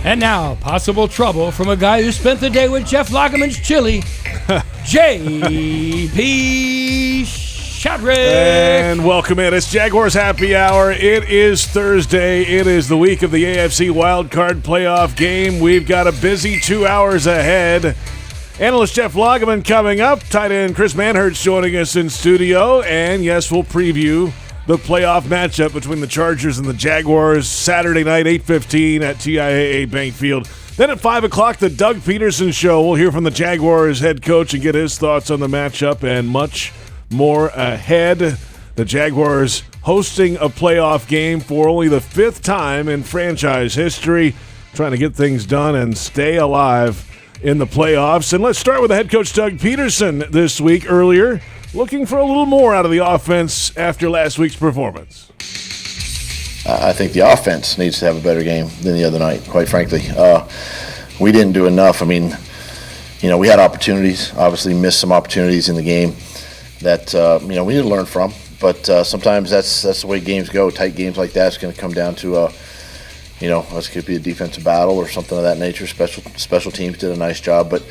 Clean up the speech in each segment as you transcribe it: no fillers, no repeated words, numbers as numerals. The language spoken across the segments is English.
And now, possible trouble from a guy who spent the day with Jeff Lageman's chili, J.P. Shadrick. And welcome in. It's Jaguars Happy Hour. It is Thursday. It is the week of the AFC Wildcard Playoff game. We've got a busy 2 hours ahead. Analyst Jeff Lageman coming up. Tight end Chris Manhertz joining us in studio. And yes, we'll preview the playoff matchup between the Chargers and the Jaguars Saturday night, 8:15 at TIAA Bank Field. Then at 5 o'clock, the Doug Pederson Show. We'll hear from the Jaguars head coach and get his thoughts on the matchup and much more ahead. The Jaguars hosting a playoff game for only the 5th time in franchise history, trying to get things done and stay alive in the playoffs. And let's start with the head coach Doug Pederson this week earlier, looking for a little more out of the offense after last week's performance. I think the offense needs to have a better game than the other night, quite frankly. We didn't do enough. I mean, we had opportunities, obviously missed some opportunities in the game that, we need to learn from. But sometimes that's the way games go. Tight games like that is going to come down to, this could be a defensive battle or something of that nature. Special teams did a nice job. But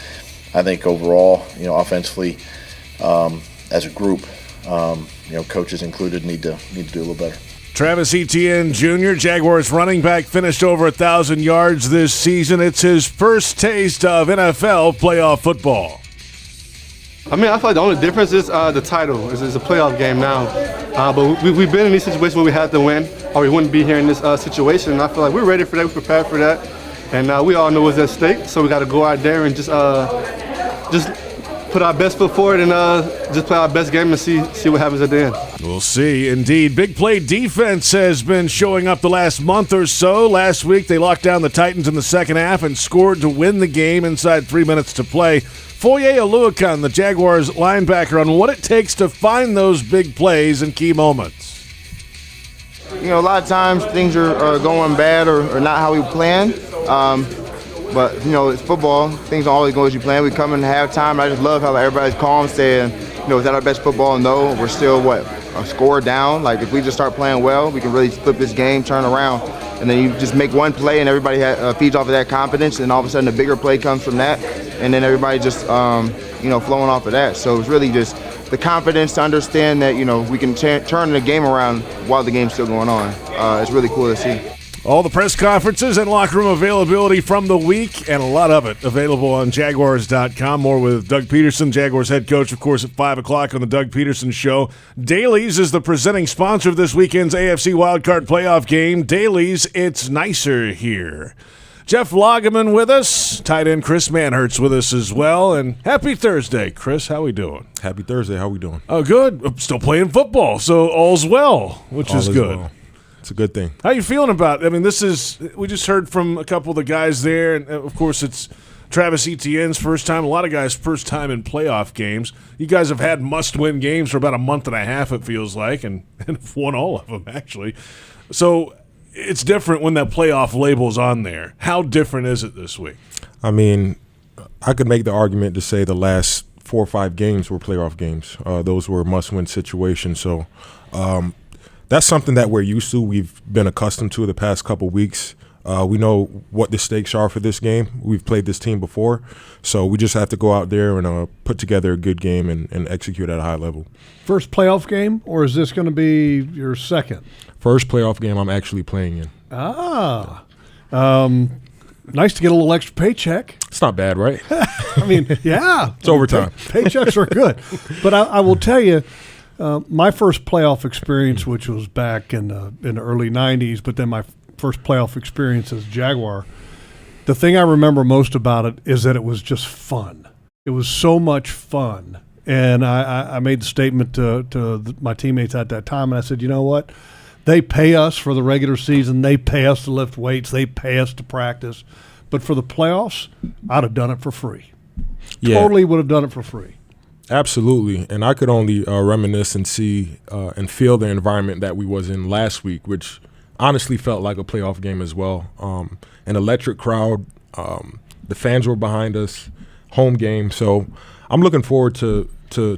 I think overall, offensively, as a group, coaches included, need to do a little better. Travis Etienne Jr., Jaguars running back, finished over 1,000 yards this season. It's his first taste of NFL playoff football. I feel like the only difference is the title. It's a playoff game now. But we've been in these situations where we had to win, or we wouldn't be here in this situation. And I feel like we're ready for that. We're prepared for that. And we all know what's at stake, so we got to go out there and just put our best foot forward and just play our best game and see what happens at the end. We'll see, indeed. Big play defense has been showing up the last month or so. Last week, they locked down the Titans in the second half and scored to win the game inside 3 minutes to play. Foye Oluokun, the Jaguars linebacker, on what it takes to find those big plays in key moments. A lot of times things are going bad or not how we plan. But, it's football. Things don't always go as you plan. We come in halftime. I just love how everybody's calm, saying, is that our best football? No, we're still, a score down. Like, if we just start playing well, we can really flip this game, turn around. And then you just make one play, and everybody feeds off of that confidence, and all of a sudden a bigger play comes from that. And then everybody just, flowing off of that. So it's really just the confidence to understand that, we can turn the game around while the game's still going on. It's really cool to see. All the press conferences and locker room availability from the week, and a lot of it available on Jaguars.com. More with Doug Pederson, Jaguars head coach, of course, at 5 o'clock on the Doug Pederson Show. Dailies is the presenting sponsor of this weekend's AFC Wildcard Playoff game. Dailies, it's nicer here. Jeff Lageman with us, tight end Chris Manhertz with us as well, and happy Thursday, Chris. How we doing? Happy Thursday. How we doing? Oh, good. I'm still playing football, so all's well, which is good. Well. It's a good thing. How you feeling about it? We just heard from a couple of the guys there, and of course it's Travis Etienne's first time, a lot of guys' first time in playoff games. You guys have had must-win games for about a month and a half, it feels like, and have won all of them, actually. So it's different when that playoff label's on there. How different is it this week? I could make the argument to say the last 4 or 5 games were playoff games. Those were must-win situations, so that's something that we're used to. We've been accustomed to the past couple weeks. We know what the stakes are for this game. We've played this team before, so we just have to go out there and put together a good game and execute at a high level. First playoff game, or is this going to be your second? First playoff game I'm actually playing in. Nice to get a little extra paycheck. It's not bad, right? Yeah. It's overtime. Paychecks are good. But I will tell you, my first playoff experience, which was back in the early 90s, but then my first playoff experience as Jaguar, the thing I remember most about it is that it was just fun. It was so much fun. And I made the statement to my teammates at that time, and I said, you know what? They pay us for the regular season. They pay us to lift weights. They pay us to practice. But for the playoffs, I'd have done it for free. Yeah. Totally would have done it for free. Absolutely, and I could only reminisce and see and feel the environment that we was in last week, which honestly felt like a playoff game as well. An electric crowd, the fans were behind us, home game. So I'm looking forward to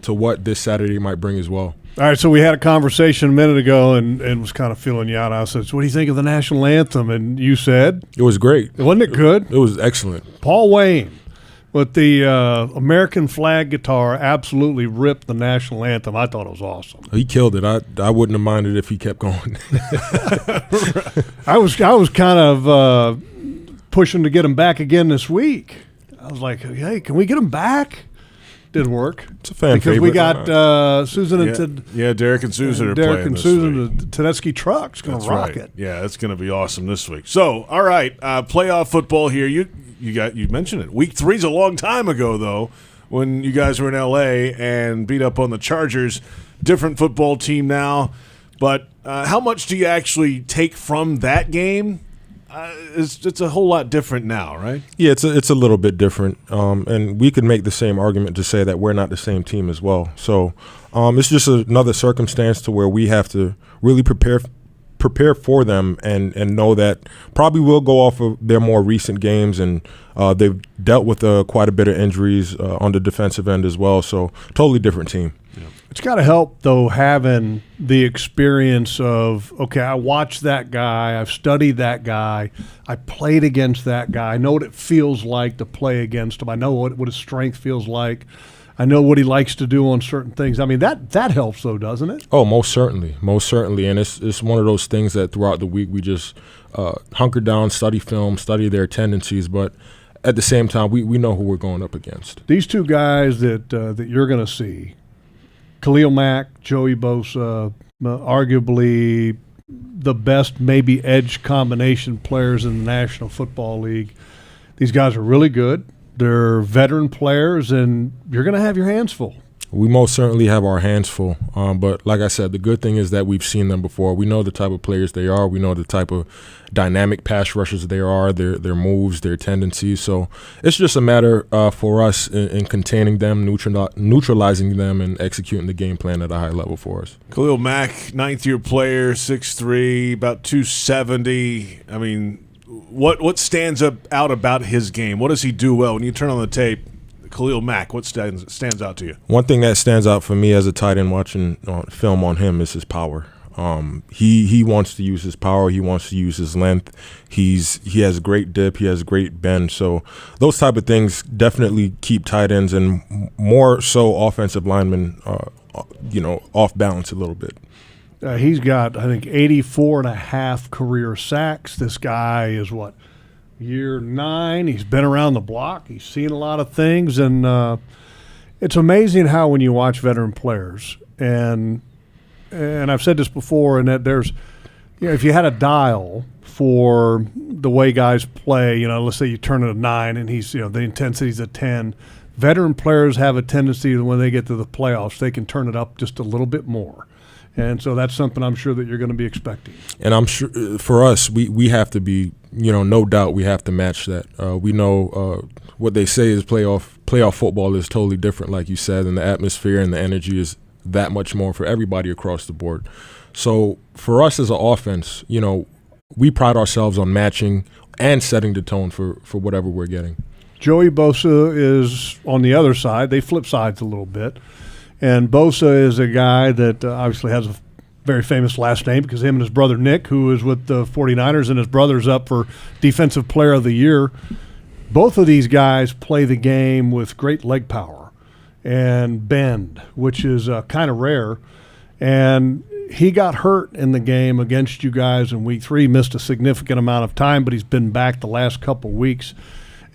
what this Saturday might bring as well. All right, so we had a conversation a minute ago and was kind of feeling you out. I said, so what do you think of the national anthem? And you said? It was great. Wasn't it good? It was excellent. Paul Wayne with the American flag guitar absolutely ripped the national anthem. I thought it was awesome. He killed it. I wouldn't have minded if he kept going. I was kind of pushing to get him back again this week. I was like, hey, can we get him back? Didn't work. It's a fan because favorite. we got Susan and Derek and Susan are Derek playing and this Susan, week. the Tedeschi truck's going to rock it. Yeah, it's going to be awesome this week. So, all right, playoff football here. You mentioned it. Week 3's a long time ago, though, when you guys were in L.A. and beat up on the Chargers. Different football team now. But how much do you actually take from that game? It's a whole lot different now, right? Yeah, it's a little bit different, and we could make the same argument to say that we're not the same team as well. So it's just another circumstance to where we have to really prepare for them and know that probably we'll go off of their more recent games, and they've dealt with quite a bit of injuries on the defensive end as well. So totally different team. Yeah. It's got to help, though, having the experience of, okay, I watched that guy, I've studied that guy, I played against that guy, I know what it feels like to play against him, I know what his strength feels like, I know what he likes to do on certain things. I mean, that helps, though, doesn't it? Oh, most certainly, and it's one of those things that throughout the week we just hunker down, study film, study their tendencies, but at the same time, we know who we're going up against. These two guys that you're going to see, Khalil Mack, Joey Bosa, arguably the best maybe edge combination players in the National Football League. These guys are really good. They're veteran players, and you're going to have your hands full. We most certainly have our hands full. But like I said, the good thing is that we've seen them before. We know the type of players they are. We know the type of dynamic pass rushers they are, their moves, their tendencies. So it's just a matter for us in containing them, neutralizing them, and executing the game plan at a high level for us. Khalil Mack, ninth-year player, 6'3", about 270. I mean, what stands out about his game? What does he do well? When you turn on the tape, Khalil Mack, what stands out to you? One thing that stands out for me as a tight end watching film on him is his power. He wants to use his power. He wants to use his length. He has great dip. He has great bend. So those type of things definitely keep tight ends and more so offensive linemen, off balance a little bit. He's got, I think, 84.5 career sacks. This guy is what? Year 9. He's been around the block. He's seen a lot of things, and it's amazing how when you watch veteran players, and I've said this before, and that there's, if you had a dial for the way guys play, let's say you turn it a 9 and he's, the intensity's a 10. Veteran players have a tendency that when they get to the playoffs, they can turn it up just a little bit more. And so that's something I'm sure that you're going to be expecting. And I'm sure for us, we have to be, no doubt we have to match that. We know what they say is playoff football is totally different, like you said, and the atmosphere and the energy is that much more for everybody across the board. So for us as an offense, we pride ourselves on matching and setting the tone for whatever we're getting. Joey Bosa is on the other side. They flip sides a little bit. And Bosa is a guy that obviously has a very famous last name because him and his brother Nick, who is with the 49ers, and his brother's up for Defensive Player of the Year. Both of these guys play the game with great leg power and bend, which is kind of rare. And he got hurt in the game against you guys in week 3, missed a significant amount of time, but he's been back the last couple weeks.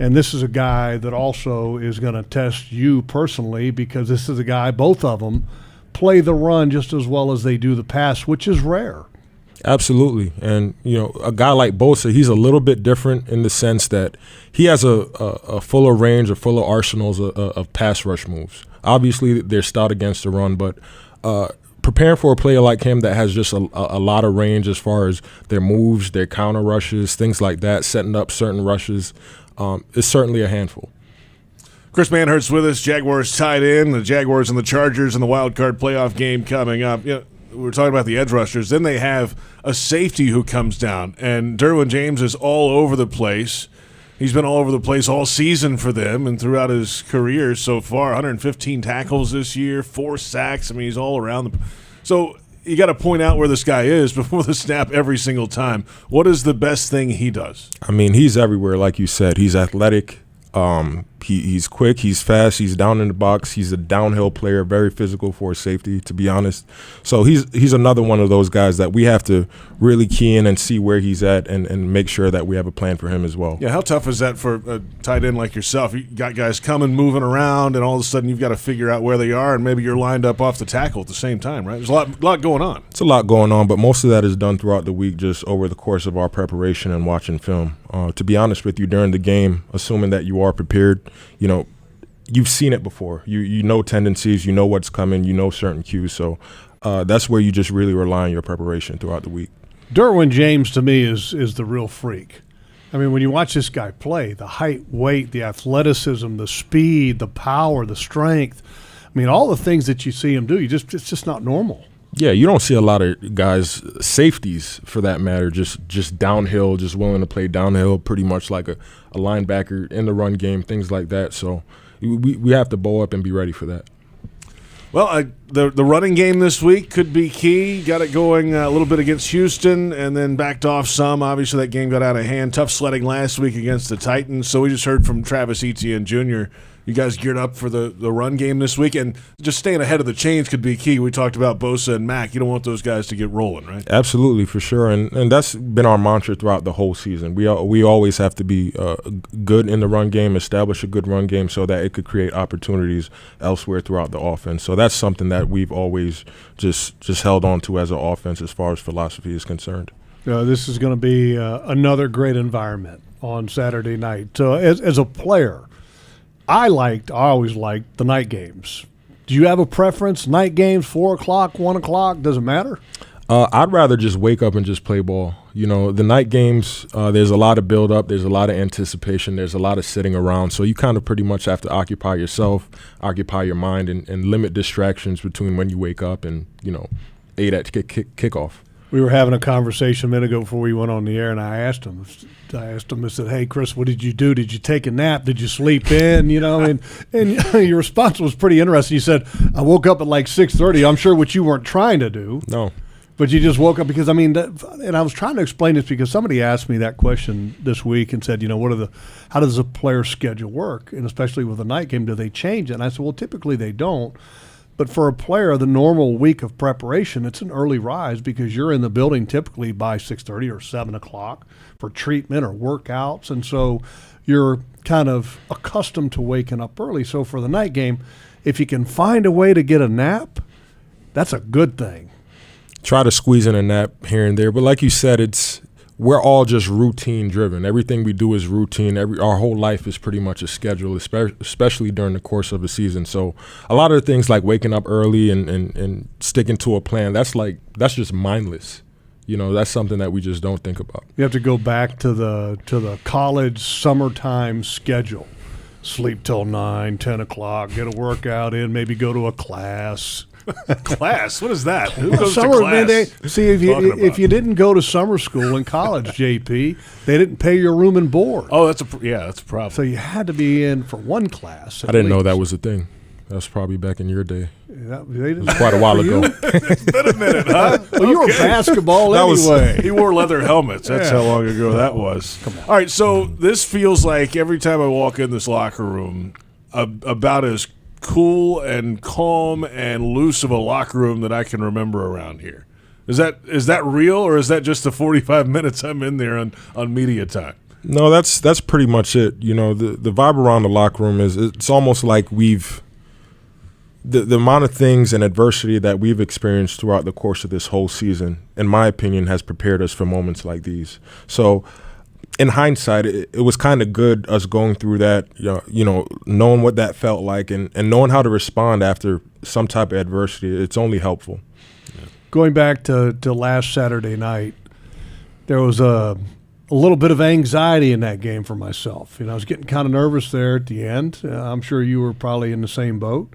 And this is a guy that also is going to test you personally because this is a guy, both of them, play the run just as well as they do the pass, which is rare. Absolutely. And, a guy like Bosa, he's a little bit different in the sense that he has a fuller range, a fuller arsenals of pass rush moves. Obviously, they're stout against the run, but preparing for a player like him that has just a lot of range as far as their moves, their counter rushes, things like that, setting up certain rushes, is certainly a handful. Chris Manhertz with us, Jaguars tight end, the Jaguars and the Chargers in the wild card playoff game coming up. We're talking about the edge rushers. Then they have a safety who comes down, and Derwin James is all over the place. He's been all over the place all season for them and throughout his career so far. 115 tackles this year, 4 sacks. I mean, he's all around So you got to point out where this guy is before the snap every single time. What is the best thing he does? I mean, he's everywhere, like you said. He's athletic. He's quick. He's fast. He's down in the box. He's a downhill player, very physical for a safety, to be honest. So he's another one of those guys that we have to really key in and see where he's at and make sure that we have a plan for him as well. Yeah, how tough is that for a tight end like yourself? You got guys coming, moving around, and all of a sudden you've got to figure out where they are, and maybe you're lined up off the tackle at the same time, right? There's a lot going on. It's a lot going on, but most of that is done throughout the week, just over the course of our preparation and watching film. To be honest with you, during the game, assuming that you are prepared, you've seen it before. You know tendencies, you know what's coming, you know certain cues. So that's where you just really rely on your preparation throughout the week. Derwin James, to me, is the real freak. I mean, when you watch this guy play, the height, weight, the athleticism, the speed, the power, the strength, I mean, all the things that you see him do, it's just not normal. Yeah, you don't see a lot of guys, safeties for that matter, just downhill, just willing to play downhill, pretty much like a linebacker in the run game, things like that. So we have to bow up and be ready for that. Well, the running game this week could be key. Got it going a little bit against Houston and then backed off some. Obviously, that game got out of hand. Tough sledding last week against the Titans. So we just heard from Travis Etienne Jr. You guys geared up for the run game this week, and just staying ahead of the chains could be key. We talked about Bosa and Mack. You don't want those guys to get rolling, right? Absolutely, for sure, and that's been our mantra throughout the whole season. We always have to be good in the run game, establish a good run game so that it could create opportunities elsewhere throughout the offense. So that's something that we've always just held on to as an offense as far as philosophy is concerned. This is going to be another great environment on Saturday night. As a player, I always liked the night games. Do you have a preference? Night games, 4 o'clock, 1 o'clock, does it matter? I'd rather just wake up and just play ball. The night games, there's a lot of build-up, there's a lot of anticipation, there's a lot of sitting around. So you kind of pretty much have to occupy yourself, occupy your mind, and limit distractions between when you wake up and, 8 at kickoff. We were having a conversation a minute ago before we went on the air, and I asked him, I said, hey, Chris, what did you do? Did you take a nap? Did you sleep in? And your response was pretty interesting. You said, I woke up at like 6:30. I'm sure what you weren't trying to do. No. But you just woke up because, and I was trying to explain this because somebody asked me that question this week and said, how does a player's schedule work? And especially with a night game, do they change it? And I said, well, typically they don't. But for a player, the normal week of preparation, it's an early rise because you're in the building typically by 6:30 or 7 o'clock for treatment or workouts. And so you're kind of accustomed to waking up early. So for the night game, if you can find a way to get a nap, that's a good thing. Try to squeeze in a nap here and there. But like you said, we're all just routine driven. Everything we do is routine. Our whole life is pretty much a schedule, especially during the course of a season. So a lot of the things like waking up early and sticking to a plan, that's just mindless. That's something that we just don't think about. You have to go back to the college summertime schedule. Sleep till 9, 10 o'clock, get a workout in, maybe go to a class. Class? What is that? Who goes to class? Man, if you didn't go to summer school in college, JP, they didn't pay your room and board. Oh, that's a problem. So you had to be in for one class. I didn't know that was a thing. That was probably back in your day. It was quite a while ago. It's been a minute, huh? Well, you were basketball anyway. He wore leather helmets. That's how long ago that was. Come on. All right, so this feels like every time I walk in this locker room, about as cool and calm and loose of a locker room that I can remember around here. Is that real, or is that just the 45 minutes I'm in there on media time? No, that's pretty much it. The vibe around the locker room it's almost like the amount of things and adversity that we've experienced throughout the course of this whole season, in my opinion, has prepared us for moments like these. So in hindsight, it was kind of good us going through that, knowing what that felt like and knowing how to respond after some type of adversity. It's only helpful. Yeah. Going back to last Saturday night, there was a little bit of anxiety in that game for myself. I was getting kind of nervous there at the end. I'm sure you were probably in the same boat.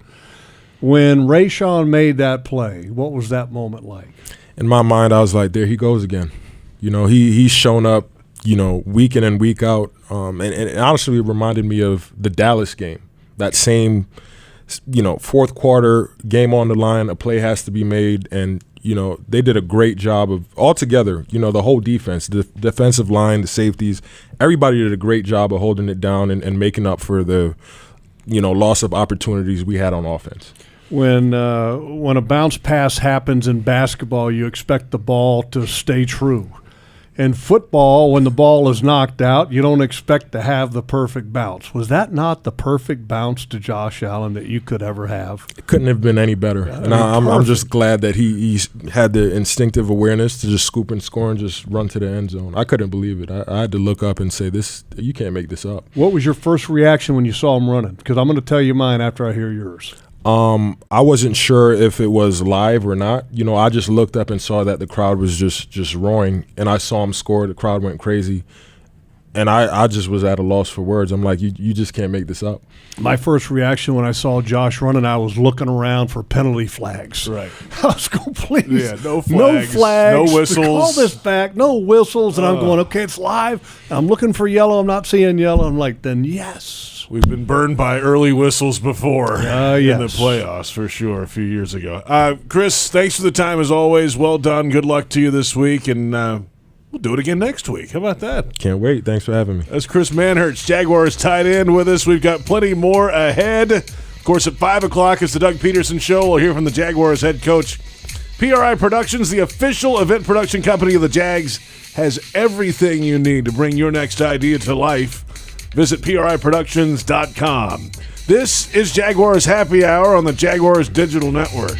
When Rayshawn made that play, what was that moment like? In my mind, I was like, there he goes again. He's shown up, week in and week out. And honestly, it reminded me of the Dallas game, that same fourth quarter, game on the line, a play has to be made, and they did a great job of altogether. The whole defense, the defensive line, the safeties, everybody did a great job of holding it down and making up for the loss of opportunities we had on offense. When a bounce pass happens in basketball, you expect the ball to stay true. In football, when the ball is knocked out, you don't expect to have the perfect bounce. Was that not the perfect bounce to Josh Allen that you could ever have? It couldn't have been any better. And I'm just glad that he had the instinctive awareness to just scoop and score and just run to the end zone. I couldn't believe it. I had to look up and say, you can't make this up. What was your first reaction when you saw him running? Because I'm going to tell you mine after I hear yours. I wasn't sure if it was live or not. I just looked up and saw that the crowd was just roaring, and I saw him score. The crowd went crazy, and I just was at a loss for words. I'm like, you just can't make this up. My first reaction when I saw Josh running, I was looking around for penalty flags. Right. I was going, please. Yeah, no flags. No whistles. Call this back. No whistles. And I'm going, okay, it's live. I'm looking for yellow. I'm not seeing yellow. I'm like, then yes. We've been burned by early whistles before in yes. the playoffs, for sure, a few years ago. Chris, thanks for the time as always. Well done. Good luck to you this week, and we'll do it again next week. How about that? Can't wait. Thanks for having me. That's Chris Manhertz, Jaguars tight end, with us. We've got plenty more ahead. Of course, at 5 o'clock, it's the Doug Pederson Show. We'll hear from the Jaguars head coach. PRI Productions, the official event production company of the Jags, has everything you need to bring your next idea to life. Visit PRIProductions.com. This is Jaguars Happy Hour on the Jaguars Digital Network.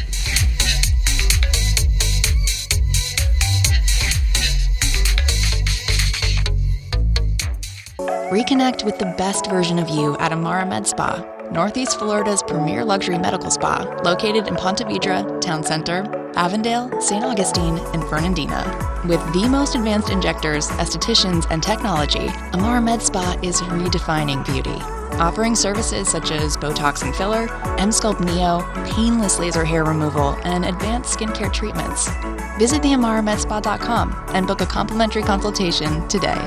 Reconnect with the best version of you at Amara Med Spa, Northeast Florida's premier luxury medical spa, located in Ponte Vedra, Town Center, Avondale, St. Augustine, and Fernandina. With the most advanced injectors, estheticians, and technology, Amara Med Spa is redefining beauty, offering services such as Botox and filler, M-Sculpt Neo, painless laser hair removal, and advanced skincare treatments. Visit theamaramedspa.com and book a complimentary consultation today.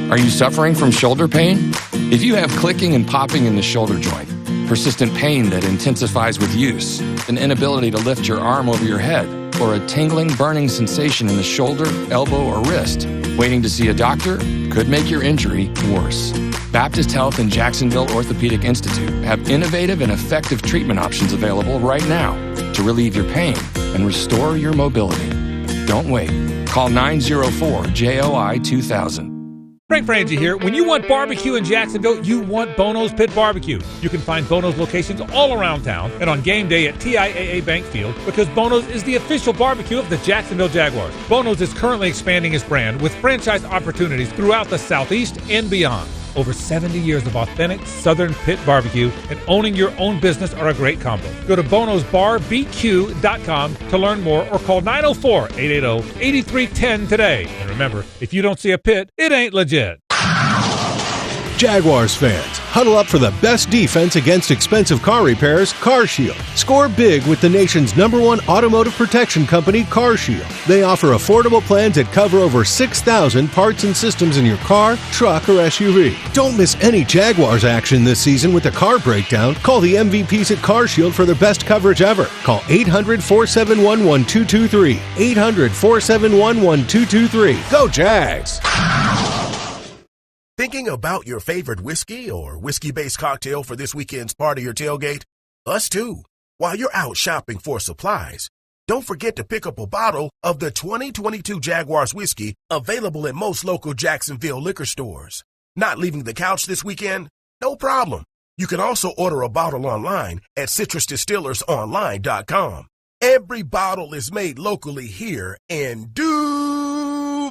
Are you suffering from shoulder pain? If you have clicking and popping in the shoulder joint, persistent pain that intensifies with use, an inability to lift your arm over your head, or a tingling, burning sensation in the shoulder, elbow, or wrist, waiting to see a doctor could make your injury worse. Baptist Health and Jacksonville Orthopedic Institute have innovative and effective treatment options available right now to relieve your pain and restore your mobility. Don't wait. Call 904-JOI-2000. Frank Frangie here. When you want barbecue in Jacksonville, you want Bono's Pit Barbecue. You can find Bono's locations all around town and on game day at TIAA Bank Field, because Bono's is the official barbecue of the Jacksonville Jaguars. Bono's is currently expanding its brand with franchise opportunities throughout the Southeast and beyond. Over 70 years of authentic Southern pit barbecue and owning your own business are a great combo. Go to bonosbarbq.com to learn more or call 904-880-8310 today. And remember, if you don't see a pit, it ain't legit. Jaguars fans, huddle up for the best defense against expensive car repairs, CarShield. Score big with the nation's #1 automotive protection company, CarShield. They offer affordable plans that cover over 6,000 parts and systems in your car, truck, or SUV. Don't miss any Jaguars action this season with a car breakdown. Call the MVPs at CarShield for their best coverage ever. Call 800-471-1223. 800-471-1223. Go Jags! Thinking about your favorite whiskey or whiskey-based cocktail for this weekend's party or tailgate? Us too. While you're out shopping for supplies, don't forget to pick up a bottle of the 2022 Jaguars whiskey, available at most local Jacksonville liquor stores. Not leaving the couch this weekend? No problem. You can also order a bottle online at citrusdistillersonline.com. Every bottle is made locally here in Duval.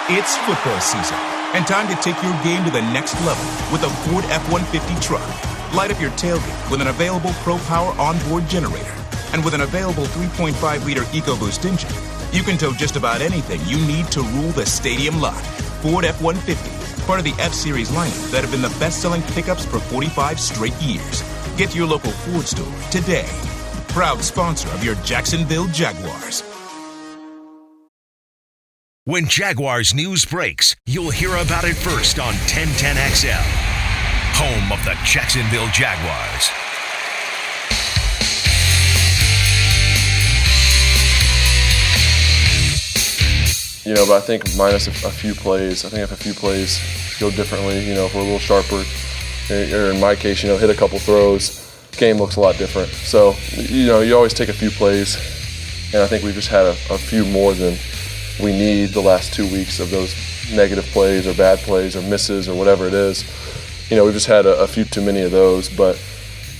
It's football season, and time to take your game to the next level with a Ford F-150 truck. Light up your tailgate with an available Pro Power onboard generator. And with an available 3.5-liter EcoBoost engine, you can tow just about anything you need to rule the stadium lot. Ford F-150, part of the F-Series lineup that have been the best-selling pickups for 45 straight years. Get to your local Ford store today. Proud sponsor of your Jacksonville Jaguars. When Jaguars news breaks, you'll hear about it first on 1010XL, home of the Jacksonville Jaguars. But I think minus a few plays, if a few plays go differently, if we're a little sharper, or in my case, hit a couple throws, game looks a lot different. So, you always take a few plays, and I think we've just had a few more than we need the last 2 weeks of those negative plays or bad plays or misses or whatever it is. We've just had a few too many of those, but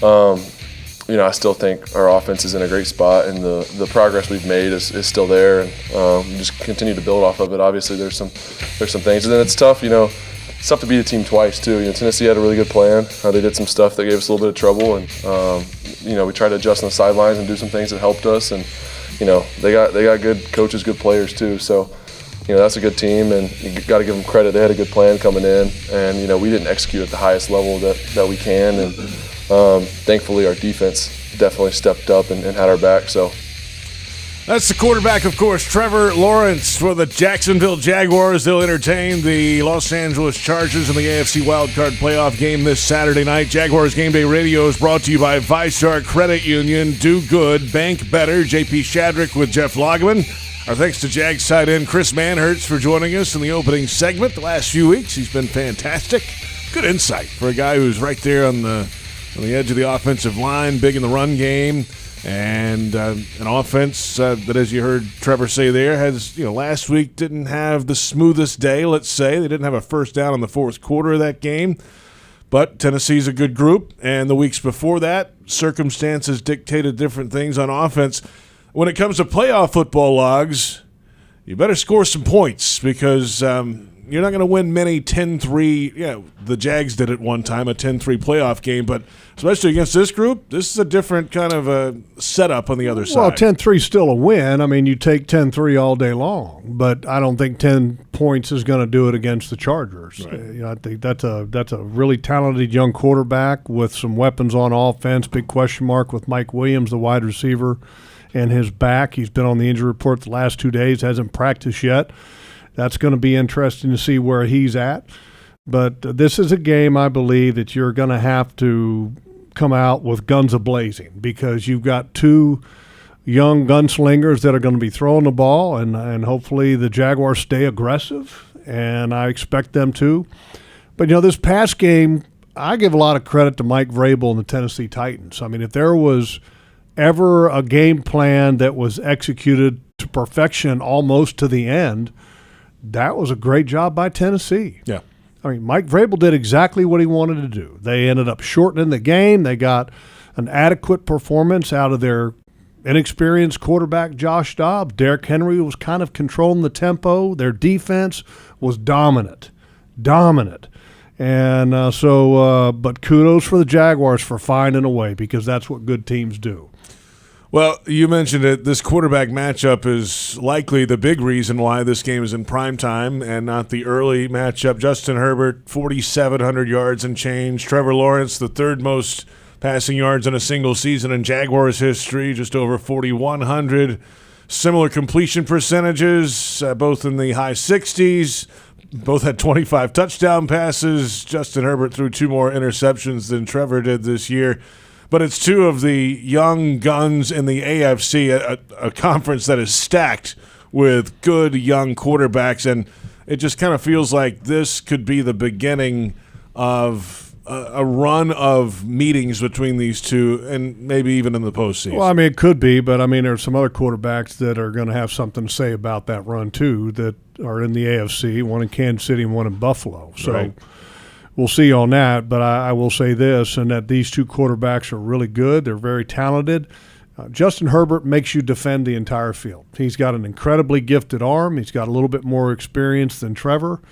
I still think our offense is in a great spot, and the progress we've made is still there, and we just continue to build off of it. Obviously, there's some things, and then it's tough. It's tough to beat a team twice too. Tennessee had a really good plan. They did some stuff that gave us a little bit of trouble, and we tried to adjust on the sidelines and do some things that helped us. And they got good coaches, good players too. So that's a good team, and you got to give them credit. They had a good plan coming in, and we didn't execute at the highest level that we can. And thankfully, our defense definitely stepped up and had our back. So that's the quarterback, of course, Trevor Lawrence for the Jacksonville Jaguars. They'll entertain the Los Angeles Chargers in the AFC Wildcard Playoff game this Saturday night. Jaguars Game Day Radio is brought to you by VyStar Credit Union. Do good, bank better. JP Shadrick with Jeff Lageman. Our thanks to Jags tight end Chris Manhertz for joining us in the opening segment. The last few weeks, he's been fantastic. Good insight for a guy who's right there on the edge of the offensive line, big in the run game. And an offense that, as you heard Trevor say there, has, last week didn't have the smoothest day, let's say. They didn't have a first down in the fourth quarter of that game. But Tennessee's a good group, and the weeks before that, circumstances dictated different things on offense. When it comes to playoff football logs, you better score some points, because you're not going to win many 10-3. The Jags did it one time, a 10-3 playoff game, but especially against this group, this is a different kind of a setup on the other side. Well, 10-3 is still a win. I mean, you take 10-3 all day long, but I don't think 10 points is going to do it against the Chargers. Right. I think that's a really talented young quarterback with some weapons on offense. Big question mark with Mike Williams, the wide receiver, and his back. He's been on the injury report the last 2 days, hasn't practiced yet. That's going to be interesting to see where he's at. But this is a game, I believe, that you're going to have to come out with guns a-blazing, because you've got two young gunslingers that are going to be throwing the ball, and hopefully the Jaguars stay aggressive, and I expect them to. But, this past game, I give a lot of credit to Mike Vrabel and the Tennessee Titans. I mean, if there was ever a game plan that was executed to perfection almost to the end, that was a great job by Tennessee. Yeah. I mean, Mike Vrabel did exactly what he wanted to do. They ended up shortening the game. They got an adequate performance out of their inexperienced quarterback, Josh Dobbs. Derrick Henry was kind of controlling the tempo. Their defense was dominant. And but kudos for the Jaguars for finding a way, because that's what good teams do. Well, you mentioned it. This quarterback matchup is likely the big reason why this game is in prime time and not the early matchup. Justin Herbert, 4,700 yards and change. Trevor Lawrence, the third most passing yards in a single season in Jaguars history, just over 4,100. Similar completion percentages, both in the high 60s. Both had 25 touchdown passes. Justin Herbert threw 2 more interceptions than Trevor did this year. But it's two of the young guns in the AFC, a conference that is stacked with good young quarterbacks, and it just kind of feels like this could be the beginning of a run of meetings between these two, and maybe even in the postseason. Well, I mean, it could be, but I mean, there's some other quarterbacks that are going to have something to say about that run too, that are in the AFC, one in Kansas City and one in Buffalo. So. Right. We'll see on that, but I will say this, and that these two quarterbacks are really good. They're very talented. Justin Herbert makes you defend the entire field. He's got an incredibly gifted arm. He's got a little bit more experience than Trevor.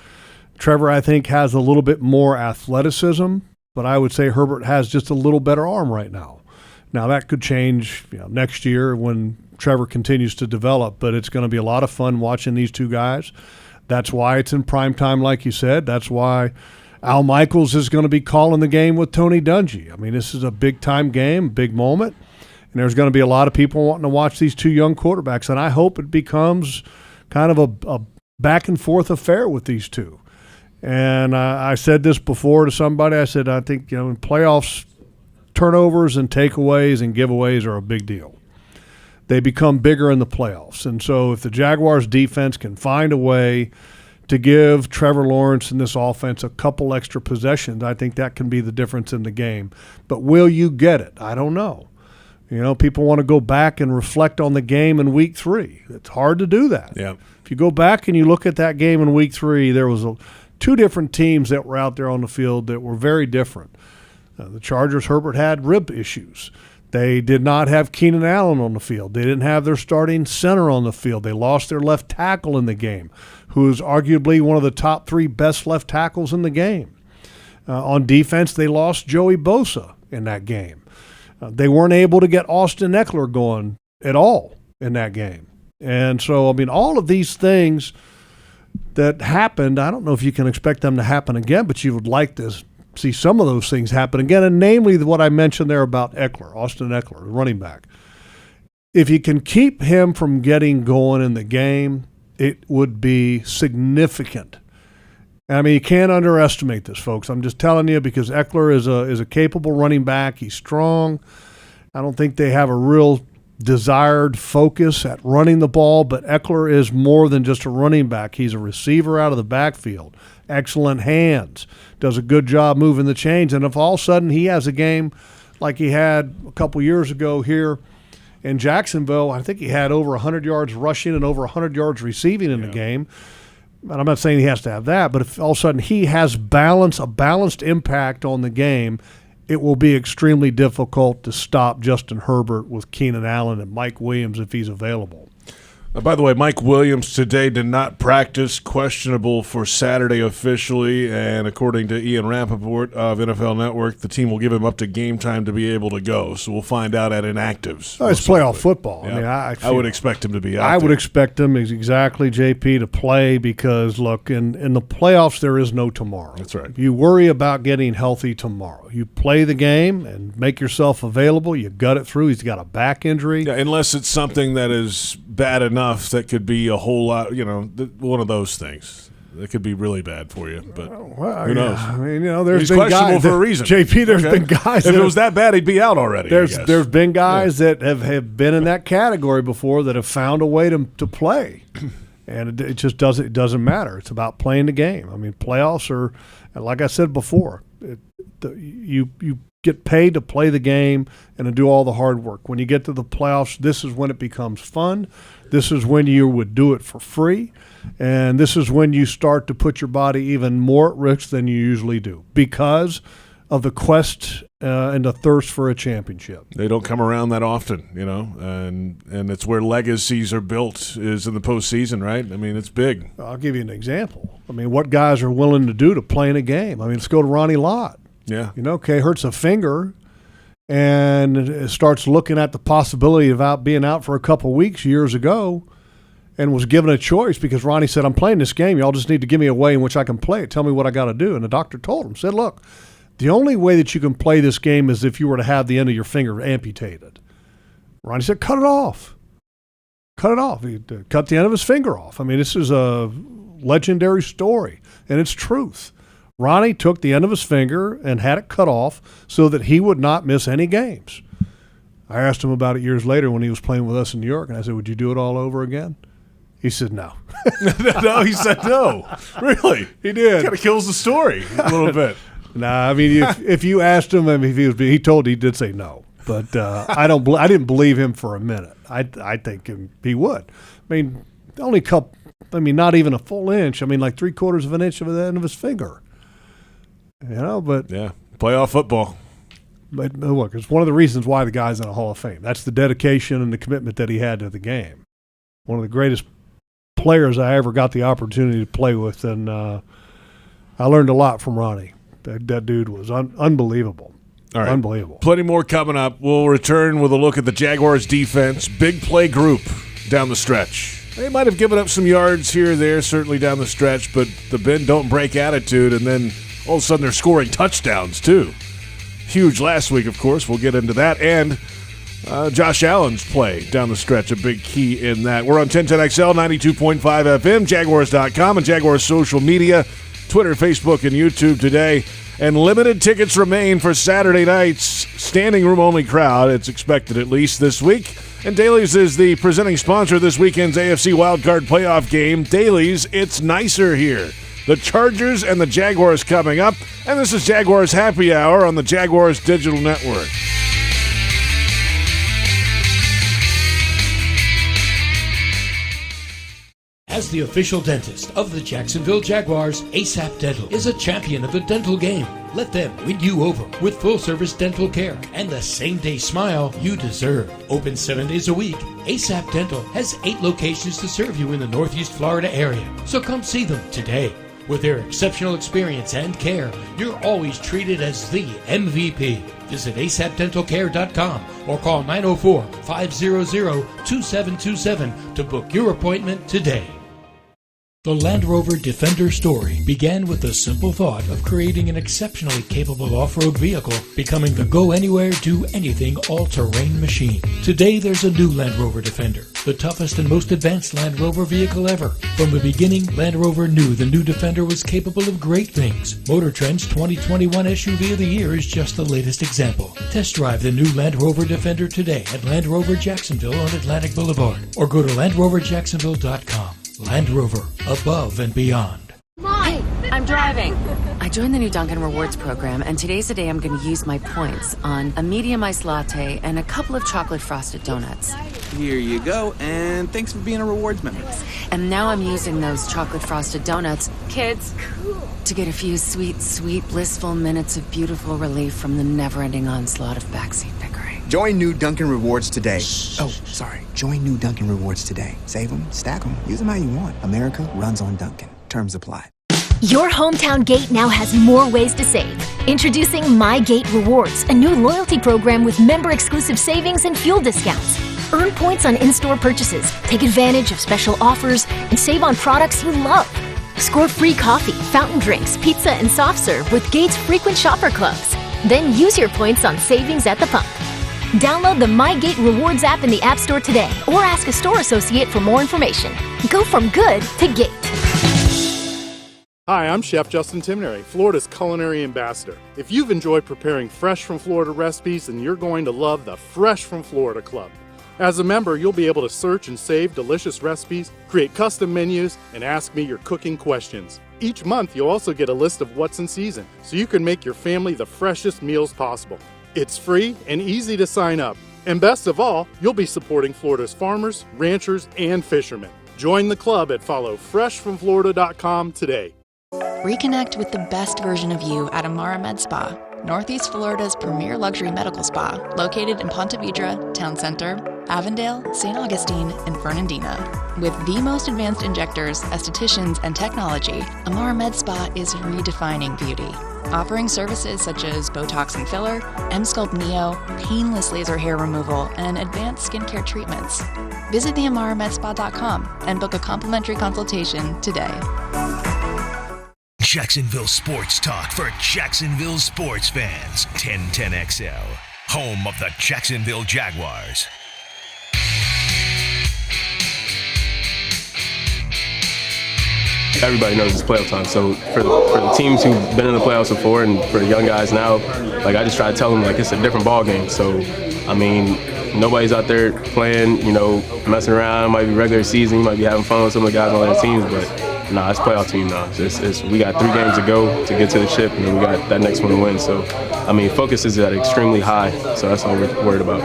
Trevor, I think, has a little bit more athleticism, but I would say Herbert has just a little better arm right now. Now, that could change next year when Trevor continues to develop, but it's going to be a lot of fun watching these two guys. That's why it's in prime time, like you said. That's why Al Michaels is going to be calling the game with Tony Dungy. I mean, this is a big-time game, big moment, and there's going to be a lot of people wanting to watch these two young quarterbacks, and I hope it becomes kind of a back and forth affair with these two. And I said this before to somebody. I said, I think, in playoffs, turnovers and takeaways and giveaways are a big deal. They become bigger in the playoffs. And so if the Jaguars defense can find a way to give Trevor Lawrence and this offense a couple extra possessions, I think that can be the difference in the game. But will you get it? I don't know. People want to go back and reflect on the game in week 3. It's hard to do that. Yeah. If you go back and you look at that game in week 3, there was two different teams that were out there on the field that were very different. The Chargers, Herbert had rib issues. They did not have Keenan Allen on the field. They didn't have their starting center on the field. They lost their left tackle in the game, who is arguably one of the top 3 best left tackles in the game. On defense, they lost Joey Bosa in that game. They weren't able to get Austin Eckler going at all in that game. And so, all of these things that happened, I don't know if you can expect them to happen again, but you would like to see some of those things happen again, and namely what I mentioned there about Eckler, Austin Eckler, running back. If you can keep him from getting going in the game, it would be significant. You can't underestimate this, folks. I'm just telling you, because Eckler is a capable running back. He's strong. I don't think they have a real desired focus at running the ball, but Eckler is more than just a running back. He's a receiver out of the backfield. Excellent hands. Does a good job moving the chains. And if all of a sudden he has a game like he had a couple years ago here in Jacksonville, I think he had over 100 yards rushing and over 100 yards receiving in the game. And I'm not saying he has to have that, but if all of a sudden he has a balanced impact on the game, it will be extremely difficult to stop Justin Herbert with Keenan Allen and Mike Williams if he's available. By the way, Mike Williams today did not practice, questionable for Saturday officially, and according to Ian Rappaport of NFL Network, the team will give him up to game time to be able to go. So we'll find out at inactives. It's playoff football. Yeah. I would expect him to be out I there. would expect him, exactly, JP, to play because, look, in the playoffs there is no tomorrow. That's right. You worry about getting healthy tomorrow. You play the game and make yourself available. You gut it through. He's got a back injury. Yeah, unless it's something that is bad enough that could be a whole lot, one of those things. That could be really bad for you, but who knows? There's He's been questionable guys for a reason. JP, there's been guys. If it was that bad, he'd be out already. There's been guys that have been in that category before that have found a way to play, and it just doesn't matter. It's about playing the game. Playoffs are, like I said before, you get paid to play the game and to do all the hard work. When you get to the playoffs, this is when it becomes fun. This is when you would do it for free. And this is when you start to put your body even more at risk than you usually do because of the quest and the thirst for a championship. They don't come around that often, and it's where legacies are built is in the postseason, right? It's big. I'll give you an example. What guys are willing to do to play in a game. Let's go to Ronnie Lott. Yeah. Hurts a finger and starts looking at the possibility of being out for a couple weeks years ago and was given a choice because Ronnie said, I'm playing this game. Y'all just need to give me a way in which I can play it. Tell me what I got to do. And the doctor told him, said, look, the only way that you can play this game is if you were to have the end of your finger amputated. Ronnie said, cut it off. Cut it off. He cut the end of his finger off. This is a legendary story, and it's truth. Ronnie took the end of his finger and had it cut off so that he would not miss any games. I asked him about it years later when he was playing with us in New York, and I said, would you do it all over again? He said no. No, he said no. Really? He did. Kind of kills the story a little bit. Nah, if you asked him, he did say no. But I didn't believe him for a minute. I think he would. Only cup. Not even a full inch. Like 3/4 of an inch of the end of his finger. But yeah, playoff football. But look, it's one of the reasons why the guy's in a Hall of Fame. That's the dedication and the commitment that he had to the game. One of the greatest players I ever got the opportunity to play with, and I learned a lot from Ronnie. That dude was unbelievable. All right. Unbelievable. Plenty more coming up. We'll return with a look at the Jaguars' defense. Big play group down the stretch. They might have given up some yards here or there, certainly down the stretch, but the bend don't break attitude, and then all of a sudden they're scoring touchdowns too. Huge last week, of course. We'll get into that. And Josh Allen's play down the stretch, a big key in that. We're on 1010XL, 92.5 FM, Jaguars.com, and Jaguars social media, Twitter, Facebook, and YouTube today. And limited tickets remain for Saturday night's standing room only crowd. It's expected at least this week. And Dailies is the presenting sponsor of this weekend's AFC Wildcard Playoff game. Dailies, it's nicer here. The Chargers and the Jaguars coming up. And this is Jaguars Happy Hour on the Jaguars Digital Network. As the official dentist of the Jacksonville Jaguars, ASAP Dental is a champion of the dental game. Let them win you over with full-service dental care and the same-day smile you deserve. Open 7 days a week, ASAP Dental has 8 locations to serve you in the Northeast Florida area. So come see them today. With their exceptional experience and care, you're always treated as the MVP. Visit asapdentalcare.com or call 904-500-2727 to book your appointment today. The Land Rover Defender story began with the simple thought of creating an exceptionally capable off-road vehicle, becoming the go-anywhere, do-anything all-terrain machine. Today, there's a new Land Rover Defender, the toughest and most advanced Land Rover vehicle ever. From the beginning, Land Rover knew the new Defender was capable of great things. Motor Trend's 2021 SUV of the Year is just the latest example. Test drive the new Land Rover Defender today at Land Rover Jacksonville on Atlantic Boulevard or go to LandRoverJacksonville.com. Land Rover, above and beyond. Hey, I'm driving. I joined the new Dunkin' Rewards program, and today's the day I'm going to use my points on a medium iced latte and a couple of chocolate frosted donuts. Here you go, and thanks for being a rewards member. And now I'm using those chocolate frosted donuts, kids, to get a few sweet, sweet, blissful minutes of beautiful relief from the never-ending onslaught of backseat bickering. Join new Dunkin' Rewards today. Join new Dunkin' Rewards today. Save them, stack them, use them how you want. America runs on Dunkin'. Terms apply. Your hometown gate now has more ways to save. Introducing My Gate Rewards, a new loyalty program with member-exclusive savings and fuel discounts. Earn points on in-store purchases, take advantage of special offers, and save on products you love. Score free coffee, fountain drinks, pizza, and soft serve with Gate's frequent shopper clubs. Then use your points on savings at the pump. Download the My Gate Rewards app in the App Store today or ask a store associate for more information. Go from good to Gate. Hi, I'm Chef Justin Timnery, Florida's culinary ambassador. If you've enjoyed preparing Fresh from Florida recipes, then you're going to love the Fresh from Florida Club. As a member, you'll be able to search and save delicious recipes, create custom menus, and ask me your cooking questions. Each month, you'll also get a list of what's in season, so you can make your family the freshest meals possible. It's free and easy to sign up. And best of all, you'll be supporting Florida's farmers, ranchers, and fishermen. Join the club at followfreshfromflorida.com today. Reconnect with the best version of you at Amara Med Spa, Northeast Florida's premier luxury medical spa, located in Ponte Vedra, Town Center, Avondale, St. Augustine, and Fernandina. With the most advanced injectors, estheticians, and technology, Amara Med Spa is redefining beauty, offering services such as Botox and filler, M-Sculpt Neo, painless laser hair removal, and advanced skincare treatments. Visit theamaramedspa.com and book a complimentary consultation today. Jacksonville Sports Talk for Jacksonville sports fans. 1010XL, home of the Jacksonville Jaguars. Everybody knows it's playoff time, so for the teams who've been in the playoffs before and for the young guys now, like I just try to tell them like it's a different ball game. So, I mean, nobody's out there playing, messing around. It might be regular season, you might be having fun with some of the guys on their teams, but nah, it's playoff team now. We got 3 games to go to get to the ship, and then we got that next one to win. So, I mean, focus is at extremely high, so that's all we're worried about.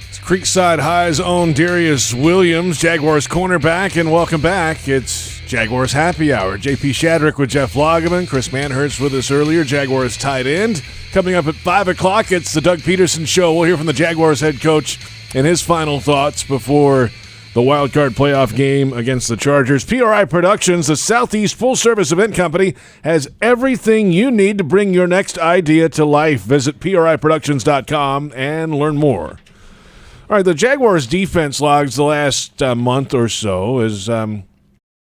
It's Creekside High's own Darius Williams, Jaguars cornerback, and welcome back. It's Jaguars Happy Hour. JP Shadrick with Jeff Lageman, Chris Manhertz with us earlier, Jaguars tight end. Coming up at 5 o'clock, it's the Doug Pederson Show. We'll hear from the Jaguars head coach and his final thoughts before the wild card playoff game against the Chargers. PRI Productions, the Southeast full-service event company, has everything you need to bring your next idea to life. Visit PRIProductions.com and learn more. All right, the Jaguars' defense logs the last month or so is,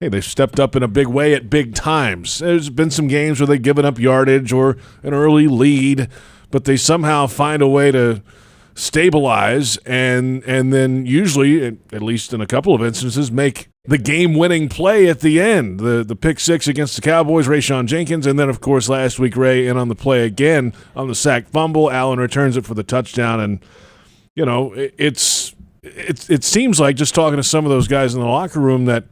they've stepped up in a big way at big times. There's been some games where they've given up yardage or an early lead, but they somehow find a way to stabilize, and then usually, at least in a couple of instances, make the game-winning play at the end. The pick six against the Cowboys, Rayshon Jenkins, and then, of course, last week, Ray in on the play again on the sack fumble. Allen returns it for the touchdown, and, you know, it seems like, just talking to some of those guys in the locker room, that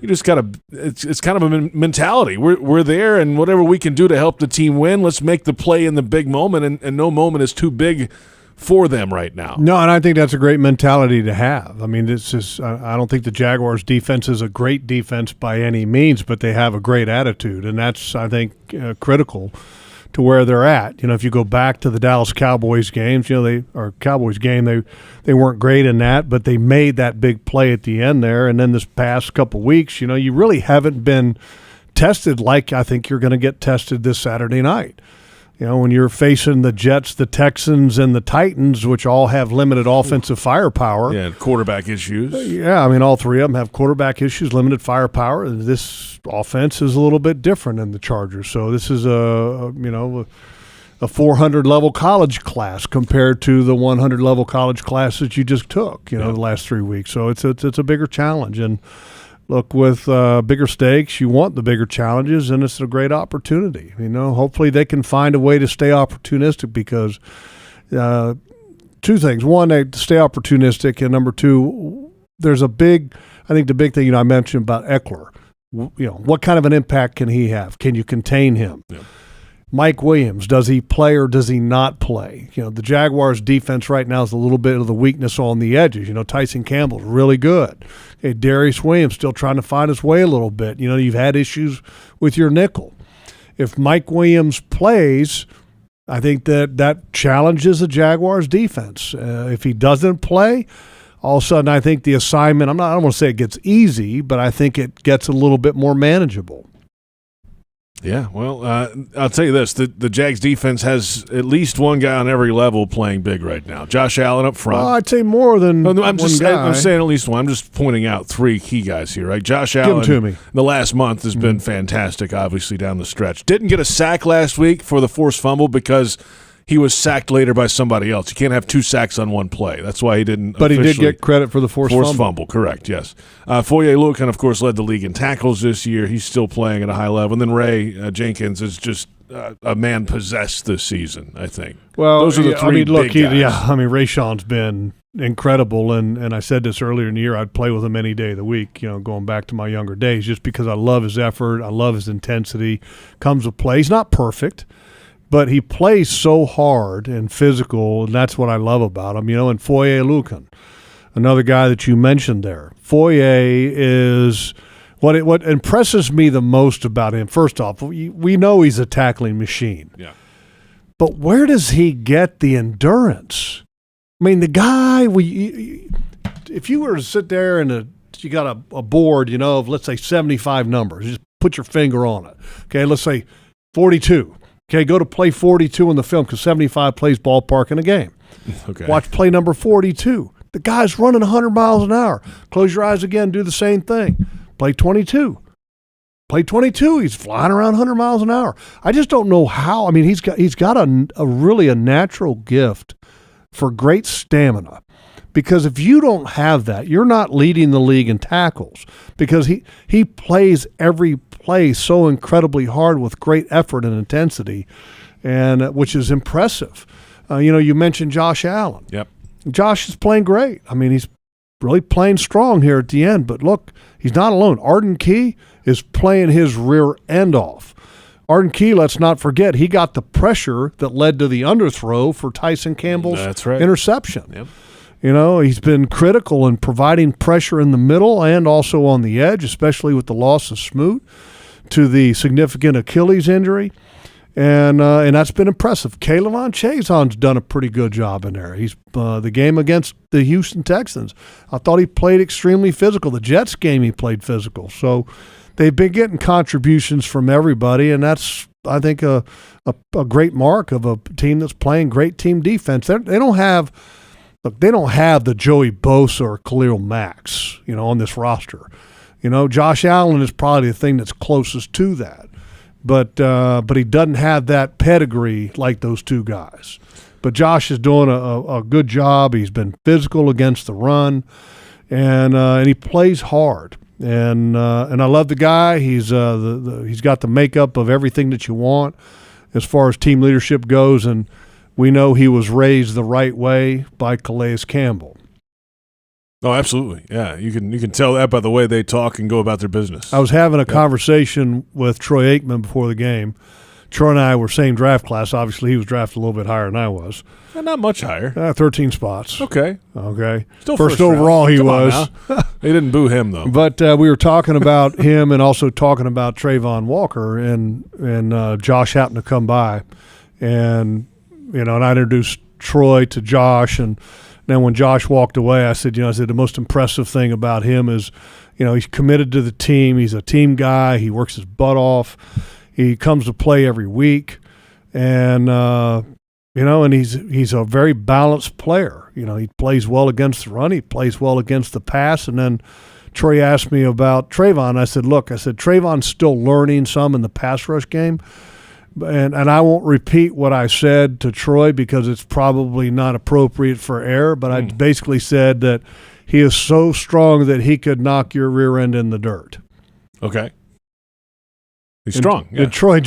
you just got to – it's kind of a mentality. We're there, and whatever we can do to help the team win, let's make the play in the big moment, and no moment is too big for them right now. No, and I think that's a great mentality to have. I mean, I don't think the Jaguars' defense is a great defense by any means, but they have a great attitude, and that's, I think, critical to where they're at. You know, if you go back to the Dallas Cowboys games, they weren't great in that, but they made that big play at the end there. And then this past couple weeks, you really haven't been tested like I think you're going to get tested this Saturday night. You know, when you're facing the Jets, the Texans, and the Titans, which all have limited offensive firepower. Yeah, quarterback issues. Yeah, I mean, all three of them have quarterback issues, limited firepower. This offense is a little bit different than the Chargers. So this is a 400-level college class compared to the 100-level college class that you just took, the last 3 weeks. So it's a bigger challenge. And look, with bigger stakes, you want the bigger challenges, and it's a great opportunity. Hopefully they can find a way to stay opportunistic because two things. One, they stay opportunistic, and number two, there's I think the big thing I mentioned about Eckler. What kind of an impact can he have? Can you contain him? Yeah. Mike Williams, does he play or does he not play? The Jaguars' defense right now is a little bit of the weakness on the edges. Tyson Campbell's really good. Okay, Darius Williams still trying to find his way a little bit. You've had issues with your nickel. If Mike Williams plays, I think that challenges the Jaguars' defense. If he doesn't play, all of a sudden I think the assignment, I don't want to say it gets easy, but I think it gets a little bit more manageable. Yeah, well, I'll tell you this. The Jags defense has at least one guy on every level playing big right now. Josh Allen up front. Well, I'd say more than one guy. I'm saying at least one. I'm just pointing out three key guys here, right? Josh Allen, give him to me. The last month has been fantastic, obviously, down the stretch. Didn't get a sack last week for the forced fumble because he was sacked later by somebody else. You can't have two sacks on one play. That's why he didn't. But he did get credit for the forced fumble. Correct, yes. Foye Lucan, of course, led the league in tackles this year. He's still playing at a high level. And then Ray Jenkins is just a man possessed this season, I think. Well, those are the three big guys. Rayshon's been incredible, and I said this earlier in the year, I'd play with him any day of the week, going back to my younger days, just because I love his effort, I love his intensity, comes with play. He's not perfect, but he plays so hard and physical, and that's what I love about him. And Foye Lucan, another guy that you mentioned there. Foye is what impresses me the most about him. First off, we know he's a tackling machine. Yeah. But where does he get the endurance? I mean, the guy, if you were to sit there and you got a board, of, let's say, 75 numbers, just put your finger on it. Okay, let's say 42. Okay, go to play 42 in the film because 75 plays ballpark in a game. Okay. Watch play number 42. The guy's running 100 miles an hour. Close your eyes again, do the same thing. Play 22. Play 22. He's flying around 100 miles an hour. I just don't know how. I mean, he's got a really natural gift for great stamina. Because if you don't have that, you're not leading the league in tackles because he plays every play so incredibly hard with great effort and intensity, and which is impressive. You mentioned Josh Allen. Yep. Josh is playing great. I mean, he's really playing strong here at the end, but look, he's not alone. Arden Key is playing his rear end off. Arden Key, let's not forget, he got the pressure that led to the underthrow for Tyson Campbell's interception. Yep. He's been critical in providing pressure in the middle and also on the edge, especially with the loss of Smoot to the significant Achilles injury. And that's been impressive. Kayvon Chazon's done a pretty good job in there. He's the game against the Houston Texans, I thought he played extremely physical. The Jets game he played physical. So they've been getting contributions from everybody, and that's, I think, a great mark of a team that's playing great team defense. They don't have the Joey Bosa or Khalil Max, on this roster. Josh Allen is probably the thing that's closest to that. But he doesn't have that pedigree like those two guys. But Josh is doing a good job. He's been physical against the run, and he plays hard. And I love the guy. He's got the makeup of everything that you want as far as team leadership goes, and we know he was raised the right way by Calais Campbell. Oh, absolutely. Yeah, you can tell that by the way they talk and go about their business. I was having a conversation with Troy Aikman before the game. Troy and I were same draft class. Obviously, he was drafted a little bit higher than I was. Not much higher. 13 spots. Okay. Still first overall round. he Come on was. now. They didn't boo him, though. But we were talking about him and also talking about Trayvon Walker, and Josh happened to come by. And, and I introduced Troy to Josh, and then when Josh walked away, I said, the most impressive thing about him is, he's committed to the team. He's a team guy. He works his butt off. He comes to play every week, and and he's a very balanced player. He plays well against the run. He plays well against the pass. And then Troy asked me about Trayvon. I said, Trayvon's still learning some in the pass rush game. And I won't repeat what I said to Troy because it's probably not appropriate for air, but I basically said that he is so strong that he could knock your rear end in the dirt. Okay. He's strong. Yeah. And Troy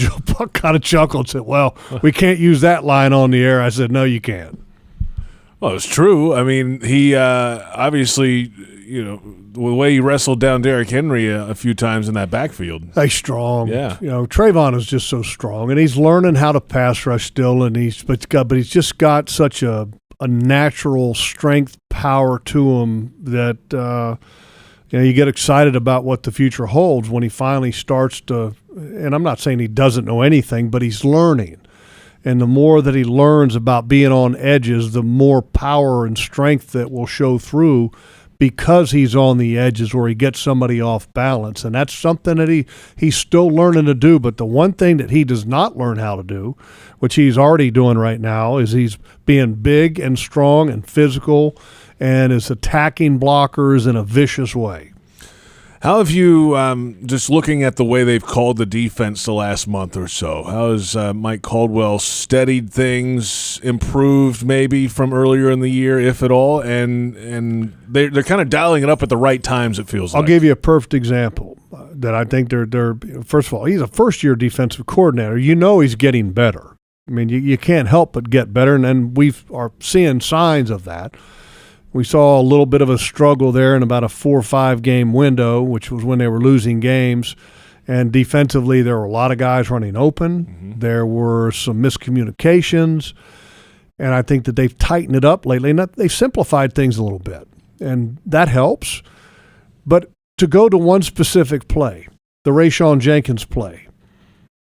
kind of chuckled and said, well, we can't use that line on the air. I said, no, you can't. Well, it's true. I mean, he obviously, the way he wrestled down Derrick Henry a few times in that backfield. He's strong. Yeah. Trayvon is just so strong, and he's learning how to pass rush still, and he's just got such a natural strength, power to him that you get excited about what the future holds when he finally starts to. And I'm not saying he doesn't know anything, but he's learning. And the more that he learns about being on edges, the more power and strength that will show through because he's on the edges where he gets somebody off balance. And that's something that he's still learning to do. But the one thing that he does not learn how to do, which he's already doing right now, is he's being big and strong and physical and is attacking blockers in a vicious way. How have you, just looking at the way they've called the defense the last month or so, how has Mike Caldwell steadied things, improved maybe from earlier in the year, if at all, and they're kind of dialing it up at the right times, it feels like? I'll give you a perfect example that I think they're first of all, he's a first-year defensive coordinator. He's getting better. I mean, you can't help but get better, and we are seeing signs of that. We saw a little bit of a struggle there in about a 4 or 5 game window, which was when they were losing games. And defensively, there were a lot of guys running open. Mm-hmm. There were some miscommunications. And I think that they've tightened it up lately. And they've simplified things a little bit. And that helps. But to go to one specific play, the Rayshon Jenkins play,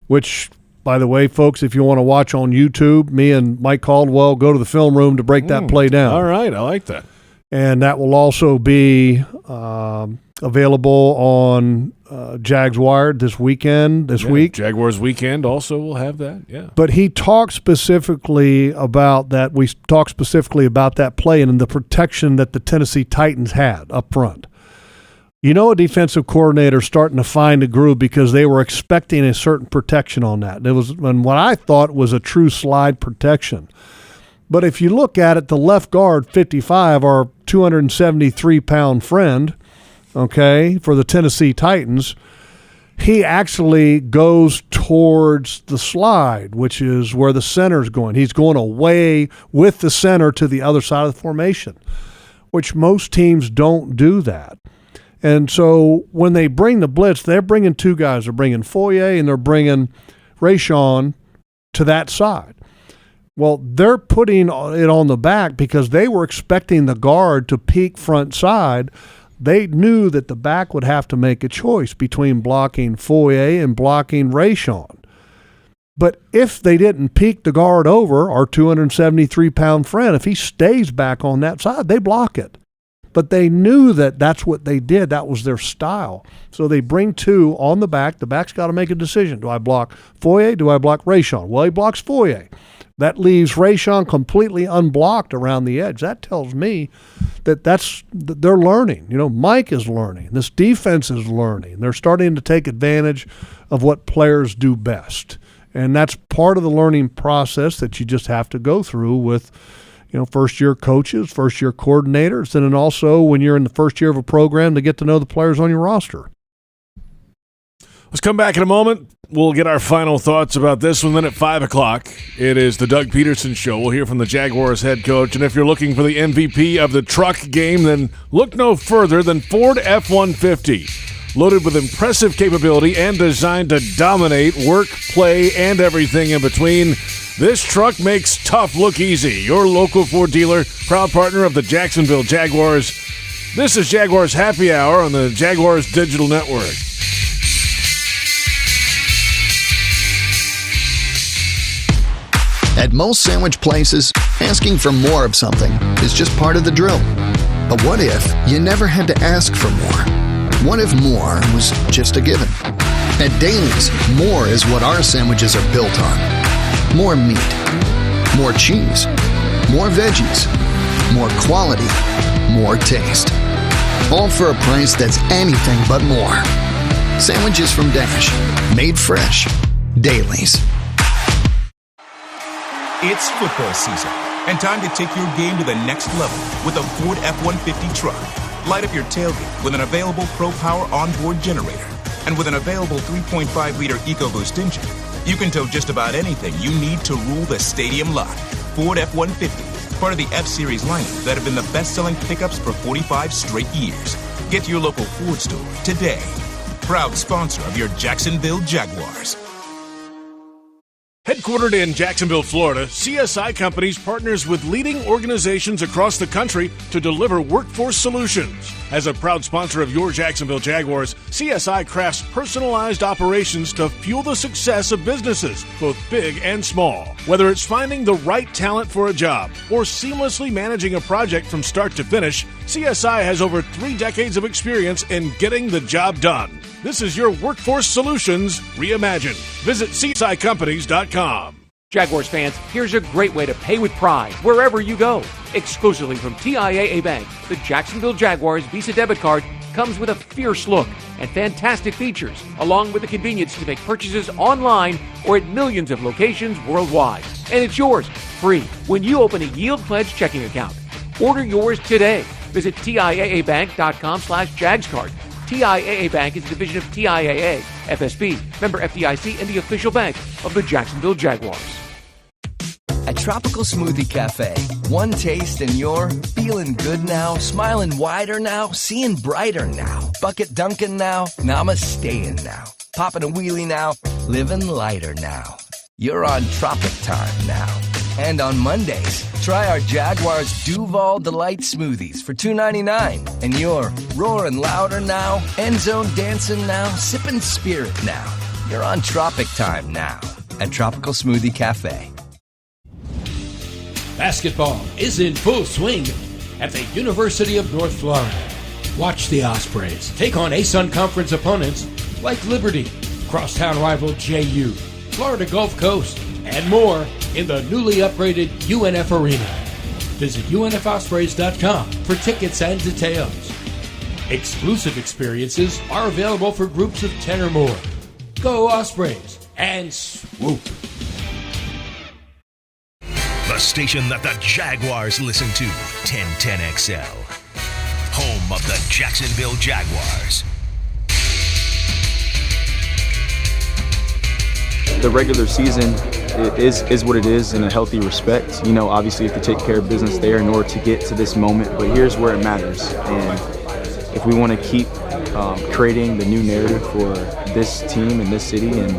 which, by the way, folks, if you want to watch on YouTube, me and Mike Caldwell go to the film room to break that play down. All right, I like that. And that will also be available on Jags Wired this week. Jaguars weekend also will have that, yeah. But he talked specifically about that. We talked specifically about that play and the protection that the Tennessee Titans had up front. A defensive coordinator starting to find a groove because they were expecting a certain protection on that. It was and what I thought was a true slide protection. But if you look at it, the left guard, 55, our 273-pound friend, okay, for the Tennessee Titans, he actually goes towards the slide, which is where the center's going. He's going away with the center to the other side of the formation, which most teams don't do that. And so when they bring the blitz, they're bringing two guys. They're bringing Foye and they're bringing Rayshon to that side. Well, they're putting it on the back because they were expecting the guard to peek front side. They knew that the back would have to make a choice between blocking Foye and blocking Rayshon. But if they didn't peek the guard over, our 273-pound friend, if he stays back on that side, they block it. But they knew that that's what they did. That was their style. So they bring two on the back. The back's got to make a decision. Do I block Foye? Do I block Rayshon? Well, he blocks Foye. That leaves Rayshon completely unblocked around the edge. That tells me that they're learning. Mike is learning. This defense is learning. They're starting to take advantage of what players do best. And that's part of the learning process that you just have to go through with, first-year coaches, first-year coordinators, and then also when you're in the first year of a program to get to know the players on your roster. Let's come back in a moment. We'll get our final thoughts about this one. Then at 5 o'clock, it is the Doug Pederson Show. We'll hear from the Jaguars head coach. And if you're looking for the MVP of the truck game, then look no further than Ford F-150. Loaded with impressive capability and designed to dominate work, play, and everything in between, this truck makes tough look easy. Your local Ford dealer, proud partner of the Jacksonville Jaguars. This is Jaguars Happy Hour on the Jaguars Digital Network. At most sandwich places, asking for more of something is just part of the drill. But what if you never had to ask for more? What if more was just a given? At Daly's, more is what our sandwiches are built on. More meat, more cheese, more veggies, more quality, more taste. All for a price that's anything but more. Sandwiches from Dash, made fresh. Daly's. It's football season, and time to take your game to the next level with a Ford F-150 truck. Light up your tailgate with an available Pro Power onboard generator. And with an available 3.5-liter EcoBoost engine, you can tow just about anything you need to rule the stadium lot. Ford F-150, part of the F-Series lineup that have been the best-selling pickups for 45 straight years. Get to your local Ford store today. Proud sponsor of your Jacksonville Jaguars. Headquartered in Jacksonville, Florida, CSI Companies partners with leading organizations across the country to deliver workforce solutions. As a proud sponsor of your Jacksonville Jaguars, CSI crafts personalized operations to fuel the success of businesses, both big and small. Whether it's finding the right talent for a job or seamlessly managing a project from start to finish, CSI has over 3 decades of experience in getting the job done. This is your workforce solutions reimagined. Visit CSICompanies.com. Jaguars fans, here's a great way to pay with pride wherever you go. Exclusively from TIAA Bank, the Jacksonville Jaguars Visa debit card comes with a fierce look and fantastic features, along with the convenience to make purchases online or at millions of locations worldwide. And it's yours, free, when you open a Yield Pledge checking account. Order yours today. Visit TIAABank.com/JagsCard. TIAA Bank is a division of TIAA, FSB, member FDIC, and the official bank of the Jacksonville Jaguars. At Tropical Smoothie Cafe, one taste and you're feeling good now, smiling wider now, seeing brighter now, bucket dunking now, namasteing now, popping a wheelie now, living lighter now. You're on Tropic Time now. And on Mondays, try our Jaguars Duval Delight Smoothies for $2.99. And you're roaring louder now, end zone dancing now, sipping spirit now. You're on Tropic Time now at Tropical Smoothie Cafe. Basketball is in full swing at the University of North Florida. Watch the Ospreys take on ASUN Conference opponents like Liberty, crosstown rival JU, Florida Gulf Coast, and more in the newly upgraded UNF Arena. Visit UNFOspreys.com for tickets and details. Exclusive experiences are available for groups of 10 or more. Go Ospreys and swoop. The station that the Jaguars listen to, 1010XL. Home of the Jacksonville Jaguars. The regular season is what it is in a healthy respect. You know, obviously you have to take care of business there in order to get to this moment, but here's where it matters. And if we want to keep creating the new narrative for this team and this city and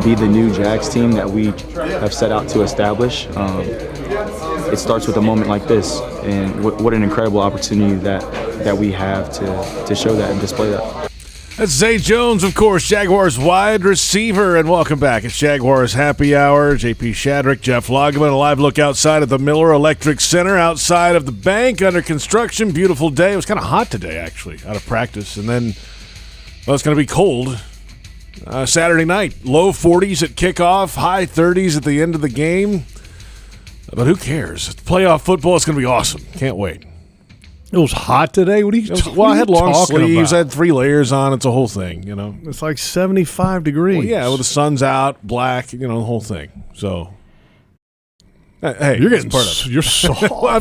be the new Jags team that we have set out to establish, it starts with a moment like this. And what an incredible opportunity that we have to show that and display that. That's Zay Jones, of course, Jaguars wide receiver, and welcome back. It's Jaguars Happy Hour. JP Shadrick, Jeff Lageman, a live look outside of the Miller Electric Center, outside of the bank, under construction. Beautiful day. It was kind of hot today, actually, out of practice, and then, well, it's going to be cold Saturday night. Low 40s at kickoff, high 30s at the end of the game, but who cares? Playoff football is going to be awesome. Can't wait. It was hot today. What are you talking about? Well, I had long sleeves. I had 3 layers on. It's a whole thing, It's like 75 degrees. Well, yeah, well, the sun's out, black, the whole thing. So, hey, you're getting part of it. You're soft. Well,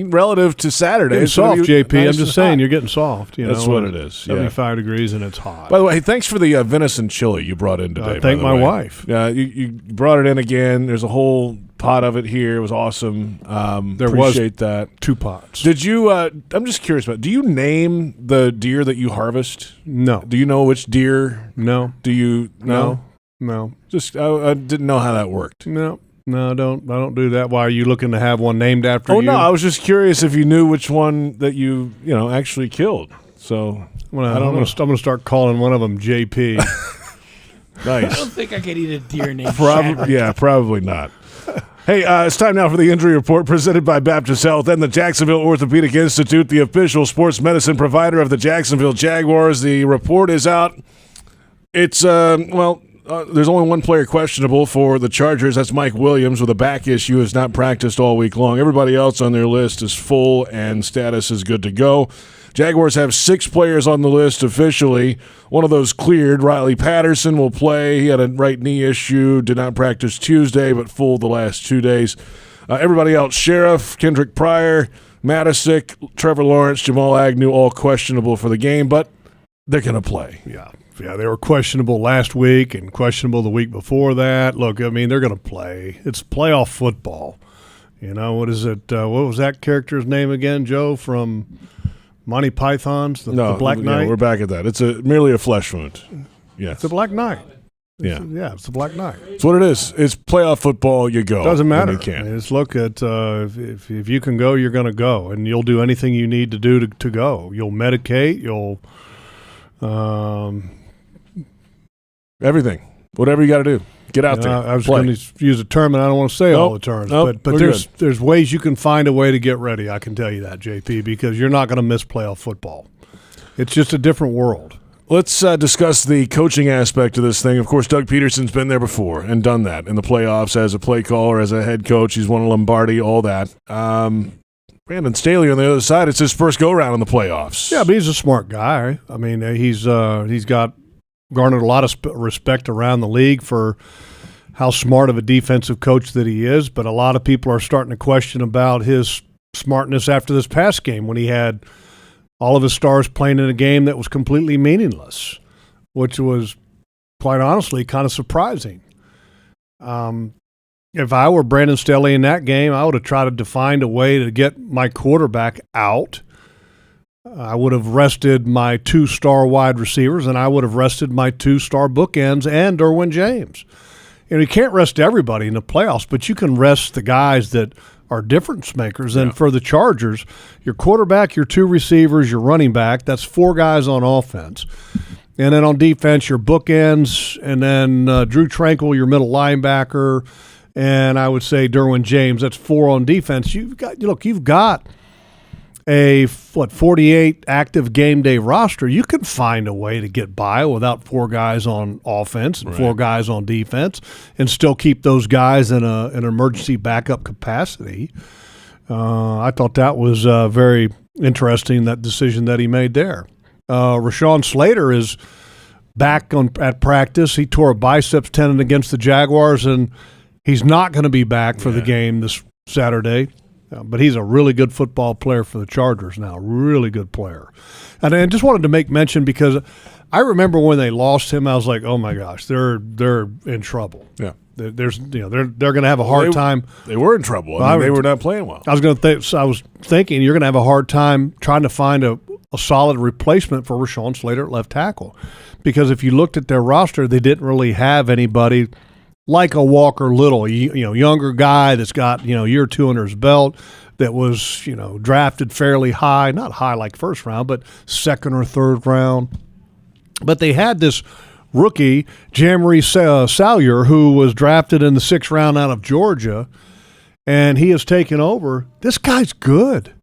relative to Saturday, Getting soft, JP. Nice I'm just saying, hot. you're getting soft. That's what it is. 75 degrees and it's hot. By the way, hey, thanks for the venison chili you brought in today. Thank my wife. Yeah, you brought it in again. There's a whole pot of it here. It was awesome. Appreciate that. 2 pots. Did you? I'm just curious about. Do you name the deer that you harvest? No. Do you know which deer? No. Do you? No. Just I didn't know how that worked. No, I don't do that. Why are you looking to have one named after you? Oh no, I was just curious if you knew which one that you actually killed. So I'm going to start calling one of them JP. Nice. I don't think I could eat a deer named Probably, Shadrick. yeah, probably not. Hey, it's time now for the injury report presented by Baptist Health and the Jacksonville Orthopedic Institute, the official sports medicine provider of the Jacksonville Jaguars. The report is out. It's, there's only one player questionable for the Chargers. That's Mike Williams with a back issue, has not practiced all week long. Everybody else on their list is full and status is good to go. Jaguars have 6 players on the list officially. One of those cleared. Riley Patterson will play. He had a right knee issue, did not practice Tuesday, but full the last 2 days. Everybody else, Sheriff, Kendrick Pryor, Matisic, Trevor Lawrence, Jamal Agnew, all questionable for the game, but they're going to play. Yeah, they were questionable last week and questionable the week before that. Look, I mean, they're going to play. It's playoff football. What is it? What was that character's name again, Joe, from Monty Python's the Black Knight? Yeah, we're back at that. It's merely a flesh wound. Yes. It's the Black Knight. Yeah. It's the Black Knight. It's what it is. It's playoff football. You go. Doesn't matter. You can. Just look at if you can go, you're going to go, and you'll do anything you need to do to go. You'll medicate. You'll everything. Whatever you got to do. Get out there. I was going to use a term, and I don't want to say all the terms, but there's ways you can find a way to get ready. I can tell you that, JP, because you're not going to miss playoff football. It's just a different world. Let's discuss the coaching aspect of this thing. Of course, Doug Pederson's been there before and done that in the playoffs as a play caller, as a head coach. He's won a Lombardi, all that. Brandon Staley on the other side, it's his first go-round in the playoffs. Yeah, but he's a smart guy. I mean, he's got garnered a lot of respect around the league for how smart of a defensive coach that he is, but a lot of people are starting to question about his smartness after this past game when he had all of his stars playing in a game that was completely meaningless, which was, quite honestly, kind of surprising. If I were Brandon Staley in that game, I would have tried to find a way to get my quarterback out. I would have rested my 2-star wide receivers, and I would have rested my 2-star bookends and Derwin James. You can't rest everybody in the playoffs, but you can rest the guys that are difference makers. And for the Chargers, your quarterback, your 2 receivers, your running back, that's 4 guys on offense. And then on defense, your bookends, and then Drew Tranquil, your middle linebacker, and I would say Derwin James. That's 4 on defense. You've got a 48 active game day roster. You can find a way to get by without 4 guys on offense and 4 guys on defense, and still keep those guys in an emergency backup capacity. I thought that was very interesting, that decision that he made there. Rashawn Slater is back at practice. He tore a biceps tendon against the Jaguars, and he's not going to be back for the game this Saturday. But he's a really good football player for the Chargers now, really good player. And I just wanted to make mention, because I remember when they lost him, I was like, oh my gosh, they're in trouble. Yeah, they're going to have a hard time. They were in trouble. I mean, they were not playing well. I was thinking you're going to have a hard time trying to find a solid replacement for Rashawn Slater at left tackle, because if you looked at their roster, they didn't really have anybody like a Walker Little, younger guy that's got, year or 2 under his belt, that was, drafted fairly high, not high like first round, but second or third round. But they had this rookie, Jamari Salyer, who was drafted in the 6th round out of Georgia, and he has taken over. This guy's good.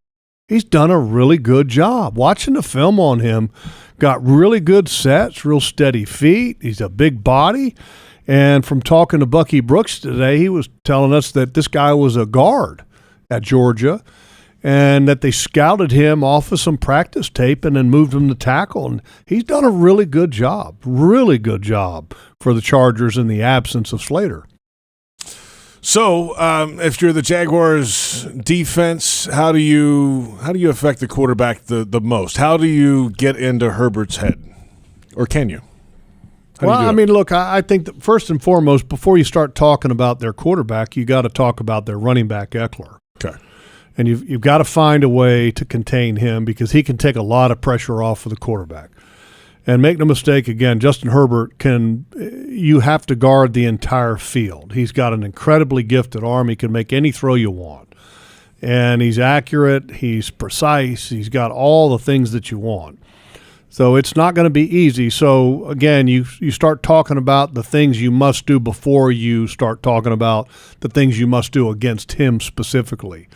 He's done a really good job. Watching the film on him, got really good sets, real steady feet. He's a big body. And from talking to Bucky Brooks today, he was telling us that this guy was a guard at Georgia, and that they scouted him off of some practice tape and then moved him to tackle. And he's done a really good job for the Chargers in the absence of Slater. So, if you're the Jaguars defense, how do you affect the quarterback the most? How do you get into Herbert's head? Or can you? Look, I think that first and foremost, before you start talking about their quarterback, you got to talk about their running back, Eckler. Okay. And you've got to find a way to contain him because he can take a lot of pressure off of the quarterback. And make no mistake, again, Justin Herbert you have to guard the entire field. He's got an incredibly gifted arm. He can make any throw you want. And he's accurate. He's precise. He's got all the things that you want. So it's not going to be easy. So, again, you start talking about the things you must do before you start talking about the things you must do against him specifically.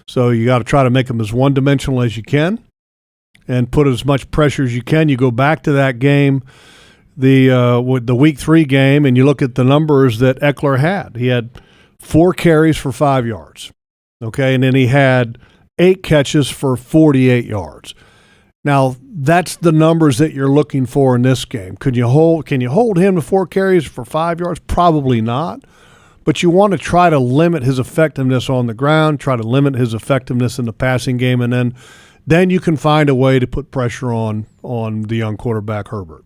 So you got to try to make him as one-dimensional as you can and put as much pressure as you can. You go back to that game, with the Week 3 game, and you look at the numbers that Eckler had. He had 4 carries for 5 yards, okay, and then he had 8 catches for 48 yards. Now, that's the numbers that you're looking for in this game. Can you hold him to 4 carries for 5 yards? Probably not. But you want to try to limit his effectiveness on the ground, try to limit his effectiveness in the passing game, and then you can find a way to put pressure on the young quarterback, Herbert.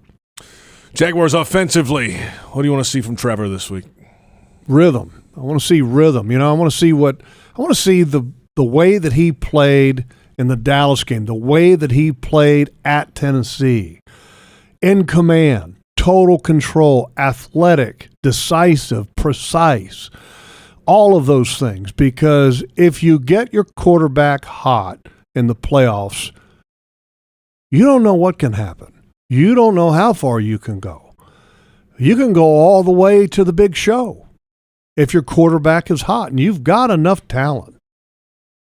Jaguars offensively, what do you want to see from Trevor this week? Rhythm. I want to see rhythm. I want to see the way that he played in the Dallas game, the way that he played at Tennessee, in command, total control, athletic, decisive, precise, all of those things. Because if you get your quarterback hot in the playoffs, you don't know what can happen. You don't know how far you can go. You can go all the way to the big show if your quarterback is hot, and you've got enough talent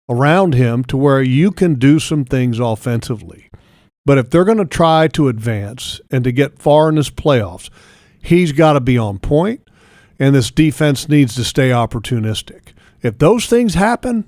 around him to where you can do some things offensively. But if they're going to try to advance and to get far in this playoffs, he's got to be on point, and this defense needs to stay opportunistic. If those things happen,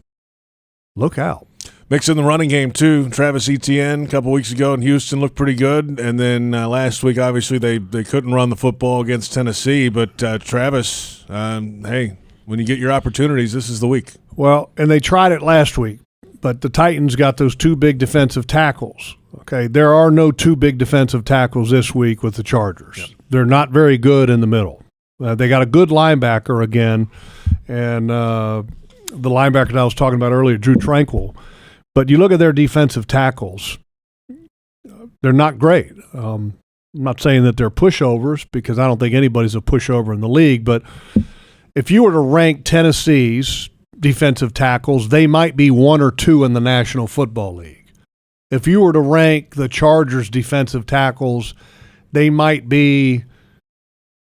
look out. Mix in the running game, too. Travis Etienne a couple weeks ago in Houston looked pretty good. And then last week, obviously, they couldn't run the football against Tennessee. But Travis, hey, when you get your opportunities, this is the week. Well, and they tried it last week, but the Titans got those 2 big defensive tackles. Okay, there are no 2 big defensive tackles this week with the Chargers. Yep. They're not very good in the middle. They got a good linebacker again, and the linebacker that I was talking about earlier, Drew Tranquill. But you look at their defensive tackles, they're not great. I'm not saying that they're pushovers because I don't think anybody's a pushover in the league, but if you were to rank Tennessee's defensive tackles, they might be 1 or 2 in the National Football League. If you were to rank the Chargers' defensive tackles, they might be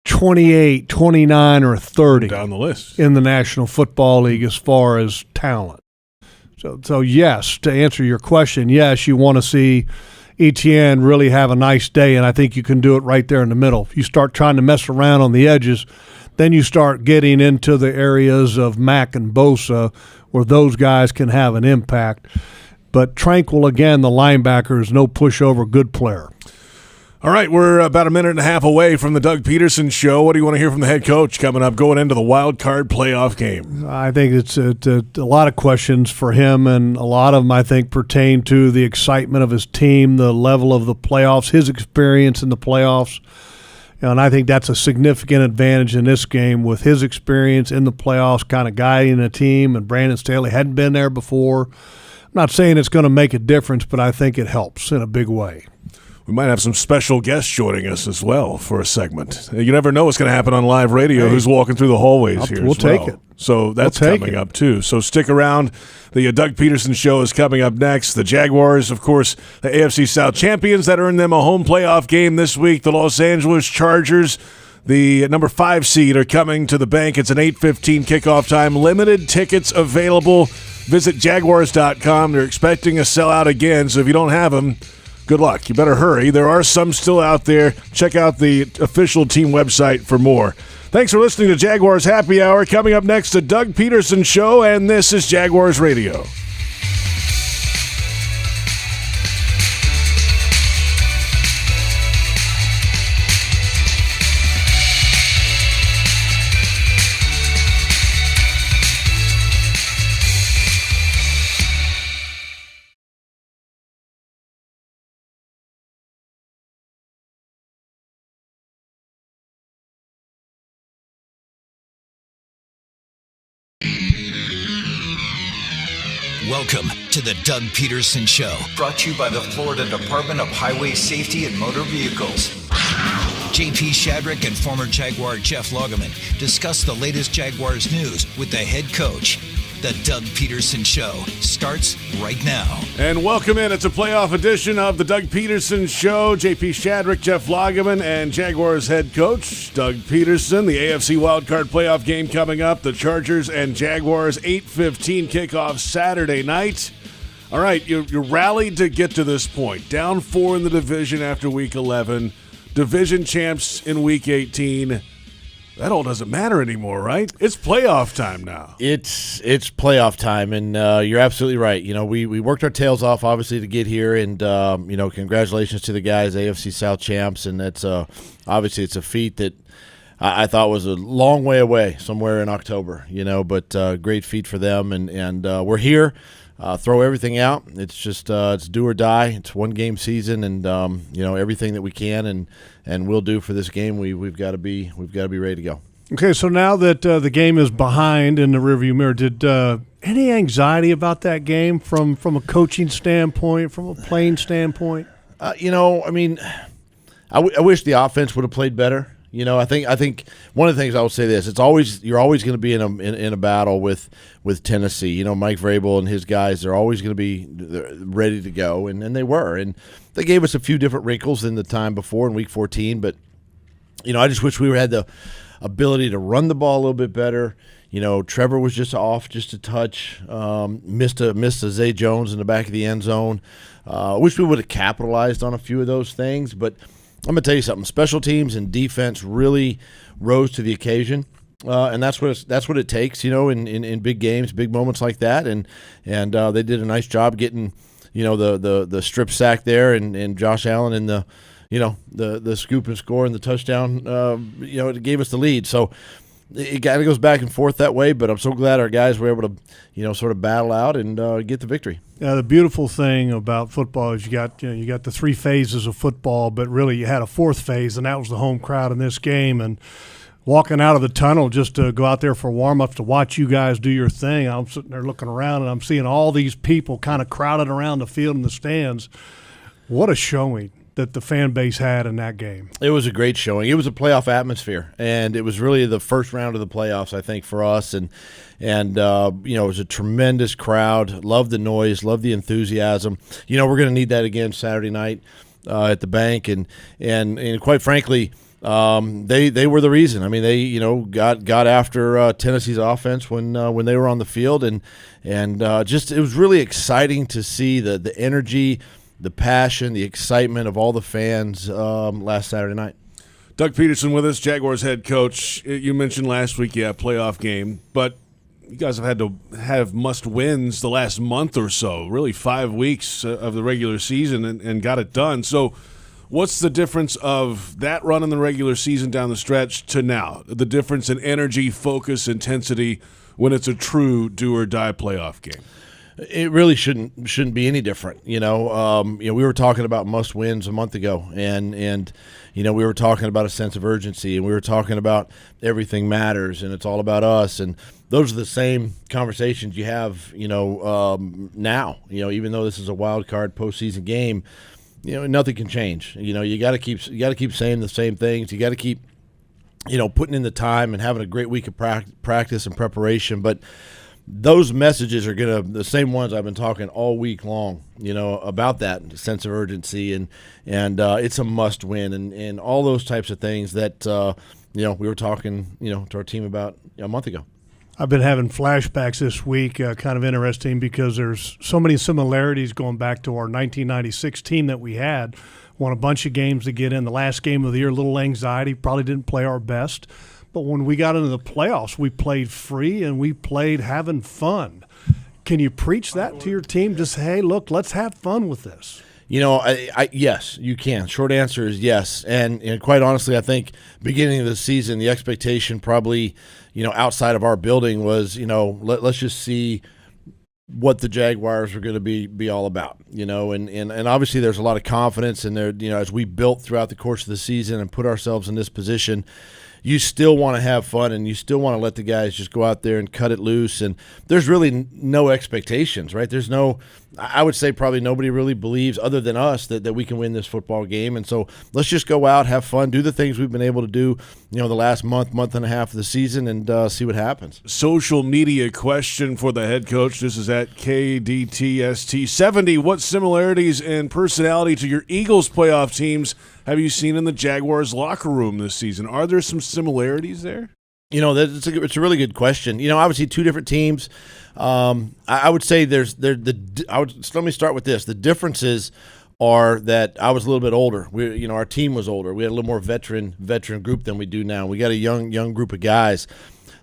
28, 29, or 30 down the list in the National Football League as far as talent. So yes, to answer your question, yes, you want to see Etienne really have a nice day, and I think you can do it right there in the middle. If you start trying to mess around on the edges, then you start getting into the areas of Mack and Bosa where those guys can have an impact. But Tranquill, again, the linebacker, is no pushover, good player. All right, we're about a minute and a half away from the Doug Pederson Show. What do you want to hear from the head coach coming up, going into the wild card playoff game? I think it's a lot of questions for him, and a lot of them, I think, pertain to the excitement of his team, the level of the playoffs, his experience in the playoffs. And I think that's a significant advantage in this game with his experience in the playoffs, kind of guiding a team, and Brandon Staley hadn't been there before. I'm not saying it's going to make a difference, but I think it helps in a big way. We might have some special guests joining us as well for a segment. You never know what's going to happen on live radio, who's walking through the hallways here. We'll as well. take it. So that's coming up, too. So stick around. The Doug Pederson Show is coming up next. The Jaguars, of course, the AFC South champions that earned them a home playoff game this week. The Los Angeles Chargers, the number 5 seed, are coming to the bank. It's an 8:15 kickoff time. Limited tickets available. Visit Jaguars.com. They're expecting a sellout again, so if you don't have them, good luck. You better hurry. There are some still out there. Check out the official team website for more. Thanks for listening to Jaguars Happy Hour. Coming up next, the Doug Pederson Show, and this is Jaguars Radio. Welcome to the Doug Pederson Show, brought to you by the Florida Department of Highway Safety and Motor Vehicles. JP Shadrick and former Jaguar Jeff Lageman discuss the latest Jaguars news with the head coach. The Doug Pederson Show starts right now. And welcome in. It's a playoff edition of the Doug Pederson Show. JP Shadrick, Jeff Lageman, and Jaguars head coach Doug Pederson. The AFC wildcard playoff game coming up. The Chargers and Jaguars, 8:15 kickoff Saturday night. All right, you're rallied to get to this point. Down 4 in the division after Week 11. Division champs in Week 18. That all doesn't matter anymore, right? It's playoff time now. It's playoff time, and you're absolutely right. You know, we worked our tails off, obviously, to get here, and, congratulations to the guys, AFC South champs, and that's obviously it's a feat that I thought was a long way away, somewhere in October, but great feat for them, and we're here. Throw everything out. It's just it's do or die. It's one game season, and everything that we can and we'll do for this game. We've got to be ready to go. Okay, so now that the game is behind in the rearview mirror, did any anxiety about that game from a coaching standpoint, from a playing standpoint? I wish the offense would have played better. I think one of the things I will say this: you're always going to be in a battle with Tennessee. Mike Vrabel and his guys, they're always going to be ready to go, and they were, and they gave us a few different wrinkles than the time before in Week 14. But I just wish we had the ability to run the ball a little bit better. Trevor was just off just a touch, missed a Zay Jones in the back of the end zone. I wish we would have capitalized on a few of those things, but I'm going to tell you something. Special teams and defense really rose to the occasion, and that's what it takes, in big games, big moments like that. And they did a nice job getting, the strip sack there, and Josh Allen and the scoop and score and the touchdown. It gave us the lead. So it kind of goes back and forth that way. But I'm so glad our guys were able to, sort of battle out and get the victory. Yeah, the beautiful thing about football is you got the 3 phases of football, but really you had a 4th phase, and that was the home crowd in this game. And walking out of the tunnel just to go out there for warm-ups to watch you guys do your thing, I'm sitting there looking around, and I'm seeing all these people kind of crowded around the field in the stands. What a showing that the fan base had in that game. It was a great showing. It was a playoff atmosphere, and it was really the first round of the playoffs, I think, for us. And it was a tremendous crowd. Loved the noise, loved the enthusiasm. We're going to need that again Saturday night at the bank, and quite frankly, they were the reason. I mean, they got after Tennessee's offense when they were on the field, and just it was really exciting to see the energy, the passion, the excitement of all the fans last Saturday night. Doug Pederson with us, Jaguars head coach. You mentioned last week, playoff game, but you guys have had to have must-wins the last month or so, really 5 weeks of the regular season, and got it done. So what's the difference of that run in the regular season down the stretch to now? The difference in energy, focus, intensity when it's a true do-or-die playoff game? It really shouldn't be any different. We were talking about must wins a month ago, and we were talking about a sense of urgency, and we were talking about everything matters, and it's all about us. And those are the same conversations you have, now. Even though this is a wild card postseason game, nothing can change. You got to keep saying the same things. You got to keep, putting in the time and having a great week of practice and preparation, but those messages are the same ones I've been talking all week long, about that sense of urgency, and it's a must win, and all those types of things that we were talking to our team about a month ago. I've been having flashbacks this week, kind of interesting because there's so many similarities going back to our 1996 team that we had. Won a bunch of games to get in. The last game of the year, a little anxiety, probably didn't play our best. But when we got into the playoffs, we played free and we played having fun. Can you preach that to your team? Just, hey, look, let's have fun with this. Yes, you can. Short answer is yes. And quite honestly, I think beginning of the season, the expectation probably, outside of our building was, let's just see what the Jaguars are going to be all about, and obviously there's a lot of confidence in there, as we built throughout the course of the season and put ourselves in this position. you still want to have fun and you still want to let the guys just go out there and cut it loose. And there's really no expectations, right? There's no, I would say probably nobody really believes other than us that we can win this football game. And so let's just go out, have fun, do the things we've been able to do, the last month and a half of the season, and see what happens. Social media question for the head coach. This is at KDTST70. What similarities in personality to your Eagles playoff teams have you seen in the Jaguars locker room this season? Are there some similarities there? It's a really good question. Obviously two different teams. I would say let me start with this. The differences are that I was a little bit older. Our team was older. We had a little more veteran group than we do now. We got a young group of guys.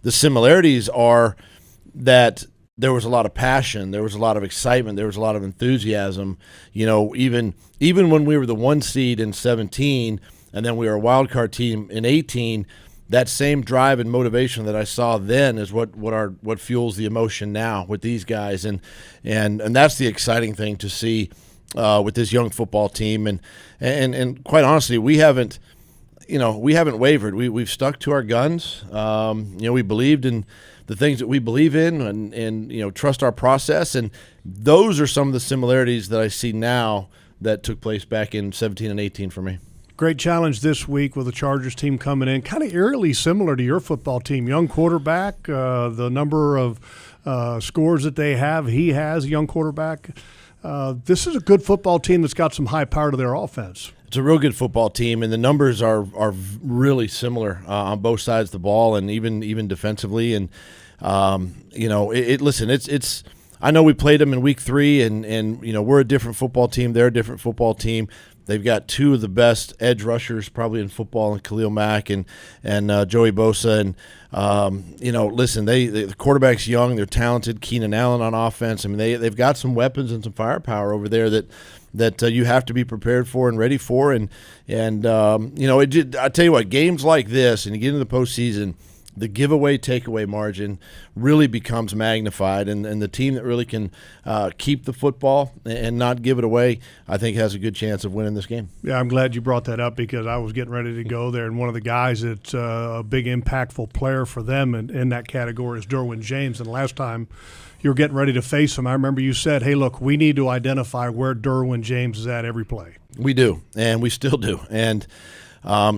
The similarities are that there was a lot of passion, there was a lot of excitement, there was a lot of enthusiasm. Even when we were the 1 seed in 17, and then we were a wild card team in 18. That same drive and motivation that I saw then is what fuels the emotion now with these guys, and that's the exciting thing to see with this young football team. And quite honestly, we haven't wavered. We've stuck to our guns. We believed in the things that we believe in, and trust our process. And those are some of the similarities that I see now that took place back in 17 and 18 for me. Great challenge this week with the Chargers team coming in, kind of eerily similar to your football team. Young quarterback, the number of scores that they have, he has a young quarterback. This is a good football team that's got some high power to their offense. It's a real good football team, and the numbers are really similar on both sides of the ball, and even defensively. And listen, it's. I know we played them in week 3, and we're a different football team. They're a different football team. They've got two of the best edge rushers probably in football, in Khalil Mack and Joey Bosa. And listen, the quarterback's young. They're talented. Keenan Allen on offense. I mean, they've got some weapons and some firepower over there that you have to be prepared for and ready for. I tell you what, games like this, and you get into the postseason, the giveaway takeaway margin really becomes magnified, and the team that really can keep the football and not give it away, I think, has a good chance of winning this game. Yeah, I'm glad you brought that up, because I was getting ready to go there, and one of the guys that's a big impactful player for them in that category is Derwin James. And last time you were getting ready to face him, I remember you said, hey, look, we need to identify where Derwin James is at every play. We do, and we still do. And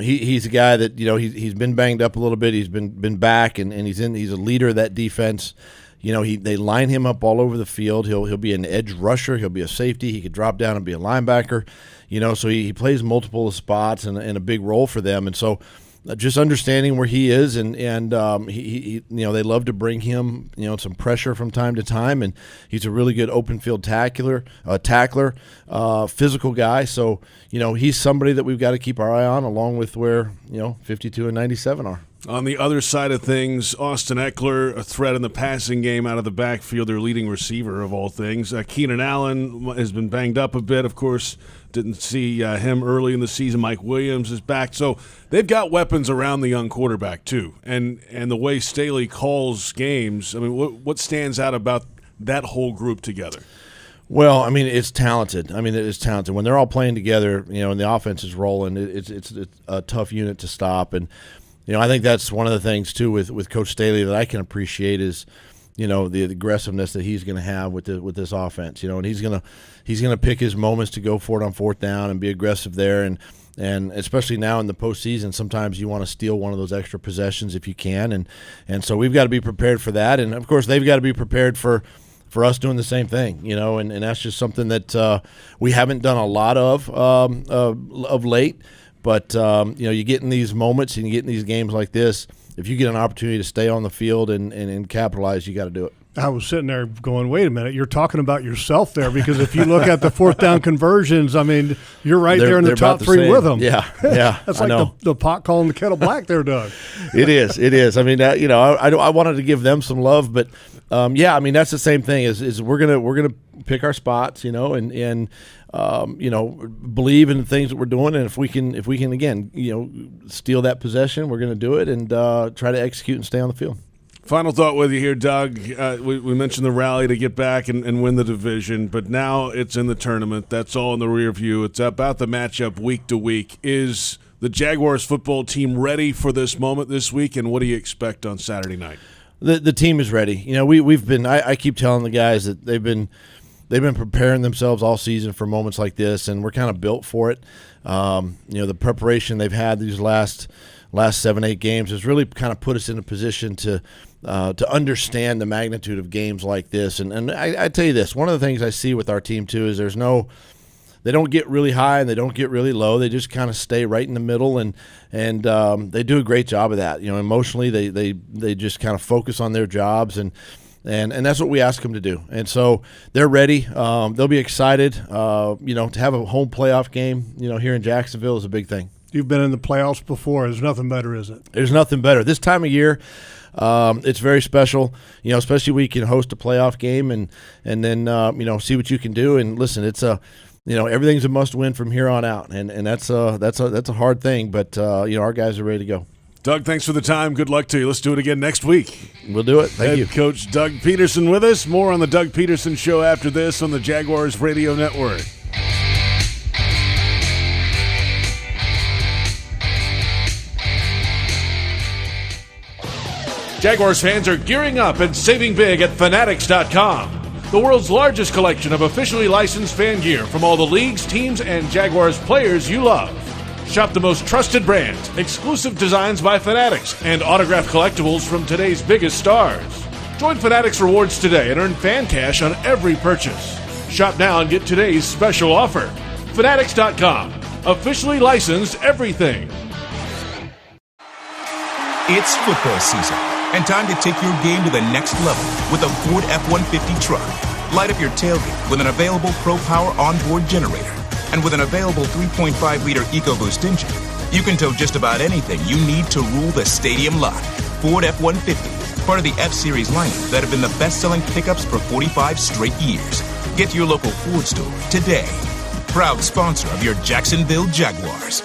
he's a guy that he's been banged up a little bit. He's been back, and he's a leader of that defense. They line him up all over the field. He'll be an edge rusher. He'll be a safety. He could drop down and be a linebacker. So he plays multiple spots and a big role for them. And so just understanding where he is, and he they love to bring him some pressure from time to time, and he's a really good open field tackler, physical guy. So he's somebody that we've got to keep our eye on, along with where 52 and 97 are. On the other side of things, Austin Eckler, a threat in the passing game out of the backfield, their leading receiver of all things. Keenan Allen has been banged up a bit, of course. Didn't see him early in the season. Mike Williams is back. So they've got weapons around the young quarterback too. And the way Staley calls games, I mean, what stands out about that whole group together? Well, I mean, it's talented. It's talented. When they're all playing together, and the offense is rolling, it's a tough unit to stop. And I think that's one of the things too with Coach Staley that I can appreciate is the aggressiveness that he's going to have with this offense. And he's gonna pick his moments to go for it on fourth down and be aggressive there. And especially now in the postseason, sometimes you want to steal one of those extra possessions if you can. And so we've got to be prepared for that. And of course, they've got to be prepared for us doing the same thing. And that's just something that we haven't done a lot of late. But, you get in these moments and you get in these games like this, if you get an opportunity to stay on the field and capitalize, you got to do it. I was sitting there going, wait a minute, you're talking about yourself there, because if you look at the fourth down conversions, you're right there in the top three with them. Yeah. That's like the pot calling the kettle black there, Doug. It is. I wanted to give them some love, but that's the same thing. Is we're gonna pick our spots, and believe in the things that we're doing, and if we can again, steal that possession, we're gonna do it and try to execute and stay on the field. Final thought with you here, Doug. We mentioned the rally to get back and win the division, but now it's in the tournament. That's all in the rear view. It's about the matchup week to week. Is the Jaguars football team ready for this moment this week, and what do you expect on Saturday night? The team is ready. You know, we've been. I keep telling the guys that they've been preparing themselves all season for moments like this, and we're kind of built for it. You know, the preparation they've had these last 7-8 games has really kind of put us in a position to understand the magnitude of games like this. And I tell you this, one of the things I see with our team too is they don't get really high and they don't get really low. They just kind of stay right in the middle, and they do a great job of that. You know, emotionally they just kind of focus on their jobs, and that's what we ask them to do. And so they're ready. They'll be excited. You know, to have a home playoff game, you know, here in Jacksonville is a big thing. You've been in the playoffs before. There's nothing better, is it? There's nothing better. This time of year, it's very special, you know, especially when you can host a playoff game and then, you know, see what you can do. And listen, it's you know, everything's a must-win from here on out, and that's a hard thing, but you know, our guys are ready to go. Doug, thanks for the time. Good luck to you. Let's do it again next week. We'll do it. Thank you. Head Coach Doug Pederson with us. More on the Doug Pederson Show after this on the Jaguars Radio Network. Jaguars fans are gearing up and saving big at Fanatics.com. The world's largest collection of officially licensed fan gear from all the leagues, teams, and Jaguars players you love. Shop the most trusted brands, exclusive designs by Fanatics, and autographed collectibles from today's biggest stars. Join Fanatics Rewards today and earn fan cash on every purchase. Shop now and get today's special offer. Fanatics.com. Officially licensed everything. It's football season, and time to take your game to the next level with a Ford F-150 truck. Light up your tailgate with an available Pro Power onboard generator. And with an available 3.5-liter EcoBoost engine, you can tow just about anything you need to rule the stadium lot. Ford F-150, part of the F-Series lineup that have been the best-selling pickups for 45 straight years. Get to your local Ford store today. Proud sponsor of your Jacksonville Jaguars.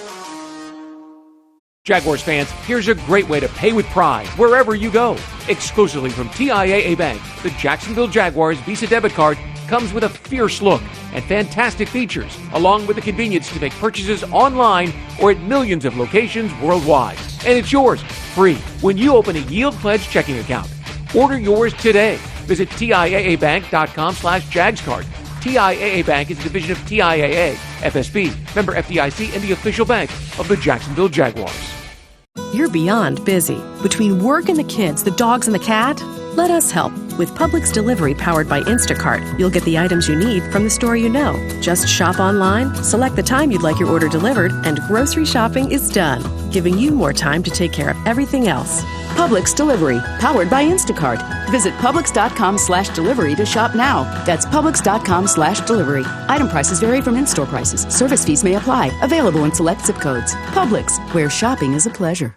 Jaguars fans, here's a great way to pay with pride wherever you go. Exclusively from TIAA Bank, the Jacksonville Jaguars Visa debit card comes with a fierce look and fantastic features, along with the convenience to make purchases online or at millions of locations worldwide. And it's yours, free, when you open a Yield Pledge checking account. Order yours today. Visit TIAABank.com/JagsCard. TIAA Bank is a division of TIAA, FSB, member FDIC, and the official bank of the Jacksonville Jaguars. You're beyond busy. Between work and the kids, the dogs and the cat, let us help. With Publix Delivery powered by Instacart, you'll get the items you need from the store you know. Just shop online, select the time you'd like your order delivered, and grocery shopping is done, giving you more time to take care of everything else. Publix Delivery, powered by Instacart. Visit Publix.com/delivery to shop now. That's Publix.com/delivery. Item prices vary from in-store prices. Service fees may apply. Available in select zip codes. Publix, where shopping is a pleasure.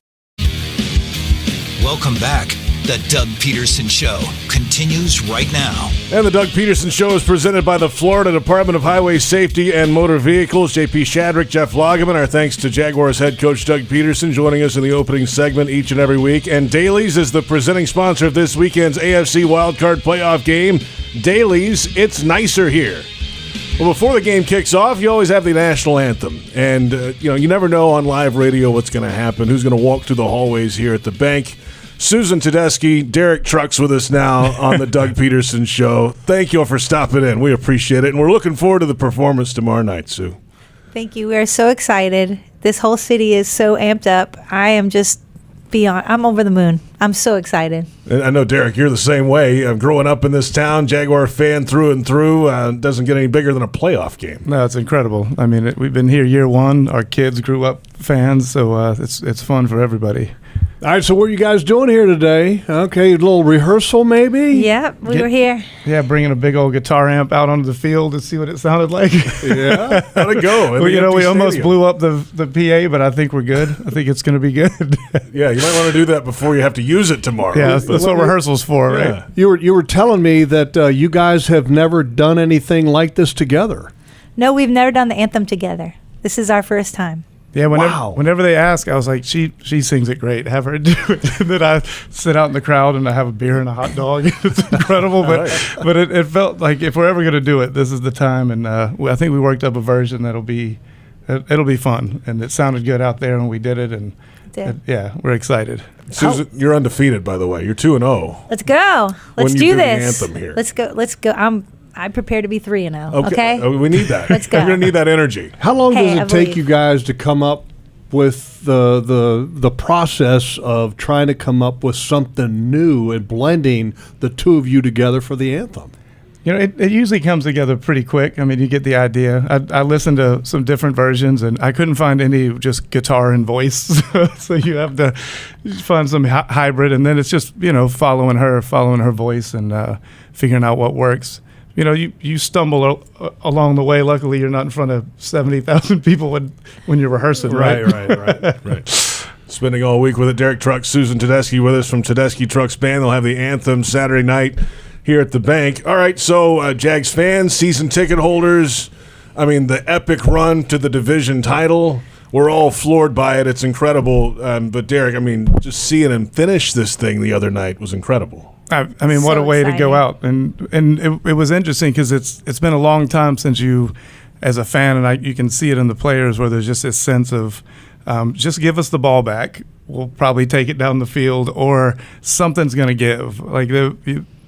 Welcome back. The Doug Pederson Show continues right now. And the Doug Pederson Show is presented by the Florida Department of Highway Safety and Motor Vehicles. JP Shadrick, Jeff Lageman. Our thanks to Jaguars head coach Doug Pederson joining us in the opening segment each and every week. And Dailies is the presenting sponsor of this weekend's AFC Wildcard Playoff game. Dailies, it's nicer here. Well, before the game kicks off, you always have the national anthem. And, you never know on live radio what's going to happen, who's going to walk through the hallways here at the bank. Susan Tedeschi, Derek Trucks with us now on the Doug Pederson Show. Thank you all for stopping in. We appreciate it. And we're looking forward to the performance tomorrow night, Sue. Thank you. We are so excited. This whole city is so amped up. I am just I'm over the moon. I'm so excited. And I know, Derek, you're the same way. Growing up in this town, Jaguar fan through and through, doesn't get any bigger than a playoff game. No, it's incredible. I mean, we've been here year one. Our kids grew up fans, so it's fun for everybody. All right, so what are you guys doing here today? Okay, a little rehearsal maybe? Yeah, we were here. Yeah, bringing a big old guitar amp out onto the field to see what it sounded like. Yeah, how'd it go? Well, we almost blew up the PA, but I think we're good. I think it's going to be good. Yeah, you might want to do that before you have to use it tomorrow. Yeah, that's what rehearsal's for, right? You were telling me that you guys have never done anything like this together. No, we've never done the anthem together. This is our first time. Yeah, whenever they ask, I was like, she sings it great. Have her do it. And then I sit out in the crowd and I have a beer and a hot dog. It's incredible, but it felt like if we're ever going to do it, this is the time. And I think we worked up a version that'll be it'll be fun, and it sounded good out there when we did it, and we're excited. Susan, you're undefeated, by the way. You're 2-0. Let's go. Let's When you do do the this. anthem here. Let's go. I'm prepared to be 3-0. Okay. We need that. Let's go. We're going to need that energy. How long Hey, does I it take believe. you guys to come up with the process of trying to come up with something new and blending the two of you together for the anthem? You know, it usually comes together pretty quick. I mean, you get the idea. I listened to some different versions, and I couldn't find any just guitar and voice. So you have to find some hybrid, and then it's just, following her voice and figuring out what works. You stumble along the way. Luckily, you're not in front of 70,000 people when you're rehearsing, right? Right. Spending all week with it. Derek Trucks, Susan Tedeschi with us from Tedeschi Trucks Band. They'll have the anthem Saturday night here at the bank. All right, so Jags fans, season ticket holders, the epic run to the division title, we're all floored by it. It's incredible. But Derek, just seeing him finish this thing the other night was incredible. What a way to go out. And it was interesting because it's been a long time since you, as a fan, and you can see it in the players where there's just this sense of just give us the ball back. We'll probably take it down the field, or something's going to give. Like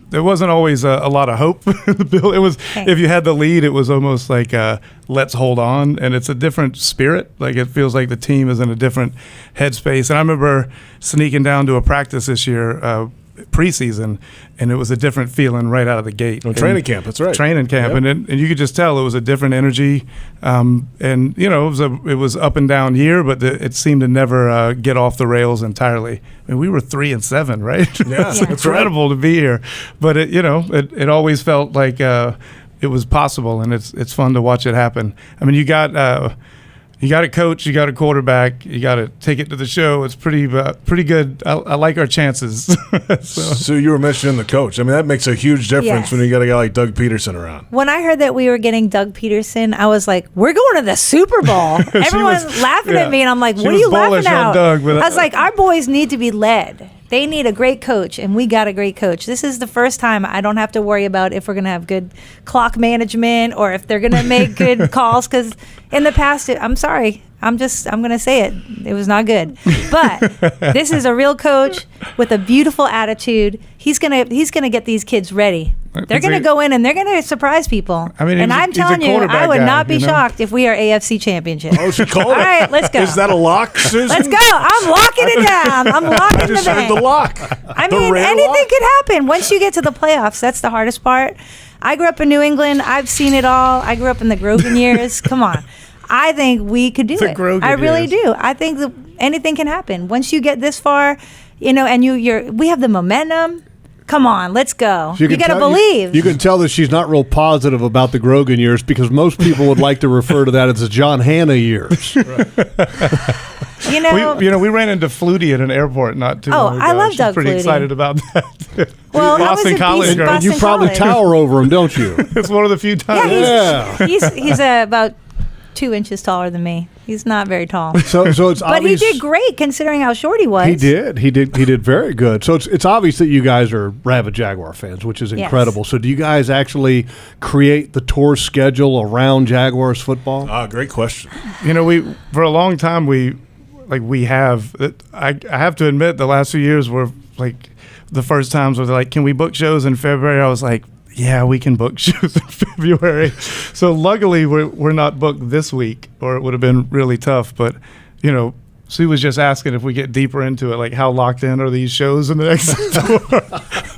there wasn't always a lot of hope in the bill. It was, if you had the lead, it was almost like let's hold on, and it's a different spirit. Like it feels like the team is in a different headspace. And I remember sneaking down to a practice this year, preseason, and it was a different feeling right out of the gate. Training camp, that's right. Training camp, Yep. and you could just tell it was a different energy. It was up and down year, but it seemed to never get off the rails entirely. We were 3-7, right? Yeah, It's incredible to be here, but it always felt like it was possible, and it's fun to watch it happen. You got a coach, you got a quarterback, you got to take it to the show. It's pretty good. I like our chances. So you were mentioning the coach. That makes a huge difference Yes. when you got a guy like Doug Pederson around. When I heard that we were getting Doug Pederson, I was like, we're going to the Super Bowl. Everyone's laughing at me, and I'm like, She what are was you laughing bullish on at? Doug, but- I was like, our boys need to be led. They need a great coach, and we got a great coach. This is the first time I don't have to worry about if we're going to have good clock management or if they're going to make good calls, because in the past, I'm sorry. I'm going to say it. It was not good. But this is a real coach with a beautiful attitude. He's going to get these kids ready. They're going to go in and they're going to surprise people. And I'm telling you, I would not be shocked if we are AFC Championship. Oh, she called it. All right, let's go. Is that a lock, Susan? Let's go. I'm locking it down. I'm locking I just the heard bank. the lock. Anything could happen. Once you get to the playoffs, that's the hardest part. I grew up in New England. I've seen it all. I grew up in the Grogan years. Come on. I think we could do The it. Grogan I really years. do. I think anything can happen. Once you get this far, and we have the momentum. Come on, let's go. You got to believe. You can tell that she's not real positive about the Grogan years, because most people would like to refer to that as the John Hanna years. We ran into Flutie at an airport not too long ago. I love She's Doug pretty Flutie. excited about that. Well, I was Boston at College girl. Boston You probably College. tower over him, don't you? It's one of the few times. He's about 2 inches taller than me. He's not very tall. So it's But obvious. he did great considering how short he was. He did very good. So it's obvious that you guys are rabid Jaguar fans, which is incredible. So do you guys actually create the tour schedule around Jaguars football? Great question. We for a long time we have. I have to admit, the last few years were like the first times where they're like, can we book shows in February? I was like, yeah, we can book shows in February. So luckily we're not booked this week, or it would have been really tough. But Sue was just asking if we get deeper into it, like how locked in are these shows in the next tour?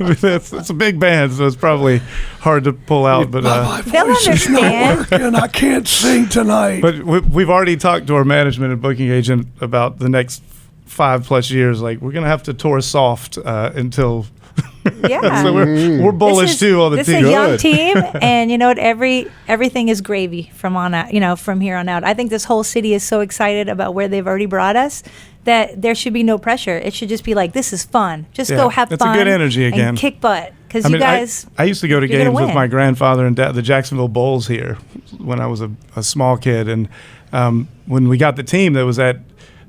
It's a big band, so it's probably hard to pull out. But They'll understand. And I can't sing tonight. But we've already talked to our management and booking agent about the next 5+ years. Like, we're gonna have to tour soft until. Yeah. So we're bullish too on the this team. is a young team, and you know what? Everything is gravy from on out. From here on out. I think this whole city is so excited about where they've already brought us that there should be no pressure. It should just be like, this is fun. Just go have it's fun. a good energy again. And kick butt, because I you mean, guys. I used to go to you're gonna games with win. my grandfather and dad, the Jacksonville Bulls here, when I was a small kid, and when we got the team, there was that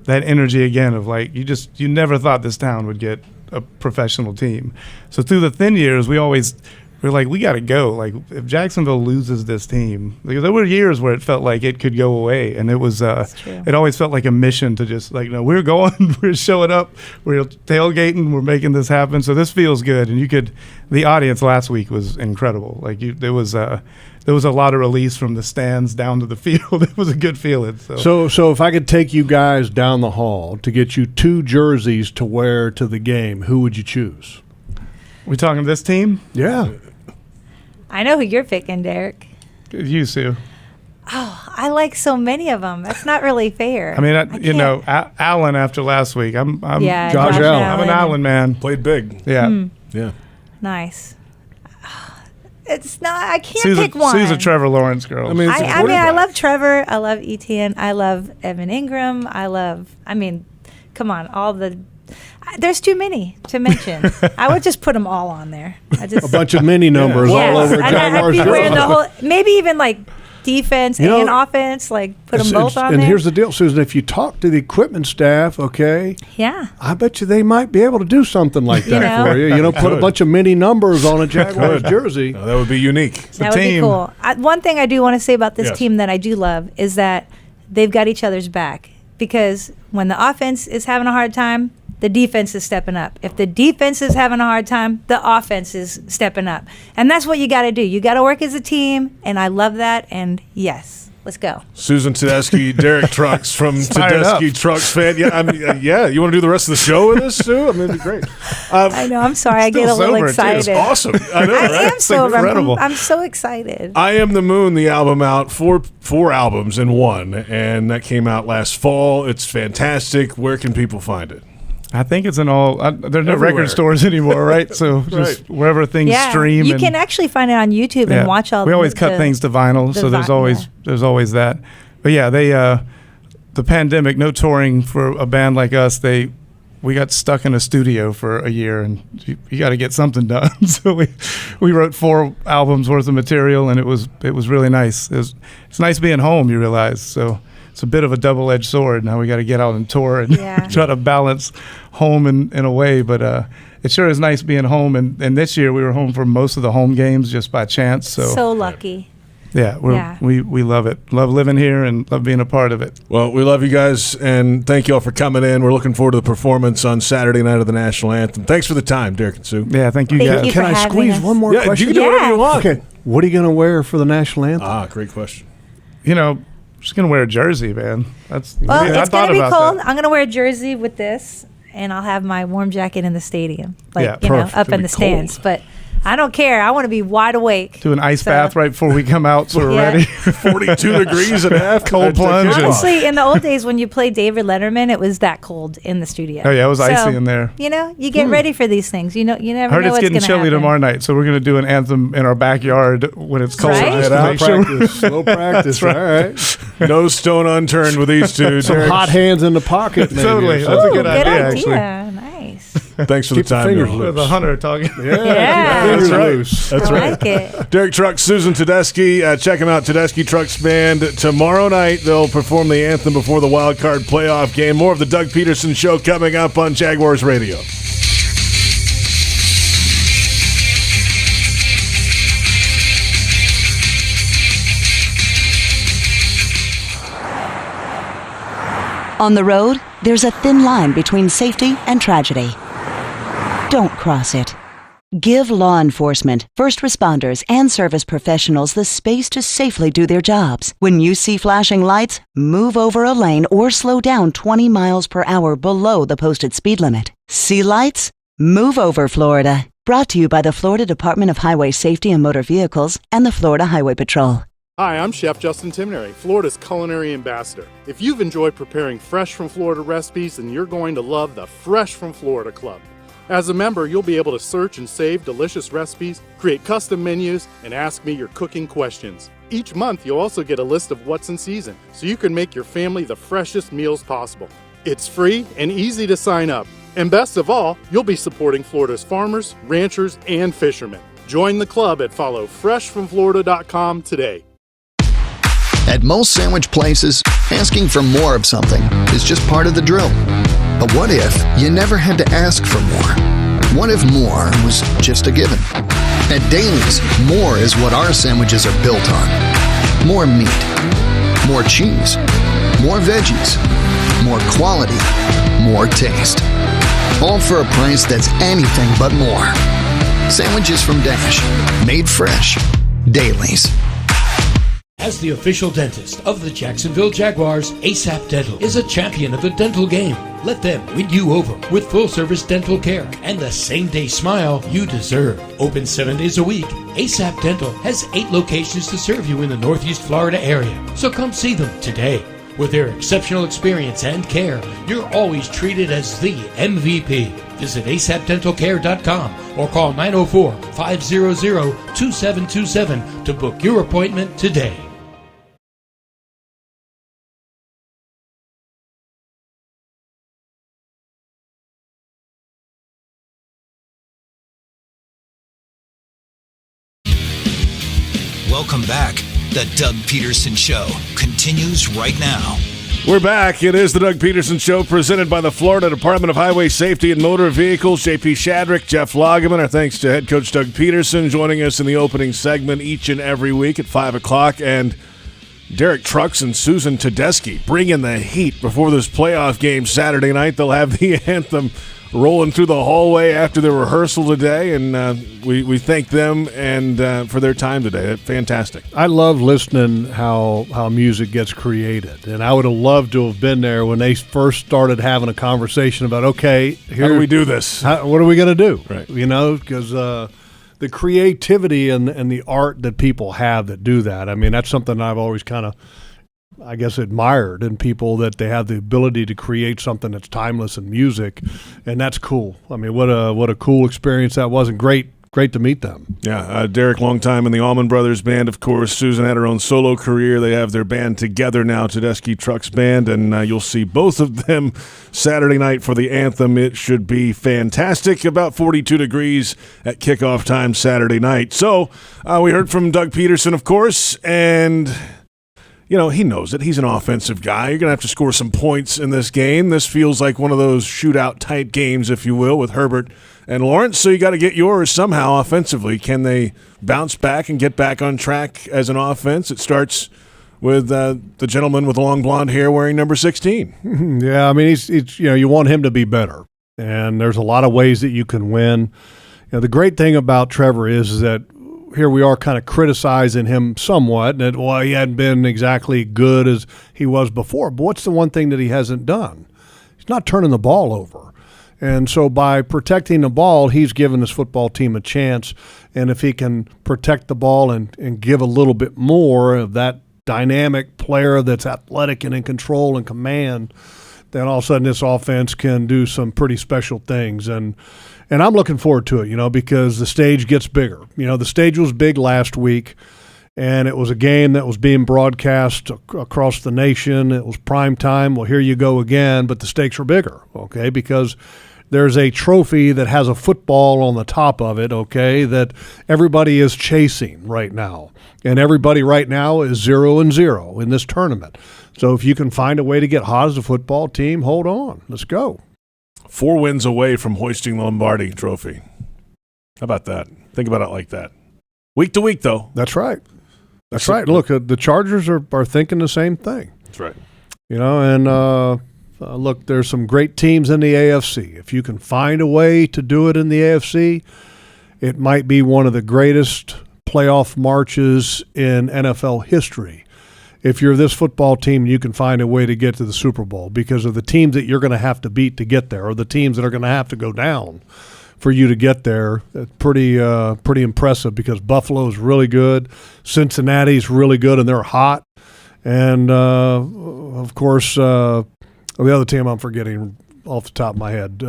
energy again of like, you never thought this town would get a professional team. So through the thin years, we always we're like, we got to go. Like, if Jacksonville loses this team, because there were years where it felt like it could go away, and it was it always felt like a mission to just like, no, we're going, we're showing up, we're tailgating, we're making this happen. So this feels good, and the audience last week was incredible. Like, there was a lot of release from the stands down to the field. It was a good feeling. So if I could take you guys down the hall to get you 2 jerseys to wear to the game, who would you choose? We talking this team? Yeah. I know who you're picking, Derek. You, Sue. Oh, I like so many of them. That's not really fair. I mean, Allen after last week. I'm Josh Allen. I'm an Allen man. Played big. Yeah. Yeah. Nice. It's not. I can't pick one. Sue's a Trevor Lawrence girl. I mean, I love Trevor. I love Etienne. I love Evan Ingram. Come on, there's too many to mention. I would just put them all on there. A bunch of mini numbers all over Jaguars. I'd be wearing the whole, maybe even like defense and offense, like put them both on there. And here's the deal, Susan. If you talk to the equipment staff, okay, yeah, I bet you they might be able to do something like that for you. Put a bunch of mini numbers on a Jaguars jersey. That would be unique. That would be cool. One thing I do want to say about this team that I do love is that they've got each other's back, because when the offense is having a hard time, the defense is stepping up. If the defense is having a hard time, the offense is stepping up. And that's what you got to do. You got to work as a team, and I love that. And yes, let's go. Susan Tedeschi, Derek Trucks from Tedeschi Trucks fan. Yeah, you want to do the rest of the show with us, Sue? I mean, it'd be great. I know. I'm sorry. I get a little excited. It's awesome. I know, right? I am sober. Incredible. I'm so excited. I Am the Moon, the album out, four albums in one, and that came out last fall. It's fantastic. Where can people find it? I think it's in all. There's no record stores anymore, right? So just wherever things stream. You can actually find it on YouTube and watch all. We always cut things to vinyl, so there's always that. But yeah, the pandemic, no touring for a band like us. We got stuck in a studio for a year, and you got to get something done. So we wrote 4 albums worth of material, and it was really nice. It's nice being home. You realize so. It's a bit of a double-edged sword. Now we got to get out and tour and try to balance home in a way. But it sure is nice being home. And this year we were home for most of the home games just by chance. So lucky. Yeah, we love it. Love living here and love being a part of it. Well, we love you guys, and thank you all for coming in. We're looking forward to the performance on Saturday night of the National Anthem. Thanks for the time, Derek and Sue. Yeah, thank you guys. Can I squeeze one more question? You can do whatever you want. Okay, what are you going to wear for the National Anthem? Great question. I'm just going to wear a jersey, man. It's going to be cold. I'm going to wear a jersey with this, and I'll have my warm jacket in the stadium, up in the stands. But I don't care. I want to be wide awake. Do an ice bath right before we come out, so we're ready. 42 degrees and a half. Cold plunge. Honestly, in the old days when you played David Letterman, it was that cold in the studio. Oh, yeah, it was icy in there. You get ready for these things. You never know what's going to happen. I heard it's getting chilly tomorrow night, so we're going to do an anthem in our backyard when it's cold. Right? Slow practice. All right. No stone unturned with these two. Some hot hands in the pocket. Maybe, totally. That's a good idea, actually. Nice. Thanks for the time. The hunter talking. Yeah. That's right. That's right. Like it. Derek Trucks, Susan Tedeschi. Check them out, Tedeschi Trucks Band. Tomorrow night, they'll perform the anthem before the wild card playoff game. More of the Doug Pederson Show coming up on Jaguars Radio. On the road, there's a thin line between safety and tragedy. Don't cross it. Give law enforcement, first responders, and service professionals the space to safely do their jobs. When you see flashing lights, move over a lane or slow down 20 miles per hour below the posted speed limit. See lights? Move over, Florida. Brought to you by the Florida Department of Highway Safety and Motor Vehicles and the Florida Highway Patrol. Hi, I'm Chef Justin Timoneri, Florida's culinary ambassador. If you've enjoyed preparing fresh from Florida recipes, then you're going to love the Fresh from Florida Club. As a member, you'll be able to search and save delicious recipes, create custom menus, and ask me your cooking questions. Each month, you'll also get a list of what's in season, so you can make your family the freshest meals possible. It's free and easy to sign up. And best of all, you'll be supporting Florida's farmers, ranchers, and fishermen. Join the club at followfreshfromflorida.com today. At most sandwich places, asking for more of something is just part of the drill. But what if you never had to ask for more? What if more was just a given? At Daly's, more is what our sandwiches are built on. More meat, more cheese, more veggies, more quality, more taste. All for a price that's anything but more. Sandwiches from Dash, made fresh. Daly's. As the official dentist of the Jacksonville Jaguars, ASAP Dental is a champion of the dental game. Let them win you over with full-service dental care and the same-day smile you deserve. Open 7 days a week, ASAP Dental has 8 locations to serve you in the Northeast Florida area. So come see them today. With their exceptional experience and care, you're always treated as the MVP. Visit asapdentalcare.com or call 904-500-2727 to book your appointment today. Welcome back. The Doug Pederson Show continues right now. We're back. It is the Doug Pederson Show presented by the Florida Department of Highway Safety and Motor Vehicles. JP Shadrick, Jeff Lageman. Our thanks to head coach Doug Pederson joining us in the opening segment each and every week at 5 o'clock. And Derek Trucks and Susan Tedeschi bringing the heat before this playoff game Saturday night. They'll have the Anthem rolling through the hallway after their rehearsal today, and we thank them and for their time today. Fantastic. I love listening how music gets created, and I would have loved to have been there when they first started having a conversation about, okay, how do we do this? What are we going to do? Right. You know, because the creativity and the art that people have that do that, I mean, that's something I've always kind of, I guess, admired in people, that they have the ability to create something that's timeless in music, and that's cool. I mean, what a cool experience that was, and great to meet them. Yeah, Derek, long time in the Allman Brothers Band, of course. Susan had her own solo career. They have their band together now, Tedeschi Trucks Band, and you'll see both of them Saturday night for the Anthem. It should be fantastic. About 42 degrees at kickoff time Saturday night. So we heard from Doug Pederson, of course, and you know, he knows it. He's an offensive guy. You're going to have to score some points in this game. This feels like one of those shootout-type games, if you will, with Herbert and Lawrence. So you got to get yours somehow offensively. Can they bounce back and get back on track as an offense? It starts with the gentleman with long blonde hair wearing number 16. Yeah, I mean, he's you want him to be better, and there's a lot of ways that you can win. You know, the great thing about Trevor is that here we are kind of criticizing him somewhat, that, well, he hadn't been exactly good as he was before. But what's the one thing that he hasn't done? He's not turning the ball over. And so by protecting the ball, he's given this football team a chance. And if he can protect the ball and give a little bit more of that dynamic player that's athletic and in control and command, then all of a sudden this offense can do some pretty special things. And I'm looking forward to it, because the stage gets bigger. The stage was big last week, and it was a game that was being broadcast across the nation. It was prime time. Well, here you go again, but the stakes are bigger, okay, because there's a trophy that has a football on the top of it, okay, that everybody is chasing right now. And everybody right now is 0-0 in this tournament. So if you can find a way to get hot as a football team, hold on. Let's go. 4 wins away from hoisting the Lombardi Trophy. How about that? Think about it like that. Week to week, though. That's right. That's right. Look, the Chargers are thinking the same thing. That's right. And look, there's some great teams in the AFC. If you can find a way to do it in the AFC, it might be one of the greatest playoff marches in NFL history. If you're this football team, you can find a way to get to the Super Bowl because of the teams that you're going to have to beat to get there, or the teams that are going to have to go down for you to get there. It's pretty impressive because Buffalo's really good, Cincinnati's really good, and they're hot. And, of course, the other team I'm forgetting off the top of my head,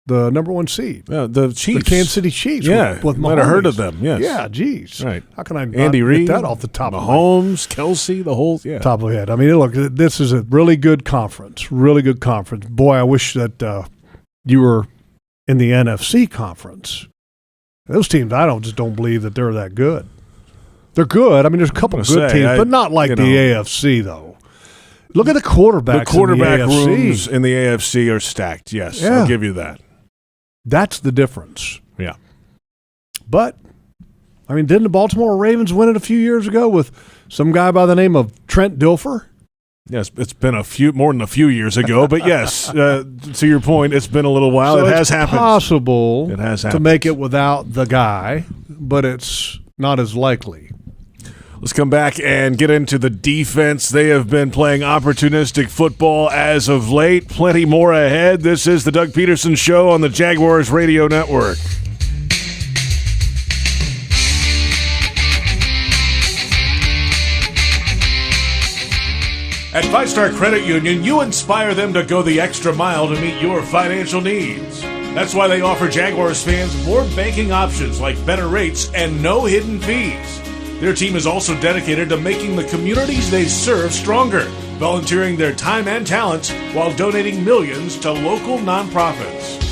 the number 1 seed. The Chiefs. The Kansas City Chiefs. Yeah, with might have heard of them, yes. Yeah, geez. Right. How can I Andy not Reid, get that off the top of my head? Mahomes, Kelsey, the whole, top of the head. I mean, look, this is a really good conference, really good conference. Boy, I wish that you were in the NFC conference. Those teams, just don't believe that they're that good. They're good. I mean, there's a couple of good teams, but not like the AFC, though. Look at the quarterbacks. The quarterback in the rooms in the AFC are stacked, yes. Yeah. I'll give you that. That's the difference. Yeah. But, I mean, didn't the Baltimore Ravens win it a few years ago with some guy by the name of Trent Dilfer? Yes, it's been more than a few years ago, but yes, to your point, it's been a little while. So it has happened. Possible It has to happened. make it without the guy, but it's not as likely. Let's come back and get into the defense. They have been playing opportunistic football as of late. Plenty more ahead. This is the Doug Pederson Show on the Jaguars Radio Network. At Five Star Credit Union, you inspire them to go the extra mile to meet your financial needs. That's why they offer Jaguars fans more banking options like better rates and no hidden fees. Their team is also dedicated to making the communities they serve stronger, volunteering their time and talents while donating millions to local nonprofits.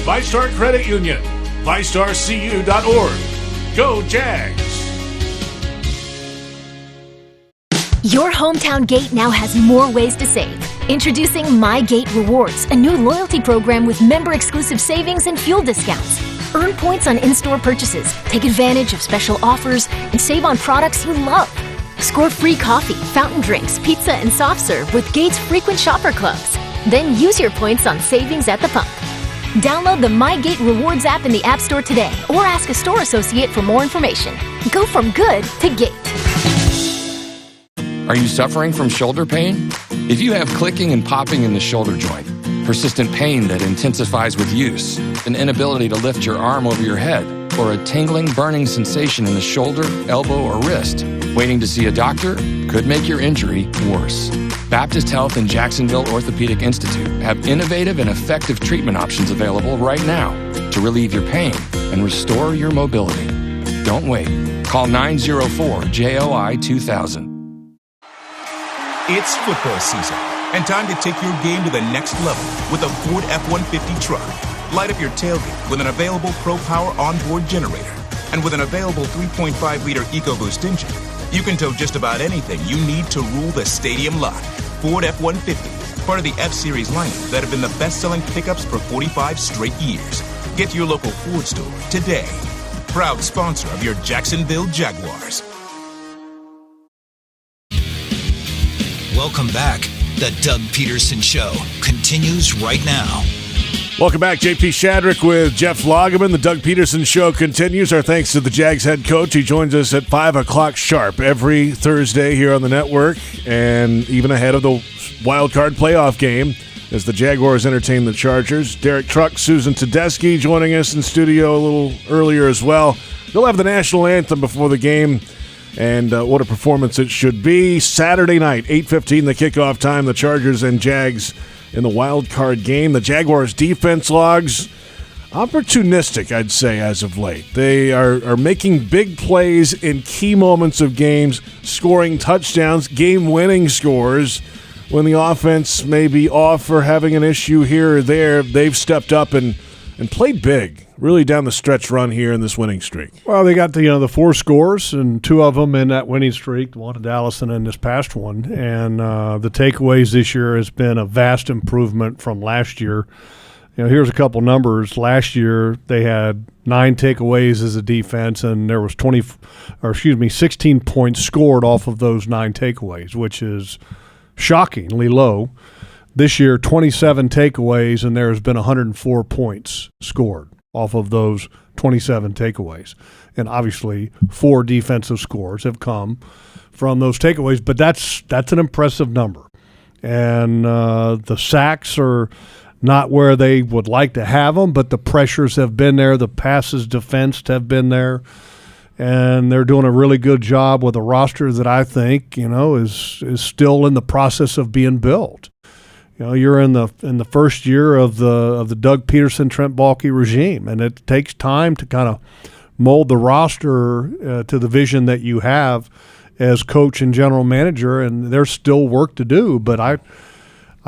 Five Star Credit Union, FiveStarCU.org. Go Jags! Your hometown gate now has more ways to save. Introducing My Gate Rewards, a new loyalty program with member-exclusive savings and fuel discounts. Earn points on in-store purchases, take advantage of special offers, and save on products you love. Score free coffee, fountain drinks, pizza, and soft serve with Gates frequent shopper clubs. Then use your points on savings at the pump. Download the My Gate Rewards app in the App Store today or ask a store associate for more information. Go from good to Gate. Are you suffering from shoulder pain? If you have clicking and popping in the shoulder joint, persistent pain that intensifies with use, an inability to lift your arm over your head, or a tingling, burning sensation in the shoulder, elbow, or wrist, waiting to see a doctor could make your injury worse. Baptist Health and Jacksonville Orthopedic Institute have innovative and effective treatment options available right now to relieve your pain and restore your mobility. Don't wait. Call 904-JOI-2000. It's football season, and time to take your game to the next level with a Ford F-150 truck. Light up your tailgate with an available Pro Power onboard generator. And with an available 3.5-liter EcoBoost engine, you can tow just about anything you need to rule the stadium lot. Ford F-150, part of the F-Series lineup that have been the best-selling pickups for 45 straight years. Get to your local Ford store today. Proud sponsor of your Jacksonville Jaguars. Welcome back. The Doug Pederson Show continues right now. Welcome back. JP Shadrick with Jeff Lageman. The Doug Pederson Show continues. Our thanks to the Jags head coach. He joins us at 5 o'clock sharp every Thursday here on the network, and even ahead of the wild card playoff game as the Jaguars entertain the Chargers. Derek Truck, Susan Tedeschi joining us in studio a little earlier as well. They'll have the national anthem before the game. And what a performance it should be. Saturday night, 8:15, the kickoff time, the Chargers and Jags in the wild card game. The Jaguars' defense logs, opportunistic, I'd say, as of late. They are making big plays in key moments of games, scoring touchdowns, game-winning scores. When the offense may be off or having an issue here or there, they've stepped up and played big. Really down the stretch run here in this winning streak. Well, they got the 4 scores, and 2 of them in that winning streak, one to Dallas and then this past one. And the takeaways this year has been a vast improvement from last year. Here's a couple numbers. Last year they had 9 takeaways as a defense, and there was 16 points scored off of those 9 takeaways, which is shockingly low. This year, 27 takeaways, and there has been 104 points scored off of those 27 takeaways. And obviously 4 defensive scores have come from those takeaways, but that's an impressive number. And the sacks are not where they would like to have them, but the pressures have been there. The passes defensed have been there. And they're doing a really good job with a roster that I think, is still in the process of being built. You're in the first year of the Doug Pederson, Trent Baalke regime, and it takes time to kind of mold the roster to the vision that you have as coach and general manager, and there's still work to do. But I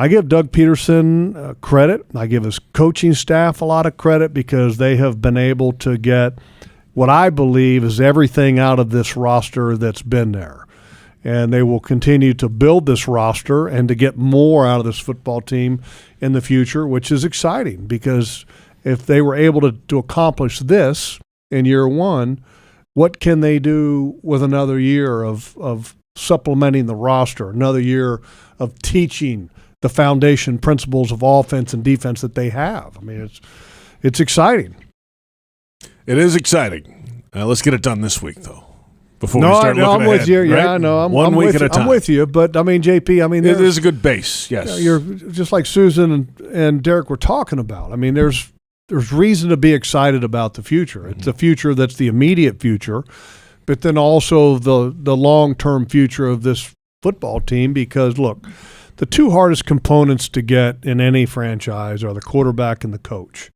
give Doug Pederson credit. I give his coaching staff a lot of credit because they have been able to get what I believe is everything out of this roster that's been there. And they will continue to build this roster and to get more out of this football team in the future, which is exciting because if they were able to accomplish this, in year one. What can they do with another year of supplementing the roster, another year of teaching the foundation principles of offense and defense that they have? I mean, it's exciting. It is exciting. Let's get it done this week, though. Before we start looking I'm ahead, with you. right? Yeah, I know. I'm week with at a time. I'm with you, but I mean, JP. I mean, it is a good base. Yes, you're just like Susan and Derek were talking about. I mean, there's reason to be excited about the future. It's the future that's the immediate future, but then also the long-term future of this football team. Because look, the two hardest components to get in any franchise are the quarterback and the coach,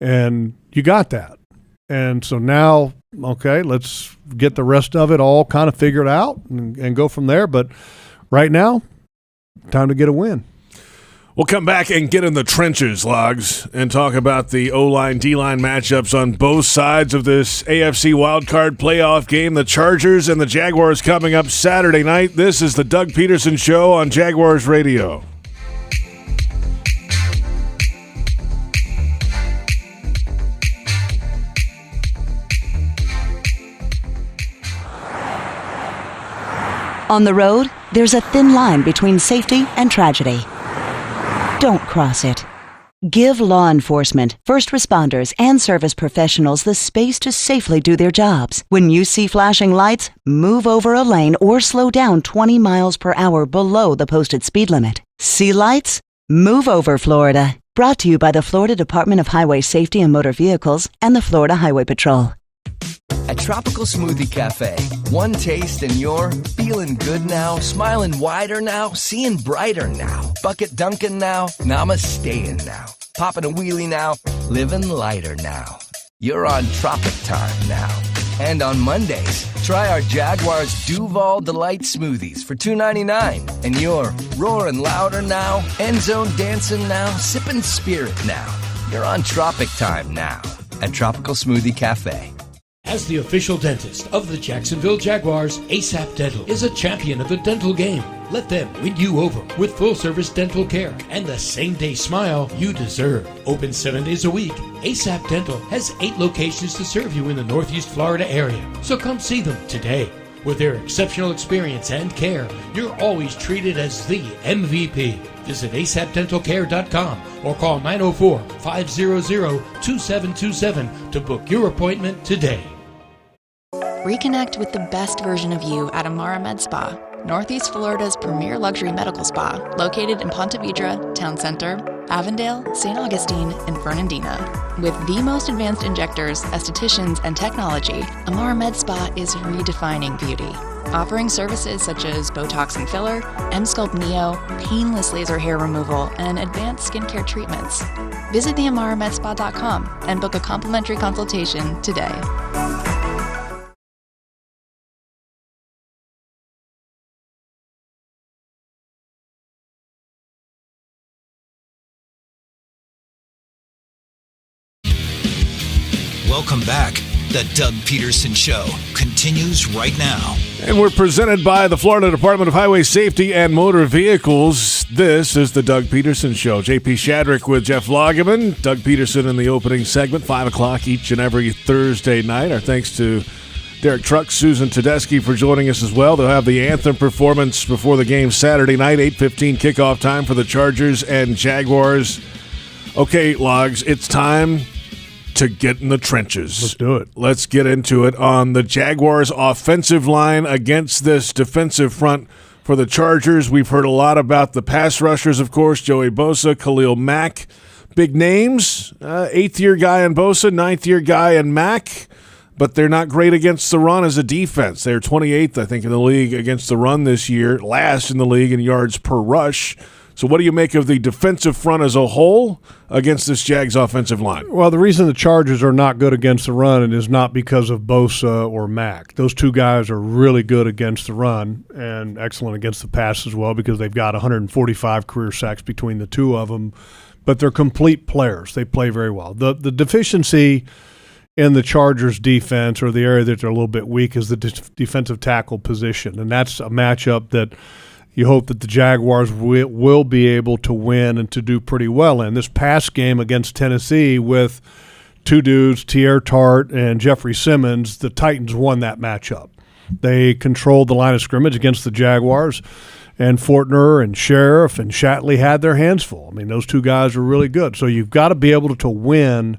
and you got that. And so now, okay, let's get the rest of it all kind of figured out and go from there. But right now, time to get a win. We'll come back and get in the trenches, Logs, and talk about the O-line, D-line matchups on both sides of this AFC wildcard playoff game. The Chargers and the Jaguars coming up Saturday night. This is the Doug Pederson Show on Jaguars Radio. On the road, there's a thin line between safety and tragedy. Don't cross it. Give law enforcement, first responders, and service professionals the space to safely do their jobs. When you see flashing lights, move over a lane or slow down 20 miles per hour below the posted speed limit. See lights? Move over, Florida. Brought to you by the Florida Department of Highway Safety and Motor Vehicles and the Florida Highway Patrol. At Tropical Smoothie Cafe, one taste and you're feeling good now, smiling wider now, seeing brighter now, bucket dunking now, namasteing now, popping a wheelie now, living lighter now. You're on Tropic Time now. And on Mondays, try our Jaguars Duval Delight Smoothies for $2.99. And you're roaring louder now, end zone dancing now, sipping spirit now. You're on Tropic Time now at Tropical Smoothie Cafe. As the official dentist of the Jacksonville Jaguars, ASAP Dental is a champion of the dental game. Let them win you over with full-service dental care and the same-day smile you deserve. Open 7 days a week, ASAP Dental has 8 locations to serve you in the Northeast Florida area. So come see them today. With their exceptional experience and care, you're always treated as the MVP. Visit asapdentalcare.com or call 904-500-2727 to book your appointment today. Reconnect with the best version of you at Amara Med Spa, Northeast Florida's premier luxury medical spa, located in Ponte Vedra, Town Center, Avondale, St. Augustine, and Fernandina. With the most advanced injectors, estheticians, and technology, Amara Med Spa is redefining beauty, offering services such as Botox and filler, M-Sculpt Neo, painless laser hair removal, and advanced skincare treatments. Visit theamaramedspa.com and book a complimentary consultation today. Welcome back. The Doug Pederson Show continues right now. And we're presented by the Florida Department of Highway Safety and Motor Vehicles. This is the Doug Pederson Show. JP Shadrick with Jeff Lageman. Doug Pederson in the opening segment, 5 o'clock each and every Thursday night. Our thanks to Derek Truck, Susan Tedeschi for joining us as well. They'll have the Anthem performance before the game Saturday night, 8:15 kickoff time for the Chargers and Jaguars. Okay, Logs, it's time to get in the trenches. Let's do it. Let's get into it on the Jaguars' offensive line against this defensive front for the Chargers. We've heard a lot about the pass rushers, of course, Joey Bosa, Khalil Mack. Big names, 8th-year guy in Bosa, 9th-year guy in Mack, but they're not great against the run as a defense. They're 28th, I think, in the league against the run this year, last in the league in yards per rush. So what do you make of the defensive front as a whole against this Jags offensive line? Well, the reason the Chargers are not good against the run is not because of Bosa or Mack. Those two guys are really good against the run and excellent against the pass as well because they've got 145 career sacks between the two of them. But they're complete players. They play very well. The deficiency in the Chargers defense, or the area that they're a little bit weak, is the defensive tackle position. And that's a matchup that you hope that the Jaguars will be able to win and to do pretty well in. This past game against Tennessee with two dudes, Tierre Tart and Jeffrey Simmons, the Titans won that matchup. They controlled the line of scrimmage against the Jaguars, and Fortner and Sheriff and Shatley had their hands full. I mean, those two guys were really good. So you've got to be able to win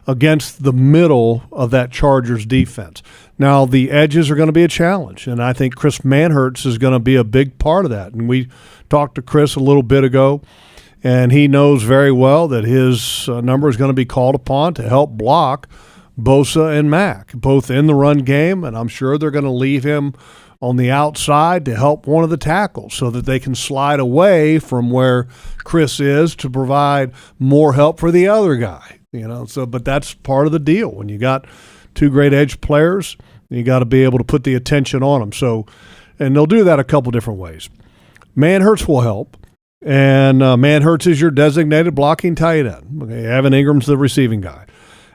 against the middle of that Chargers defense. Now, the edges are going to be a challenge, and I think Chris Manhertz is going to be a big part of that. And we talked to Chris a little bit ago, and he knows very well that his number is going to be called upon to help block Bosa and Mack, both in the run game, and I'm sure they're going to leave him on the outside to help one of the tackles so that they can slide away from where Chris is to provide more help for the other guy. But that's part of the deal. When you got two great edge players, you got to be able to put the attention on them. So, and they'll do that a couple different ways. Manhertz will help, and Manhertz is your designated blocking tight end. Okay, Evan Ingram's the receiving guy.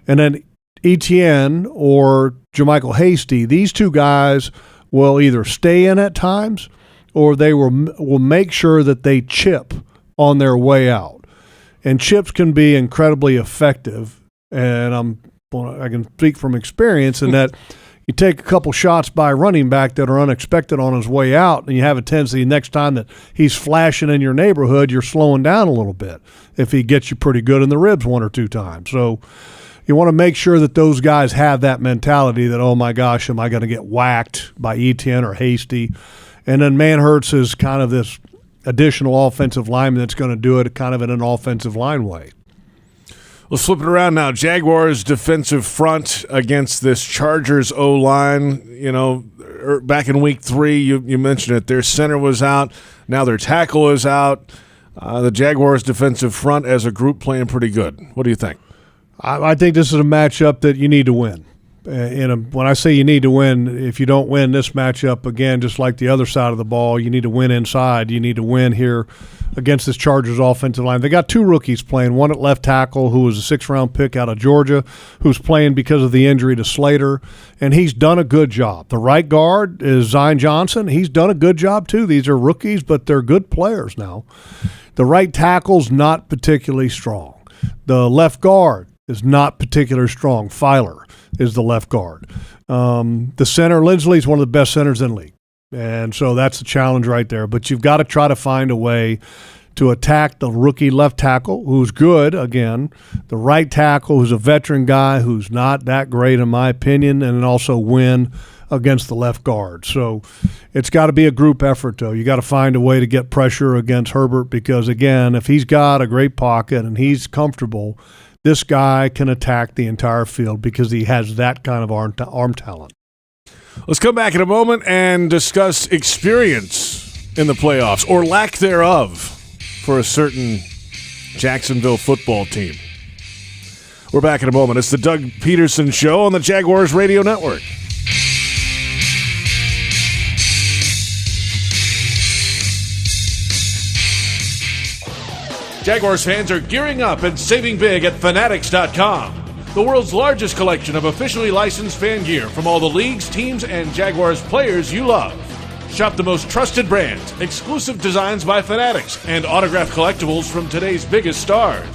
And then Etienne or Jermichael Hasty, these two guys will either stay in at times or they will make sure that they chip on their way out. And chips can be incredibly effective, and I can speak from experience in that you take a couple shots by a running back that are unexpected on his way out, and you have a tendency next time that he's flashing in your neighborhood, you're slowing down a little bit if he gets you pretty good in the ribs one or two times. So you want to make sure that those guys have that mentality that, oh, my gosh, am I going to get whacked by Etienne or Hasty? And then Manhertz is kind of this additional offensive lineman that's going to do it kind of in an offensive line way. Let's flip it around now. Jaguars defensive front against this Chargers O-line. Back in week 3, you mentioned it. Their center was out. Now their tackle is out. The Jaguars defensive front as a group playing pretty good. What do you think? I think this is a matchup that you need to win. When I say you need to win, if you don't win this matchup, again, just like the other side of the ball, you need to win inside. You need to win here against this Chargers offensive line. They got two rookies playing, one at left tackle who was a 6th-round pick out of Georgia, who's playing because of the injury to Slater, and he's done a good job. The right guard is Zion Johnson. He's done a good job too. These are rookies, but they're good players now. The right tackle's not particularly strong. The left guard is not particularly strong. Filer is the left guard. The center, Lindsley, is one of the best centers in the league. And so that's a challenge right there. But you've got to try to find a way to attack the rookie left tackle, who's good, again, the right tackle, who's a veteran guy who's not that great in my opinion, and then also win against the left guard. So it's got to be a group effort, though. You got to find a way to get pressure against Herbert because, again, if he's got a great pocket and he's comfortable, this guy can attack the entire field because he has that kind of arm talent. Let's come back in a moment and discuss experience in the playoffs, or lack thereof, for a certain Jacksonville football team. We're back in a moment. It's the Doug Pederson Show on the Jaguars Radio Network. Jaguars fans are gearing up and saving big at Fanatics.com. The world's largest collection of officially licensed fan gear from all the leagues, teams, and Jaguars players you love. Shop the most trusted brands, exclusive designs by Fanatics, and autographed collectibles from today's biggest stars.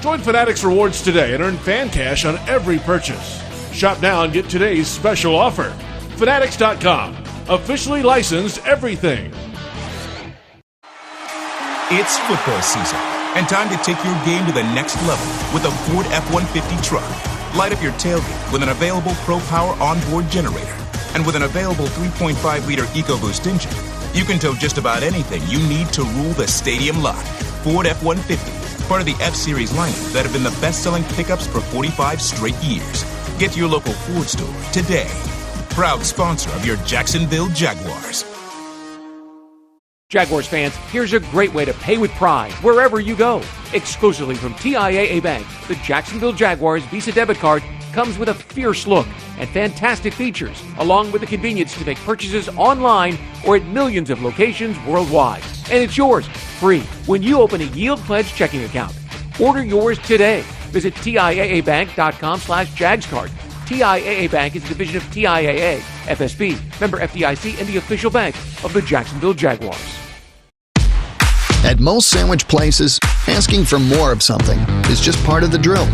Join Fanatics Rewards today and earn fan cash on every purchase. Shop now and get today's special offer. Fanatics.com. Officially licensed everything. It's football season, and time to take your game to the next level with a Ford F-150 truck. Light up your tailgate with an available Pro Power onboard generator. And with an available 3.5-liter EcoBoost engine, you can tow just about anything you need to rule the stadium lot. Ford F-150, part of the F-Series lineup that have been the best-selling pickups for 45 straight years. Get to your local Ford store today. Proud sponsor of your Jacksonville Jaguars. Jaguars fans, here's a great way to pay with pride wherever you go. Exclusively from TIAA Bank, the Jacksonville Jaguars Visa debit card comes with a fierce look and fantastic features, along with the convenience to make purchases online or at millions of locations worldwide. And it's yours, free, when you open a Yield Pledge checking account. Order yours today. Visit TIAABank.com/JagsCard. TIAA Bank is a division of TIAA, FSB, member FDIC, and the official bank of the Jacksonville Jaguars. At most sandwich places, asking for more of something is just part of the drill.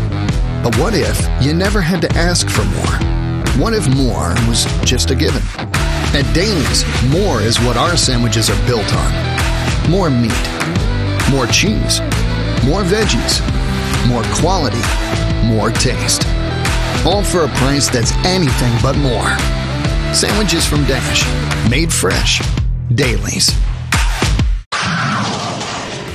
But what if you never had to ask for more? What if more was just a given? At Dailies, more is what our sandwiches are built on. More meat, more cheese, more veggies, more quality, more taste. All for a price that's anything but more. Sandwiches from Dash, made fresh. Dailies.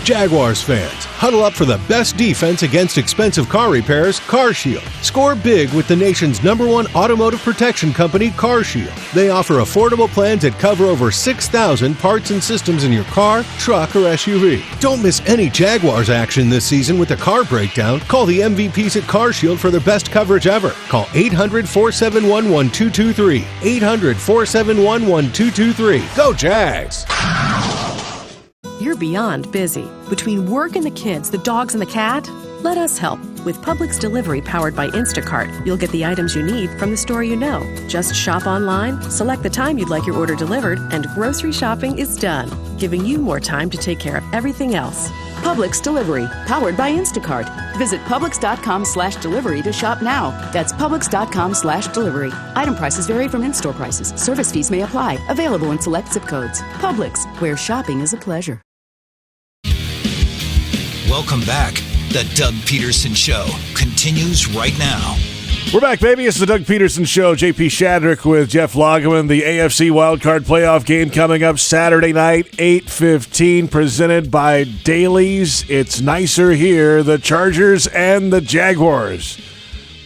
Jaguars fans, huddle up for the best defense against expensive car repairs, CarShield. Score big with the nation's #1 automotive protection company, CarShield. They offer affordable plans that cover over 6,000 parts and systems in your car, truck, or SUV. Don't miss any Jaguars action this season with a car breakdown. Call the MVPs at CarShield for their best coverage ever. Call 800-471-1223. 800-471-1223. Go Jags! You're beyond busy. Between work and the kids, the dogs and the cat, let us help. With Publix Delivery powered by Instacart, you'll get the items you need from the store you know. Just shop online, select the time you'd like your order delivered, and grocery shopping is done, giving you more time to take care of everything else. Publix Delivery, powered by Instacart. Visit Publix.com/delivery to shop now. That's Publix.com/delivery. Item prices vary from in-store prices. Service fees may apply. Available in select zip codes. Publix, where shopping is a pleasure. Welcome back. The Doug Pederson Show continues right now. We're back, baby. It's the Doug Pederson Show. JP Shadrick with Jeff Lageman. The AFC Wildcard Playoff game coming up Saturday night, 8:15, presented by Dailies. It's nicer here. The Chargers and the Jaguars.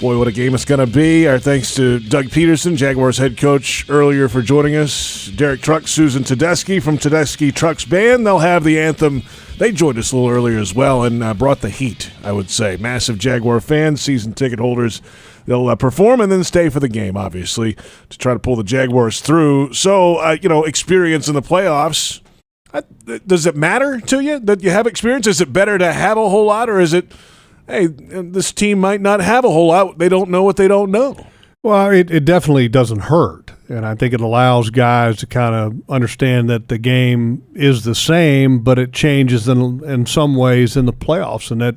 Boy, what a game it's going to be. Our thanks to Doug Pederson, Jaguars head coach, earlier for joining us. Derek Truck, Susan Tedeschi from Tedeschi Trucks Band. They'll have the Anthem. They joined us a little earlier as well and brought the heat, I would say. Massive Jaguar fans, season ticket holders. They'll perform and then stay for the game, obviously, to try to pull the Jaguars through. So, experience in the playoffs. Does it matter to you that you have experience? Is it better to have a whole lot, or is it, hey, this team might not have a whole lot. They don't know what they don't know. Well, it definitely doesn't hurt. And I think it allows guys to kind of understand that the game is the same, but it changes in some ways in the playoffs. And that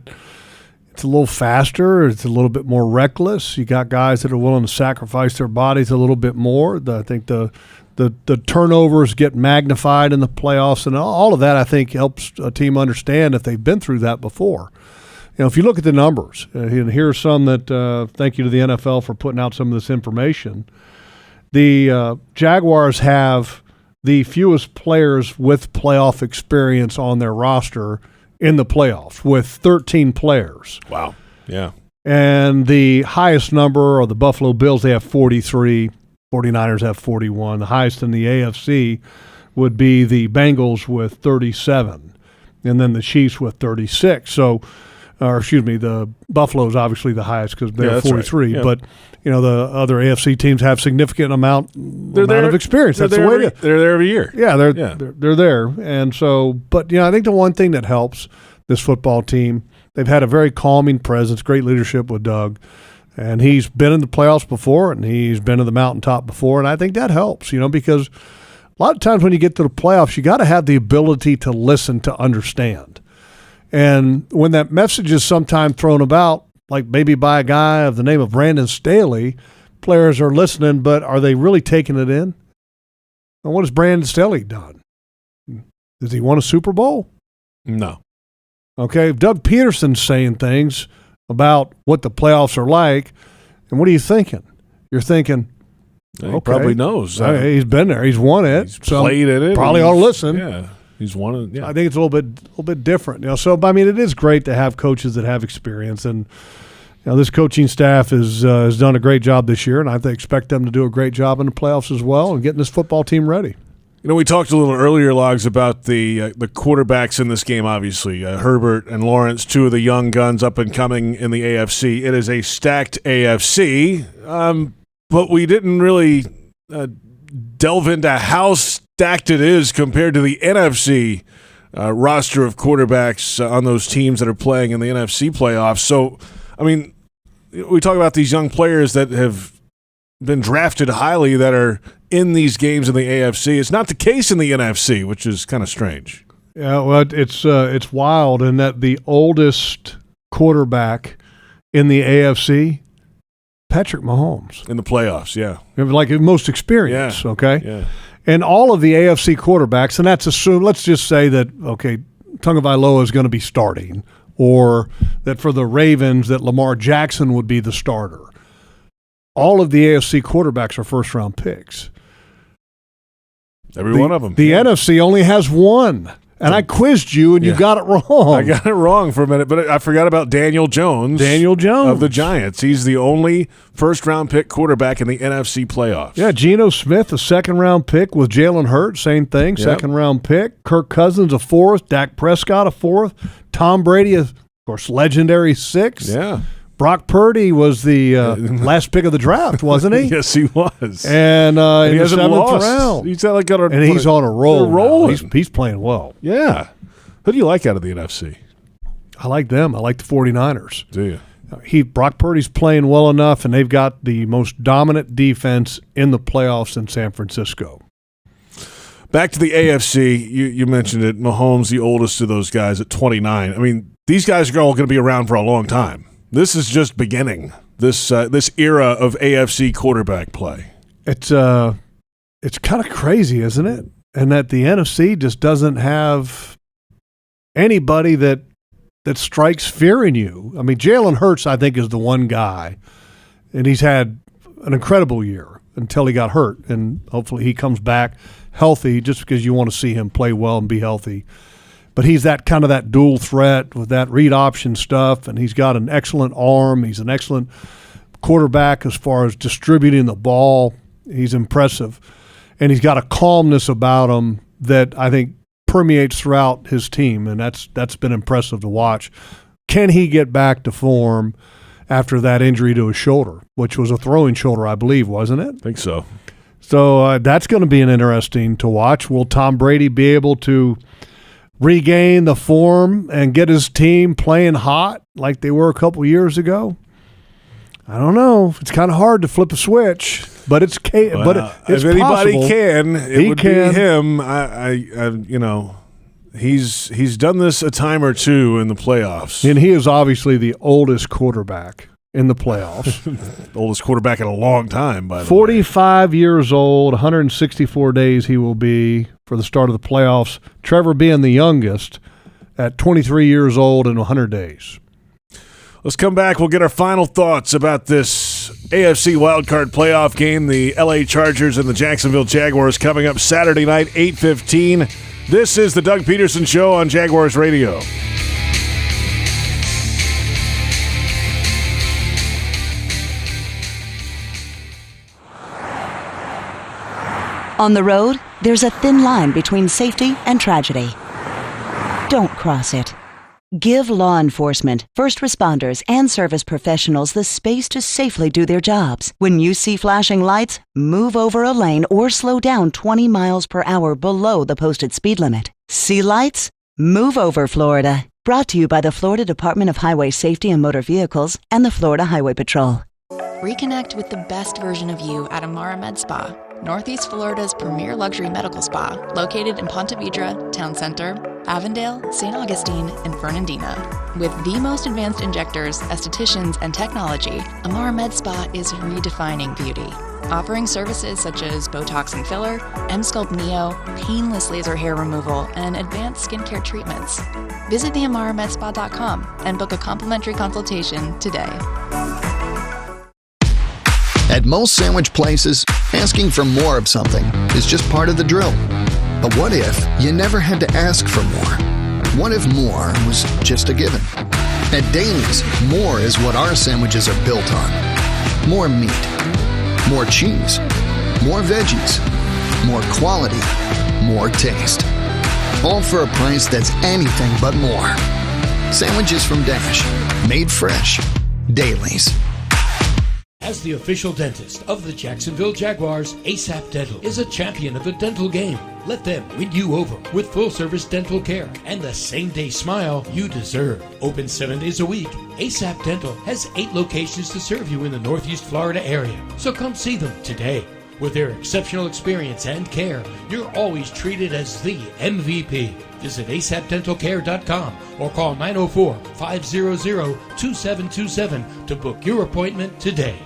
it's a little faster. It's a little bit more reckless. You got guys that are willing to sacrifice their bodies a little bit more. I think the turnovers get magnified in the playoffs. And all of that, I think, helps a team understand if they've been through that before. If you look at the numbers, and here are some that thank you to the NFL for putting out some of this information. The Jaguars have the fewest players with playoff experience on their roster in the playoffs, with 13 players. Wow. Yeah. And the highest number are the Buffalo Bills. They have 43. 49ers have 41. The highest in the AFC would be the Bengals with 37, and then the Chiefs with 36. So, the Buffalo's obviously the highest because they're 43. Right. Yeah. But the other AFC teams have significant amount of experience. That's the way it is. They're there every year. Yeah, they're there. And so, but I think the one thing that helps this football team, they've had a very calming presence, great leadership with Doug, and he's been in the playoffs before, and he's been to the mountaintop before, and I think that helps. Because a lot of times when you get to the playoffs, you got to have the ability to listen to understand. And when that message is sometimes thrown about, like maybe by a guy of the name of Brandon Staley, players are listening, but are they really taking it in? And what has Brandon Staley done? Does he won a Super Bowl? No. Okay, Doug Pederson's saying things about what the playoffs are like, and what are you thinking? You're thinking, he probably knows. He's been there. He's won it. He's played in it. Probably ought to listen. Yeah. He's won it. Yeah. I think it's a little bit different. So I mean, it is great to have coaches that have experience, and this coaching staff has done a great job this year, and I expect them to do a great job in the playoffs as well, and getting this football team ready. We talked a little earlier, Logs, about the quarterbacks in this game. Obviously, Herbert and Lawrence, two of the young guns up and coming in the AFC. It is a stacked AFC, but we didn't really delve into how stacked it is compared to the NFC roster of quarterbacks on those teams that are playing in the NFC playoffs. So, I mean, we talk about these young players that have been drafted highly that are in these games in the AFC. It's not the case in the NFC, which is kind of strange. Yeah, well, it's wild in that the oldest quarterback in the AFC? Patrick Mahomes. In the playoffs, yeah. Like most experience, okay? Yeah. And all of the AFC quarterbacks, and that's assumed, let's just say that, okay, Tagovailoa is going to be starting, or that for the Ravens that Lamar Jackson would be the starter. All of the AFC quarterbacks are first-round picks. Every one of them. The NFC only has one. And I quizzed you, and you got it wrong. I got it wrong for a minute, but I forgot about Daniel Jones. Of the Giants. He's the only first-round pick quarterback in the NFC playoffs. Yeah, Geno Smith, a second-round pick with Jalen Hurts, same thing, second-round pick. Kirk Cousins, a fourth. Dak Prescott, a fourth. Tom Brady, of course, legendary sixth. Yeah. Brock Purdy was the last pick of the draft, wasn't he? Yes, he was. And he in the hasn't 7th lost. round. He's like on and he's on a roll. He's playing well. Yeah. Who do you like out of the NFC? I like them. I like the 49ers. Do you? Brock Purdy's playing well enough, and they've got the most dominant defense in the playoffs in San Francisco. Back to the AFC, you mentioned it. Mahomes, the oldest of those guys at 29. I mean, these guys are all going to be around for a long time. This is just beginning, this era of AFC quarterback play. It's kind of crazy, isn't it? And that the NFC just doesn't have anybody that strikes fear in you. I mean, Jalen Hurts, I think, is the one guy, and he's had an incredible year until he got hurt, and hopefully he comes back healthy just because you want to see him play well and be healthy. But he's that kind of that dual threat with that read option stuff, and he's got an excellent arm. He's an excellent quarterback as far as distributing the ball. He's impressive. And he's got a calmness about him that I think permeates throughout his team, and that's been impressive to watch. Can he get back to form after that injury to his shoulder, which was a throwing shoulder, I believe, wasn't it? I think so. So that's going to be an interesting to watch. Will Tom Brady be able to regain the form and get his team playing hot like they were a couple years ago? I don't know. It's kind of hard to flip a switch, but it's if possible. anybody can, it would be him. He's done this a time or two in the playoffs, and he is obviously the oldest quarterback in the playoffs. The oldest quarterback in a long time, by the way. 45 years old, 164 days he will be for the start of the playoffs. Trevor being the youngest at 23 years old and 100 days. Let's come back. We'll get our final thoughts about this AFC wildcard playoff game. The LA Chargers and the Jacksonville Jaguars coming up Saturday night, 8:15. This is the Doug Pederson Show on Jaguars Radio. On the road, there's a thin line between safety and tragedy. Don't cross it. Give law enforcement, first responders, and service professionals the space to safely do their jobs. When you see flashing lights, move over a lane or slow down 20 miles per hour below the posted speed limit. See lights? Move over, Florida. Brought to you by the Florida Department of Highway Safety and Motor Vehicles and the Florida Highway Patrol. Reconnect with the best version of you at Amara Med Spa, Northeast Florida's premier luxury medical spa, located in Ponte Vedra, Town Center, Avondale, St. Augustine, and Fernandina. With the most advanced injectors, estheticians, and technology, Amara Med Spa is redefining beauty, offering services such as Botox and filler, M-Sculpt Neo, painless laser hair removal, and advanced skincare treatments. Visit theamaramedspa.com and book a complimentary consultation today. At most sandwich places, asking for more of something is just part of the drill. But what if you never had to ask for more? What if more was just a given? At Daly's, more is what our sandwiches are built on. More meat, more cheese, more veggies, more quality, more taste. All for a price that's anything but more. Sandwiches from Dash, made fresh. Daly's. As the official dentist of the Jacksonville Jaguars, ASAP Dental is a champion of the dental game. Let them win you over with full-service dental care and the same-day smile you deserve. Open 7 days a week, ASAP Dental has 8 locations to serve you in the Northeast Florida area. So come see them today. With their exceptional experience and care, you're always treated as the MVP. Visit asapdentalcare.com or call 904-500-2727 to book your appointment today.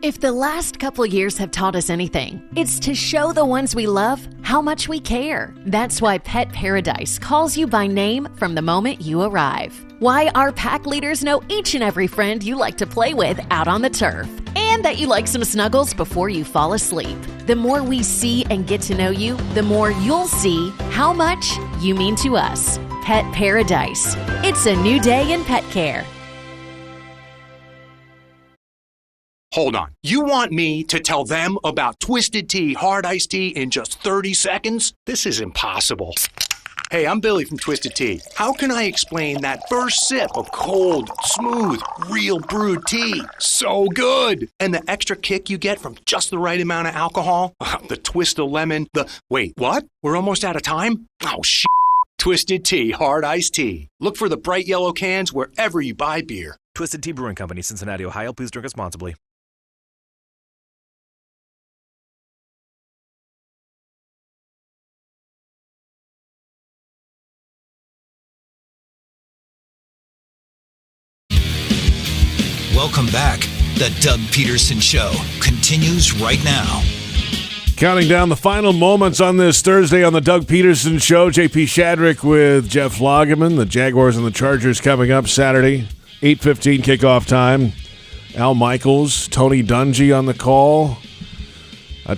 If the last couple years have taught us anything, it's to show the ones we love how much we care. That's why Pet Paradise calls you by name from the moment you arrive. Why our pack leaders know each and every friend you like to play with out on the turf. And that you like some snuggles before you fall asleep. The more we see and get to know you, the more you'll see how much you mean to us. Pet Paradise. It's a new day in pet care. Hold on. You want me to tell them about Twisted Tea Hard Iced Tea in just 30 seconds? This is impossible. Hey, I'm Billy from Twisted Tea. How can I explain that first sip of cold, smooth, real brewed tea? So good! And the extra kick you get from just the right amount of alcohol? The twist of lemon, Wait, what? We're almost out of time? Oh, shit. Twisted Tea Hard Iced Tea. Look for the bright yellow cans wherever you buy beer. Twisted Tea Brewing Company, Cincinnati, Ohio. Please drink responsibly. Welcome back. The Doug Pederson Show continues right now. Counting down the final moments on this Thursday on the Doug Pederson Show. JP Shadrick with Jeff Lageman. The Jaguars and the Chargers coming up Saturday, 8:15 kickoff time. Al Michaels, Tony Dungy on the call.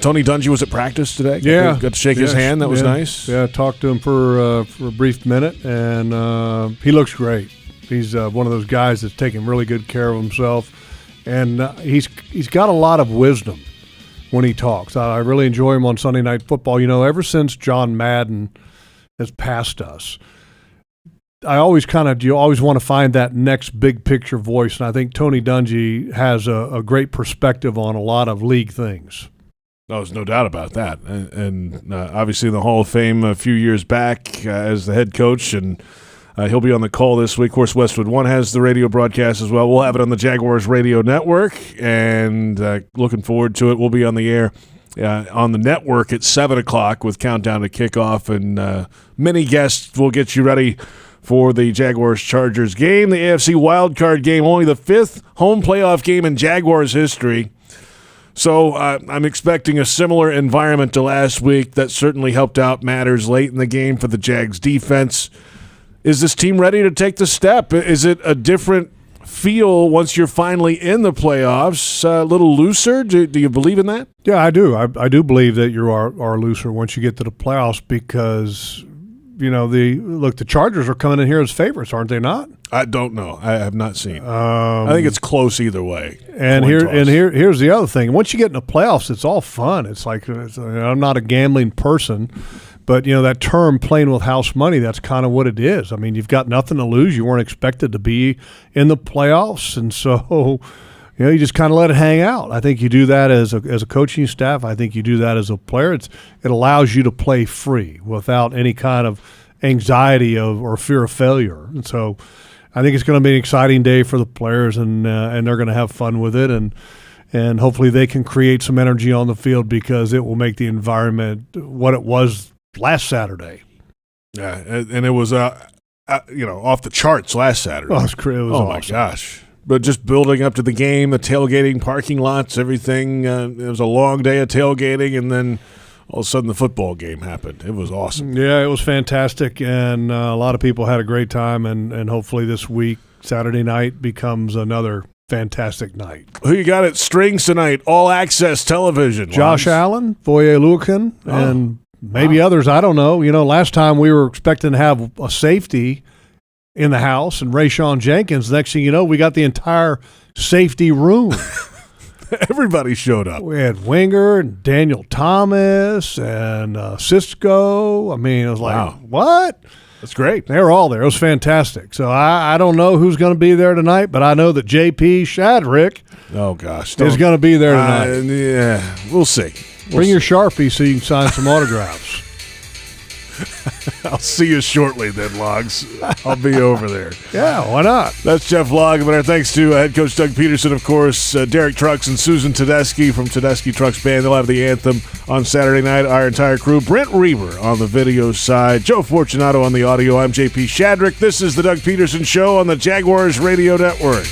Tony Dungy was at practice today. Yeah. Got to shake his hand. That was nice. Yeah, talked to him for a brief minute, and he looks great. He's one of those guys that's taking really good care of himself, and he's got a lot of wisdom when he talks. I really enjoy him on Sunday Night Football. You know, ever since John Madden has passed us, you always want to find that next big picture voice, and I think Tony Dungy has a great perspective on a lot of league things. No, there's no doubt about that. And obviously in the Hall of Fame a few years back as the head coach, and he'll be on the call this week. Of course, Westwood One has the radio broadcast as well. We'll have it on the Jaguars radio network, and looking forward to it. We'll be on the air on the network at 7 o'clock with Countdown to Kickoff, and many guests will get you ready for the Jaguars-Chargers game, the AFC wildcard game, only the 5th home playoff game in Jaguars history. So I'm expecting a similar environment to last week. That certainly helped out matters late in the game for the Jags defense. Is this team ready to take the step? Is it a different feel once you're finally in the playoffs? A little looser? Do you believe in that? Yeah, I do. I do believe that you are looser once you get to the playoffs because, you know, the Chargers are coming in here as favorites, aren't they not? I don't know. I have not seen. I think it's close either way. And here's the other thing. Once you get in the playoffs, it's all fun. It's like I'm not a gambling person. But, you know, that term playing with house money, that's kind of what it is. I mean, you've got nothing to lose. You weren't expected to be in the playoffs. And so, you know, you just kind of let it hang out. I think you do that as a coaching staff. I think you do that as a player. It allows you to play free without any kind of anxiety or fear of failure. And so I think it's going to be an exciting day for the players, and they're going to have fun with it. And hopefully they can create some energy on the field because it will make the environment what it was last Saturday. Yeah, and it was, off the charts last Saturday. Oh, it was awesome. My gosh. But just building up to the game, the tailgating, parking lots, everything. It was a long day of tailgating, and then all of a sudden the football game happened. It was awesome. Yeah, it was fantastic, and a lot of people had a great time, and hopefully this week, Saturday night, becomes another fantastic night. Who you got at Strings tonight? All Access Television. Josh Allen, Foye Oluokun, and maybe others. I don't know. You know, last time we were expecting to have a safety in the house and Rayshawn Jenkins. Next thing you know, we got the entire safety room. Everybody showed up. We had Winger and Daniel Thomas and Cisco. I mean, it was like, what? That's great. They were all there. It was fantastic. So I don't know who's going to be there tonight, but I know that JP Shadrick is going to be there tonight. Yeah, we'll see. Bring your Sharpie so you can sign some autographs. I'll see you shortly then, Logs. I'll be over there. Yeah, why not? That's Jeff Lageman. Our thanks to head coach Doug Pederson, of course, Derek Trucks and Susan Tedeschi from Tedeschi Trucks Band. They'll have the anthem on Saturday night. Our entire crew. Brent Reber on the video side. Joe Fortunato on the audio. I'm JP Shadrick. This is the Doug Pederson Show on the Jaguars Radio Network.